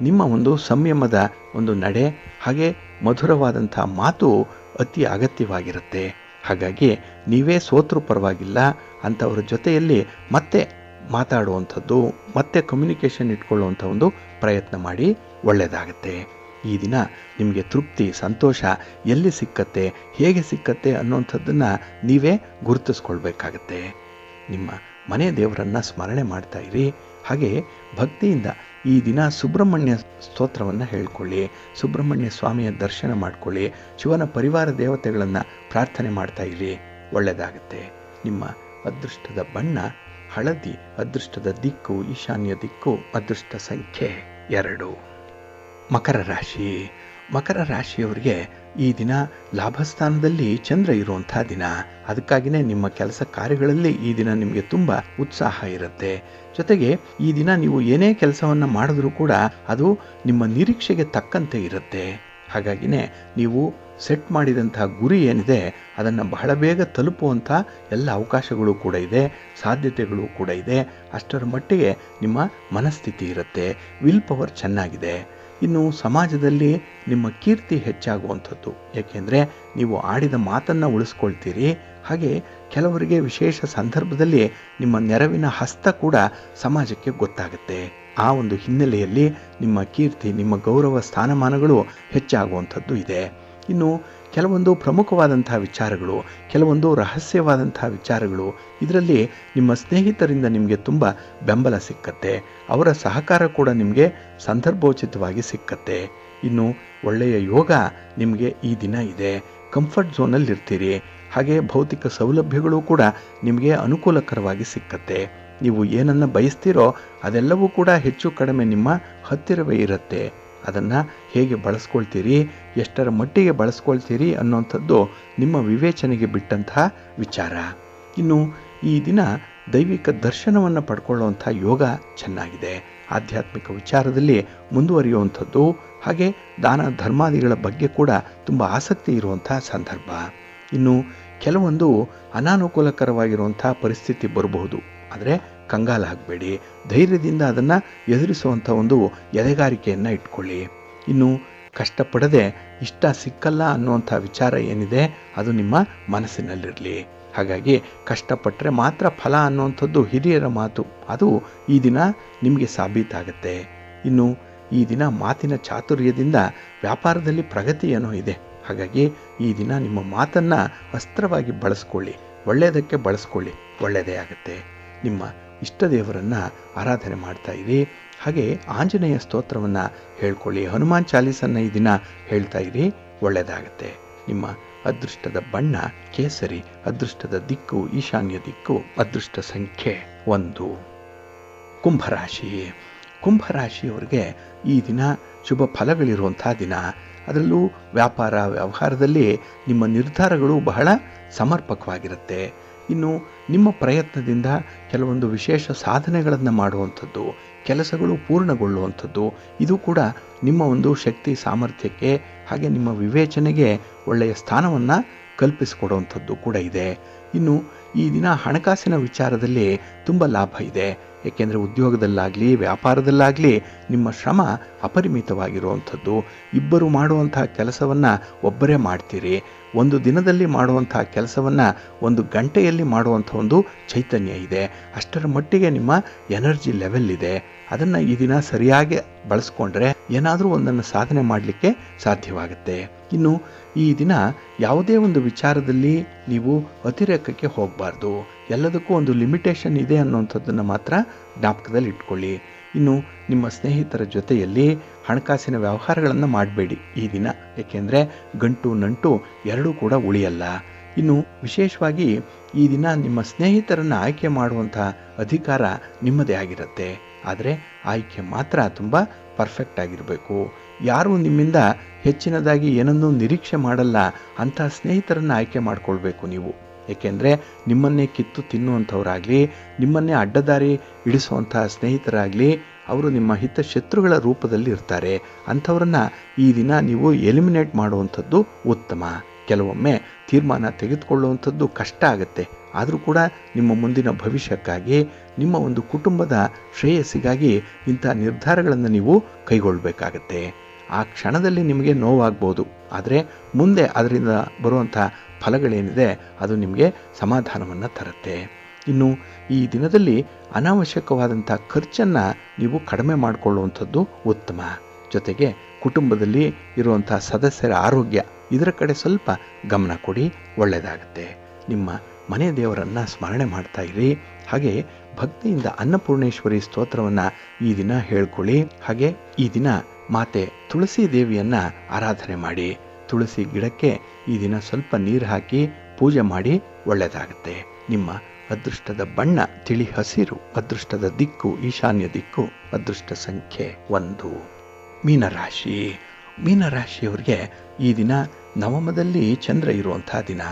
ನಿಮ್ಮ ಒಂದು ಸಂಯಮದ ಒಂದು ನಡೆ ಹಾಗೆ ಮಧುರವಾದಂಥ ಮಾತು ಅತಿ ಅಗತ್ಯವಾಗಿರುತ್ತೆ. ಹಾಗಾಗಿ ನೀವೇ ಸೋತರೂ ಪರವಾಗಿಲ್ಲ, ಅಂಥವ್ರ ಜೊತೆಯಲ್ಲಿ ಮತ್ತೆ ಮಾತಾಡುವಂಥದ್ದು, ಮತ್ತೆ ಕಮ್ಯುನಿಕೇಷನ್ ಇಟ್ಕೊಳ್ಳುವಂಥ ಒಂದು ಪ್ರಯತ್ನ ಮಾಡಿ, ಒಳ್ಳೆಯದಾಗತ್ತೆ. ಈ ದಿನ ನಿಮಗೆ ತೃಪ್ತಿ, ಸಂತೋಷ ಎಲ್ಲಿ ಸಿಕ್ಕತ್ತೆ, ಹೇಗೆ ಸಿಕ್ಕತ್ತೆ ಅನ್ನುವಂಥದ್ದನ್ನು ನೀವೇ ಗುರುತಿಸ್ಕೊಳ್ಬೇಕಾಗತ್ತೆ. ನಿಮ್ಮ ಮನೆ ದೇವರನ್ನು ಸ್ಮರಣೆ ಮಾಡ್ತಾ ಇರಿ. ಹಾಗೆ ಭಕ್ತಿಯಿಂದ ಈ ದಿನ ಸುಬ್ರಹ್ಮಣ್ಯ ಸ್ತೋತ್ರವನ್ನು ಹೇಳ್ಕೊಳ್ಳಿ, ಸುಬ್ರಹ್ಮಣ್ಯ ಸ್ವಾಮಿಯ ದರ್ಶನ ಮಾಡಿಕೊಳ್ಳಿ, ಶಿವನ ಪರಿವಾರ ದೇವತೆಗಳನ್ನು ಪ್ರಾರ್ಥನೆ ಮಾಡ್ತಾ ಇರಿ, ಒಳ್ಳೆಯದಾಗುತ್ತೆ. ನಿಮ್ಮ ಅದೃಷ್ಟದ ಬಣ್ಣ ಹಳದಿ, ಅದೃಷ್ಟದ ದಿಕ್ಕು ಈಶಾನ್ಯ ದಿಕ್ಕು, ಅದೃಷ್ಟ ಸಂಖ್ಯೆ 2. ಮಕರ ರಾಶಿ. ಮಕರ ರಾಶಿಯವರಿಗೆ ಈ ದಿನ ಲಾಭಸ್ಥಾನದಲ್ಲಿ ಚಂದ್ರ ಇರುವಂಥ ದಿನ. ಅದಕ್ಕಾಗಿಯೇ ನಿಮ್ಮ ಕೆಲಸ ಕಾರ್ಯಗಳಲ್ಲಿ ಈ ದಿನ ನಿಮಗೆ ತುಂಬ ಉತ್ಸಾಹ ಇರುತ್ತೆ. ಜೊತೆಗೆ ಈ ದಿನ ನೀವು ಏನೇ ಕೆಲಸವನ್ನು ಮಾಡಿದ್ರೂ ಕೂಡ ಅದು ನಿಮ್ಮ ನಿರೀಕ್ಷೆಗೆ ತಕ್ಕಂತೆ ಇರುತ್ತೆ. ಹಾಗಾಗಿನೇ ನೀವು ಸೆಟ್ ಮಾಡಿದಂಥ ಗುರಿ ಏನಿದೆ ಅದನ್ನು ಬಹಳ ಬೇಗ ತಲುಪುವಂಥ ಎಲ್ಲ ಅವಕಾಶಗಳು ಕೂಡ ಇದೆ, ಸಾಧ್ಯತೆಗಳು ಕೂಡ ಇದೆ. ಅಷ್ಟರ ಮಟ್ಟಿಗೆ ನಿಮ್ಮ ಮನಸ್ಥಿತಿ ಇರುತ್ತೆ, ವಿಲ್ ಪವರ್ ಚೆನ್ನಾಗಿದೆ. ಇನ್ನು ಸಮಾಜದಲ್ಲಿ ನಿಮ್ಮ ಕೀರ್ತಿ ಹೆಚ್ಚಾಗುವಂಥದ್ದು, ಏಕೆಂದರೆ ನೀವು ಆಡಿದ ಮಾತನ್ನು ಉಳಿಸ್ಕೊಳ್ತೀರಿ. ಹಾಗೆ ಕೆಲವರಿಗೆ ವಿಶೇಷ ಸಂದರ್ಭದಲ್ಲಿ ನಿಮ್ಮ ನೆರವಿನ ಹಸ್ತ ಕೂಡ ಸಮಾಜಕ್ಕೆ ಗೊತ್ತಾಗುತ್ತೆ. ಆ ಒಂದು ಹಿನ್ನೆಲೆಯಲ್ಲಿ ನಿಮ್ಮ ಕೀರ್ತಿ, ನಿಮ್ಮ ಗೌರವ ಸ್ಥಾನಮಾನಗಳು ಹೆಚ್ಚಾಗುವಂಥದ್ದು ಇದೆ. ಇನ್ನು ಕೆಲವೊಂದು ಪ್ರಮುಖವಾದಂಥ ವಿಚಾರಗಳು, ಕೆಲವೊಂದು ರಹಸ್ಯವಾದಂಥ ವಿಚಾರಗಳು, ಇದರಲ್ಲಿ ನಿಮ್ಮ ಸ್ನೇಹಿತರಿಂದ ನಿಮಗೆ ತುಂಬ ಬೆಂಬಲ ಸಿಕ್ಕತ್ತೆ. ಅವರ ಸಹಕಾರ ಕೂಡ ನಿಮಗೆ ಸಂದರ್ಭೋಚಿತವಾಗಿ ಸಿಕ್ಕತ್ತೆ. ಇನ್ನು ಒಳ್ಳೆಯ ಯೋಗ ನಿಮಗೆ ಈ ದಿನ ಇದೆ. ಕಂಫರ್ಟ್ ಝೋನಲ್ಲಿ ಇರ್ತೀರಿ. ಹಾಗೆ ಭೌತಿಕ ಸೌಲಭ್ಯಗಳು ಕೂಡ ನಿಮಗೆ ಅನುಕೂಲಕರವಾಗಿ ಸಿಕ್ಕತ್ತೆ. ನೀವು ಏನನ್ನು ಬಯಸ್ತೀರೋ ಅದೆಲ್ಲವೂ ಕೂಡ ಹೆಚ್ಚು ಕಡಿಮೆ ನಿಮ್ಮ ಹತ್ತಿರವೇ ಇರುತ್ತೆ. ಅದನ್ನು ಹೇಗೆ ಬಳಸ್ಕೊಳ್ತೀರಿ, ಎಷ್ಟರ ಮಟ್ಟಿಗೆ ಬಳಸ್ಕೊಳ್ತೀರಿ ಅನ್ನೋಂಥದ್ದು ನಿಮ್ಮ ವಿವೇಚನೆಗೆ ಬಿಟ್ಟಂತಹ ವಿಚಾರ. ಇನ್ನು ಈ ದಿನ ದೈವಿಕ ದರ್ಶನವನ್ನು ಪಡ್ಕೊಳ್ಳುವಂಥ ಯೋಗ ಚೆನ್ನಾಗಿದೆ. ಆಧ್ಯಾತ್ಮಿಕ ವಿಚಾರದಲ್ಲಿ ಮುಂದುವರಿಯುವಂಥದ್ದು, ಹಾಗೆ ದಾನ ಧರ್ಮಾದಿಗಳ ಬಗ್ಗೆ ಕೂಡ ತುಂಬ ಆಸಕ್ತಿ ಇರುವಂಥ ಸಂದರ್ಭ. ಇನ್ನು ಕೆಲವೊಂದು ಅನಾನುಕೂಲಕರವಾಗಿರುವಂಥ ಪರಿಸ್ಥಿತಿ ಬರಬಹುದು, ಆದರೆ ಕಂಗಾಲಾಗಬೇಡಿ. ಧೈರ್ಯದಿಂದ ಅದನ್ನು ಎದುರಿಸುವಂಥ ಒಂದು ಎದೆಗಾರಿಕೆಯನ್ನು ಇಟ್ಕೊಳ್ಳಿ. ಇನ್ನು ಕಷ್ಟಪಡದೆ ಇಷ್ಟ ಸಿಕ್ಕಲ್ಲ ಅನ್ನುವಂಥ ವಿಚಾರ ಏನಿದೆ ಅದು ನಿಮ್ಮ ಮನಸ್ಸಿನಲ್ಲಿರಲಿ. ಹಾಗಾಗಿ ಕಷ್ಟಪಟ್ಟರೆ ಮಾತ್ರ ಫಲ ಅನ್ನುವಂಥದ್ದು ಹಿರಿಯರ ಮಾತು, ಅದು ಈ ದಿನ ನಿಮಗೆ ಸಾಬೀತಾಗುತ್ತೆ. ಇನ್ನು ಈ ದಿನ ಮಾತಿನ ಚಾತುರ್ಯದಿಂದ ವ್ಯಾಪಾರದಲ್ಲಿ ಪ್ರಗತಿ ಏನೋ ಇದೆ. ಹಾಗಾಗಿ ಈ ದಿನ ನಿಮ್ಮ ಮಾತನ್ನು ಅಸ್ತ್ರವಾಗಿ ಬಳಸ್ಕೊಳ್ಳಿ, ಒಳ್ಳೆಯದಕ್ಕೆ ಬಳಸ್ಕೊಳ್ಳಿ, ಒಳ್ಳೆಯದೇ ಆಗುತ್ತೆ. ನಿಮ್ಮ ಇಷ್ಟ ದೇವರನ್ನು ಆರಾಧನೆ ಮಾಡ್ತಾ ಇರಿ. ಹಾಗೆ ಆಂಜನೇಯ ಸ್ತೋತ್ರವನ್ನು ಹೇಳ್ಕೊಳ್ಳಿ, ಹನುಮಾನ್ ಚಾಲೀಸನ್ನು ಈ ದಿನ ಹೇಳ್ತಾ ಇರಿ, ಒಳ್ಳೆಯದಾಗುತ್ತೆ. ನಿಮ್ಮ ಅದೃಷ್ಟದ ಬಣ್ಣ ಕೇಸರಿ, ಅದೃಷ್ಟದ ದಿಕ್ಕು ಈಶಾನ್ಯ ದಿಕ್ಕು, ಅದೃಷ್ಟ ಸಂಖ್ಯೆ 1. ಕುಂಭರಾಶಿ. ಕುಂಭರಾಶಿಯವರಿಗೆ ಈ ದಿನ ಶುಭ ಫಲಗಳಿರುವಂಥ ದಿನ. ಅದರಲ್ಲೂ ವ್ಯಾಪಾರ ವ್ಯವಹಾರದಲ್ಲಿ ನಿಮ್ಮ ನಿರ್ಧಾರಗಳು ಬಹಳ ಸಮರ್ಪಕವಾಗಿರುತ್ತೆ. ಇನ್ನು ನಿಮ್ಮ ಪ್ರಯತ್ನದಿಂದ ಕೆಲವೊಂದು ವಿಶೇಷ ಸಾಧನೆಗಳನ್ನು ಮಾಡುವಂಥದ್ದು, ಕೆಲಸಗಳು ಪೂರ್ಣಗೊಳ್ಳುವಂಥದ್ದು, ಇದು ಕೂಡ ನಿಮ್ಮ ಒಂದು ಶಕ್ತಿ ಸಾಮರ್ಥ್ಯಕ್ಕೆ ಹಾಗೆ ನಿಮ್ಮ ವಿವೇಚನೆಗೆ ಒಳ್ಳೆಯ ಸ್ಥಾನವನ್ನು ಕಲ್ಪಿಸಿಕೊಡುವಂಥದ್ದು ಕೂಡ ಇದೆ. ಇನ್ನು ಈ ದಿನ ಹಣಕಾಸಿನ ವಿಚಾರದಲ್ಲಿ ತುಂಬ ಲಾಭ ಇದೆ. ಏಕೆಂದರೆ ಉದ್ಯೋಗದಲ್ಲಾಗಲಿ ವ್ಯಾಪಾರದಲ್ಲಾಗಲಿ ನಿಮ್ಮ ಶ್ರಮ ಅಪರಿಮಿತವಾಗಿರುವಂಥದ್ದು. ಇಬ್ಬರು ಮಾಡುವಂಥ ಕೆಲಸವನ್ನು ಒಬ್ಬರೇ ಮಾಡ್ತೀರಿ. ಒಂದು ದಿನದಲ್ಲಿ ಮಾಡುವಂಥ ಕೆಲಸವನ್ನು 1 ಗಂಟೆಯಲ್ಲಿ ಮಾಡುವಂಥ ಒಂದು ಚೈತನ್ಯ ಇದೆ. ಅಷ್ಟರ ಮಟ್ಟಿಗೆ ನಿಮ್ಮ ಎನರ್ಜಿ ಲೆವೆಲ್ ಇದೆ. ಅದನ್ನು ಈ ದಿನ ಸರಿಯಾಗಿ ಬಳಸ್ಕೊಂಡ್ರೆ ಏನಾದರೂ ಒಂದನ್ನು ಸಾಧನೆ ಮಾಡಲಿಕ್ಕೆ ಸಾಧ್ಯವಾಗುತ್ತೆ. ಇನ್ನು ಈ ದಿನ ಯಾವುದೇ ಒಂದು ವಿಚಾರದಲ್ಲಿ ನೀವು ಅತಿರೇಕಕ್ಕೆ ಹೋಗಬಾರ್ದು. ಎಲ್ಲದಕ್ಕೂ ಒಂದು ಲಿಮಿಟೇಷನ್ ಇದೆ ಅನ್ನುವಂಥದ್ದನ್ನು ಮಾತ್ರ ಜ್ಞಾಪಕದಲ್ಲಿ ಇಟ್ಕೊಳ್ಳಿ. ಇನ್ನು ನಿಮ್ಮ ಸ್ನೇಹಿತರ ಜೊತೆಯಲ್ಲಿ ಹಣಕಾಸಿನ ವ್ಯವಹಾರಗಳನ್ನು ಮಾಡಬೇಡಿ ಈ ದಿನ, ಏಕೆಂದರೆ ಗಂಟು ನಂಟು ಎರಡೂ ಕೂಡ ಉಳಿಯಲ್ಲ. ಇನ್ನು ವಿಶೇಷವಾಗಿ ಈ ದಿನ ನಿಮ್ಮ ಸ್ನೇಹಿತರನ್ನು ಆಯ್ಕೆ ಮಾಡುವಂಥ ಅಧಿಕಾರ ನಿಮ್ಮದೇ ಆಗಿರುತ್ತೆ. ಆದರೆ ಆಯ್ಕೆ ಮಾತ್ರ ತುಂಬ ಪರ್ಫೆಕ್ಟ್ ಆಗಿರಬೇಕು. ಯಾರು ನಿಮ್ಮಿಂದ ಹೆಚ್ಚಿನದಾಗಿ ಏನನ್ನೂ ನಿರೀಕ್ಷೆ ಮಾಡಲ್ಲ ಅಂಥ ಸ್ನೇಹಿತರನ್ನು ಆಯ್ಕೆ ಮಾಡಿಕೊಳ್ಬೇಕು ನೀವು. ಏಕೆಂದರೆ ನಿಮ್ಮನ್ನೇ ಕಿತ್ತು ತಿನ್ನುವಂಥವರಾಗಲಿ, ನಿಮ್ಮನ್ನೇ ಅಡ್ಡದಾರಿ ಇಳಿಸುವಂಥ ಸ್ನೇಹಿತರಾಗಲಿ, ಅವರು ನಿಮ್ಮ ಹಿತಶತ್ರುಗಳ ರೂಪದಲ್ಲಿ ಇರ್ತಾರೆ. ಅಂಥವ್ರನ್ನ ಈ ದಿನ ನೀವು ಎಲಿಮಿನೇಟ್ ಮಾಡುವಂಥದ್ದು ಉತ್ತಮ. ಕೆಲವೊಮ್ಮೆ ತೀರ್ಮಾನ ತೆಗೆದುಕೊಳ್ಳುವಂಥದ್ದು ಕಷ್ಟ ಆಗುತ್ತೆ. ಆದರೂ ಕೂಡ ನಿಮ್ಮ ಮುಂದಿನ ಭವಿಷ್ಯಕ್ಕಾಗಿ, ನಿಮ್ಮ ಒಂದು ಕುಟುಂಬದ ಶ್ರೇಯಸ್ಸಿಗಾಗಿ ಇಂಥ ನಿರ್ಧಾರಗಳನ್ನು ನೀವು ಕೈಗೊಳ್ಳಬೇಕಾಗತ್ತೆ. ಆ ಕ್ಷಣದಲ್ಲಿ ನಿಮಗೆ ನೋವಾಗ್ಬೋದು, ಆದರೆ ಮುಂದೆ ಅದರಿಂದ ಬರುವಂಥ ಫಲಗಳೇನಿದೆ ಅದು ನಿಮಗೆ ಸಮಾಧಾನವನ್ನು ತರುತ್ತೆ. ಇನ್ನು ಈ ದಿನದಲ್ಲಿ ಅನಾವಶ್ಯಕವಾದಂಥ ಖರ್ಚನ್ನು ನೀವು ಕಡಿಮೆ ಮಾಡಿಕೊಳ್ಳುವಂಥದ್ದು ಉತ್ತಮ. ಜೊತೆಗೆ ಕುಟುಂಬದಲ್ಲಿ ಇರುವಂಥ ಸದಸ್ಯರ ಆರೋಗ್ಯ, ಇದರ ಕಡೆ ಸ್ವಲ್ಪ ಗಮನ ಕೊಡಿ, ಒಳ್ಳೆಯದಾಗುತ್ತೆ. ನಿಮ್ಮ ಮನೆ ದೇವರನ್ನು ಸ್ಮರಣೆ ಮಾಡ್ತಾ ಇರಿ. ಹಾಗೆ ಭಕ್ತಿಯಿಂದ ಅನ್ನಪೂರ್ಣೇಶ್ವರಿ ಸ್ತೋತ್ರವನ್ನು ಈ ದಿನ ಹೇಳ್ಕೊಳ್ಳಿ. ಹಾಗೆ ಈ ದಿನ ಮಾತೆ ತುಳಸಿ ದೇವಿಯನ್ನು ಆರಾಧನೆ ಮಾಡಿ. ತುಳಸಿ ಗಿಡಕ್ಕೆ ಈ ದಿನ ಸ್ವಲ್ಪ ನೀರು ಹಾಕಿ ಪೂಜೆ ಮಾಡಿ, ಒಳ್ಳೆಯದಾಗುತ್ತೆ. ನಿಮ್ಮ ಅದೃಷ್ಟದ ಬಣ್ಣ ತಿಳಿ ಹಸಿರು, ಅದೃಷ್ಟದ ದಿಕ್ಕು ಈಶಾನ್ಯ ದಿಕ್ಕು, ಅದೃಷ್ಟ ಸಂಖ್ಯೆ 1. ಮೀನರಾಶಿ. ಮೀನರಾಶಿಯವರಿಗೆ ಈ ದಿನ ನವಮದಲ್ಲಿ ಚಂದ್ರ ಇರುವಂಥ ದಿನ.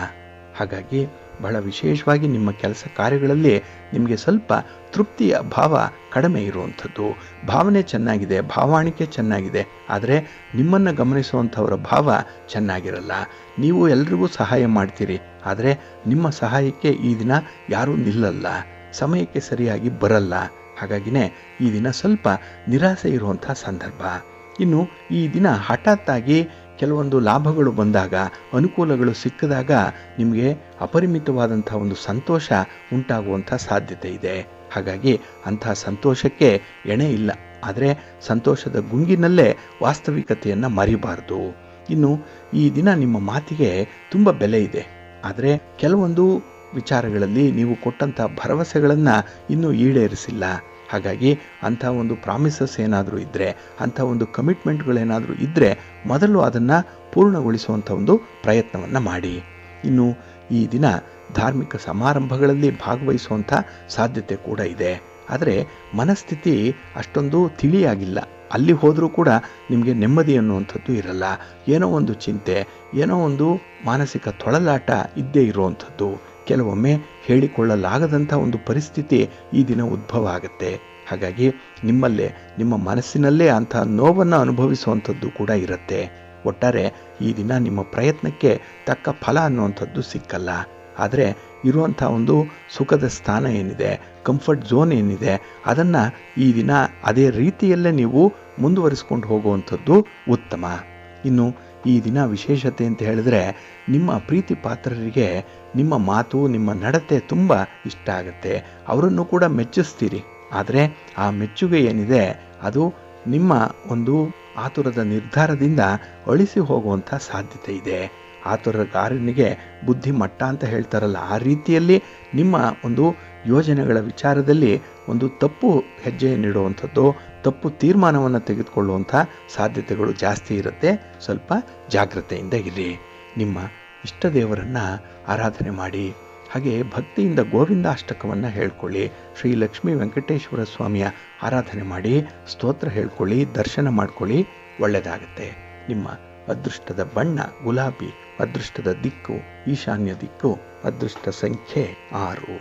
ಹಾಗಾಗಿ ಬಹಳ ವಿಶೇಷವಾಗಿ ನಿಮ್ಮ ಕೆಲಸ ಕಾರ್ಯಗಳಲ್ಲಿ ನಿಮಗೆ ಸ್ವಲ್ಪ ತೃಪ್ತಿಯ ಭಾವ ಕಡಿಮೆ ಇರುವಂಥದ್ದು. ಭಾವನೆ ಚೆನ್ನಾಗಿದೆ, ಭಾವಾಣಿಕೆ ಚೆನ್ನಾಗಿದೆ, ಆದರೆ ನಿಮ್ಮನ್ನು ಗಮನಿಸುವಂಥವರ ಭಾವ ಚೆನ್ನಾಗಿರಲ್ಲ. ನೀವು ಎಲ್ರಿಗೂ ಸಹಾಯ ಮಾಡ್ತೀರಿ, ಆದರೆ ನಿಮ್ಮ ಸಹಾಯಕ್ಕೆ ಈ ದಿನ ಯಾರೂ ನಿಲ್ಲಲ್ಲ, ಸಮಯಕ್ಕೆ ಸರಿಯಾಗಿ ಬರಲ್ಲ. ಹಾಗಾಗಿನೇ ಈ ದಿನ ಸ್ವಲ್ಪ ನಿರಾಸೆ ಇರುವಂಥ ಸಂದರ್ಭ. ಇನ್ನು ಈ ದಿನ ಹಠಾತ್ತಾಗಿ ಕೆಲವೊಂದು ಲಾಭಗಳು ಬಂದಾಗ, ಅನುಕೂಲಗಳು ಸಿಕ್ಕಿದಾಗ ನಿಮಗೆ ಅಪರಿಮಿತವಾದಂಥ ಒಂದು ಸಂತೋಷ ಉಂಟಾಗುವಂಥ ಸಾಧ್ಯತೆ ಇದೆ. ಹಾಗಾಗಿ ಅಂಥ ಸಂತೋಷಕ್ಕೆ ಎಣೆ ಇಲ್ಲ, ಆದರೆ ಸಂತೋಷದ ಗುಂಗಿನಲ್ಲೇ ವಾಸ್ತವಿಕತೆಯನ್ನು ಮರಿಬಾರ್ದು. ಇನ್ನು ಈ ದಿನ ನಿಮ್ಮ ಮಾತಿಗೆ ತುಂಬ ಬೆಲೆ ಇದೆ, ಆದರೆ ಕೆಲವೊಂದು ವಿಚಾರಗಳಲ್ಲಿ ನೀವು ಕೊಟ್ಟಂಥ ಭರವಸೆಗಳನ್ನು ಇನ್ನೂ ಈಡೇರಿಸಿಲ್ಲ. ಹಾಗಾಗಿ ಅಂಥ ಒಂದು ಪ್ರಾಮಿಸಸ್ ಏನಾದರೂ ಇದ್ದರೆ, ಅಂಥ ಒಂದು ಕಮಿಟ್ಮೆಂಟ್ಗಳೇನಾದರೂ ಇದ್ದರೆ ಮೊದಲು ಅದನ್ನು ಪೂರ್ಣಗೊಳಿಸುವಂಥ ಒಂದು ಪ್ರಯತ್ನವನ್ನು ಮಾಡಿ. ಇನ್ನು ಈ ದಿನ ಧಾರ್ಮಿಕ ಸಮಾರಂಭಗಳಲ್ಲಿ ಭಾಗವಹಿಸುವಂಥ ಸಾಧ್ಯತೆ ಕೂಡ ಇದೆ, ಆದರೆ ಮನಸ್ಥಿತಿ ಅಷ್ಟೊಂದು ತಿಳಿಯಾಗಿಲ್ಲ. ಅಲ್ಲಿ ಹೋದರೂ ಕೂಡ ನಿಮಗೆ ನೆಮ್ಮದಿ ಅನ್ನುವಂಥದ್ದು ಇರಲ್ಲ. ಏನೋ ಒಂದು ಚಿಂತೆ, ಏನೋ ಒಂದು ಮಾನಸಿಕ ತೊಳಲಾಟ ಇದ್ದೇ ಇರುವಂಥದ್ದು. ಕೆಲವೊಮ್ಮೆ ಹೇಳಿಕೊಳ್ಳಲಾಗದಂಥ ಒಂದು ಪರಿಸ್ಥಿತಿ ಈ ದಿನ ಉದ್ಭವ ಆಗುತ್ತೆ. ಹಾಗಾಗಿ ನಿಮ್ಮಲ್ಲೇ, ನಿಮ್ಮ ಮನಸ್ಸಿನಲ್ಲೇ ಅಂಥ ನೋವನ್ನು ಅನುಭವಿಸುವಂಥದ್ದು ಕೂಡ ಇರುತ್ತೆ. ಒಟ್ಟಾರೆ ಈ ದಿನ ನಿಮ್ಮ ಪ್ರಯತ್ನಕ್ಕೆ ತಕ್ಕ ಫಲ ಅನ್ನುವಂಥದ್ದು ಸಿಕ್ಕಲ್ಲ, ಆದರೆ ಇರುವಂಥ ಒಂದು ಸುಖದ ಸ್ಥಾನ ಏನಿದೆ, ಕಂಫರ್ಟ್ ಝೋನ್ ಏನಿದೆ, ಅದನ್ನು ಈ ದಿನ ಅದೇ ರೀತಿಯಲ್ಲೇ ನೀವು ಮುಂದುವರಿಸ್ಕೊಂಡು ಹೋಗುವಂಥದ್ದು ಉತ್ತಮ. ಇನ್ನು ಈ ದಿನ ವಿಶೇಷತೆ ಅಂತ ಹೇಳಿದ್ರೆ, ನಿಮ್ಮ ಪ್ರೀತಿ ಪಾತ್ರರಿಗೆ ನಿಮ್ಮ ಮಾತು, ನಿಮ್ಮ ನಡತೆ ತುಂಬ ಇಷ್ಟ ಆಗುತ್ತೆ. ಅವರನ್ನು ಕೂಡ ಮೆಚ್ಚಿಸ್ತೀರಿ, ಆದರೆ ಆ ಮೆಚ್ಚುಗೆ ಏನಿದೆ ಅದು ನಿಮ್ಮ ಒಂದು ಆತುರದ ನಿರ್ಧಾರದಿಂದ ಅಳಿಸಿ ಹೋಗುವಂಥ ಸಾಧ್ಯತೆ ಇದೆ. ಆತುರಗಾರನಿಗೆ ಬುದ್ಧಿ ಮಟ್ಟ ಅಂತ ಹೇಳ್ತಾರಲ್ಲ, ಆ ರೀತಿಯಲ್ಲಿ ನಿಮ್ಮ ಒಂದು ಯೋಜನೆಗಳ ವಿಚಾರದಲ್ಲಿ ಒಂದು ತಪ್ಪು ಹೆಜ್ಜೆಯನ್ನಿಡುವಂಥದ್ದು, ತಪ್ಪು ತೀರ್ಮಾನವನ್ನು ತೆಗೆದುಕೊಳ್ಳುವಂಥ ಸಾಧ್ಯತೆಗಳು ಜಾಸ್ತಿ ಇರುತ್ತೆ. ಸ್ವಲ್ಪ ಜಾಗ್ರತೆಯಿಂದ ಇರಿ. ನಿಮ್ಮ ಇಷ್ಟ ದೇವರನ್ನು ಆರಾಧನೆ ಮಾಡಿ, ಹಾಗೆ ಭಕ್ತಿಯಿಂದ ಗೋವಿಂದ ಅಷ್ಟಕವನ್ನು ಹೇಳ್ಕೊಳ್ಳಿ. ಶ್ರೀ ಲಕ್ಷ್ಮೀ ವೆಂಕಟೇಶ್ವರ ಸ್ವಾಮಿಯ ಆರಾಧನೆ ಮಾಡಿ, ಸ್ತೋತ್ರ ಹೇಳ್ಕೊಳ್ಳಿ, ದರ್ಶನ ಮಾಡ್ಕೊಳ್ಳಿ, ಒಳ್ಳೆಯದಾಗುತ್ತೆ. ನಿಮ್ಮ ಅದೃಷ್ಟದ ಬಣ್ಣ ಗುಲಾಬಿ, ಅದೃಷ್ಟದ ದಿಕ್ಕು ಈಶಾನ್ಯ ದಿಕ್ಕು, ಅದೃಷ್ಟ ಸಂಖ್ಯೆ 6.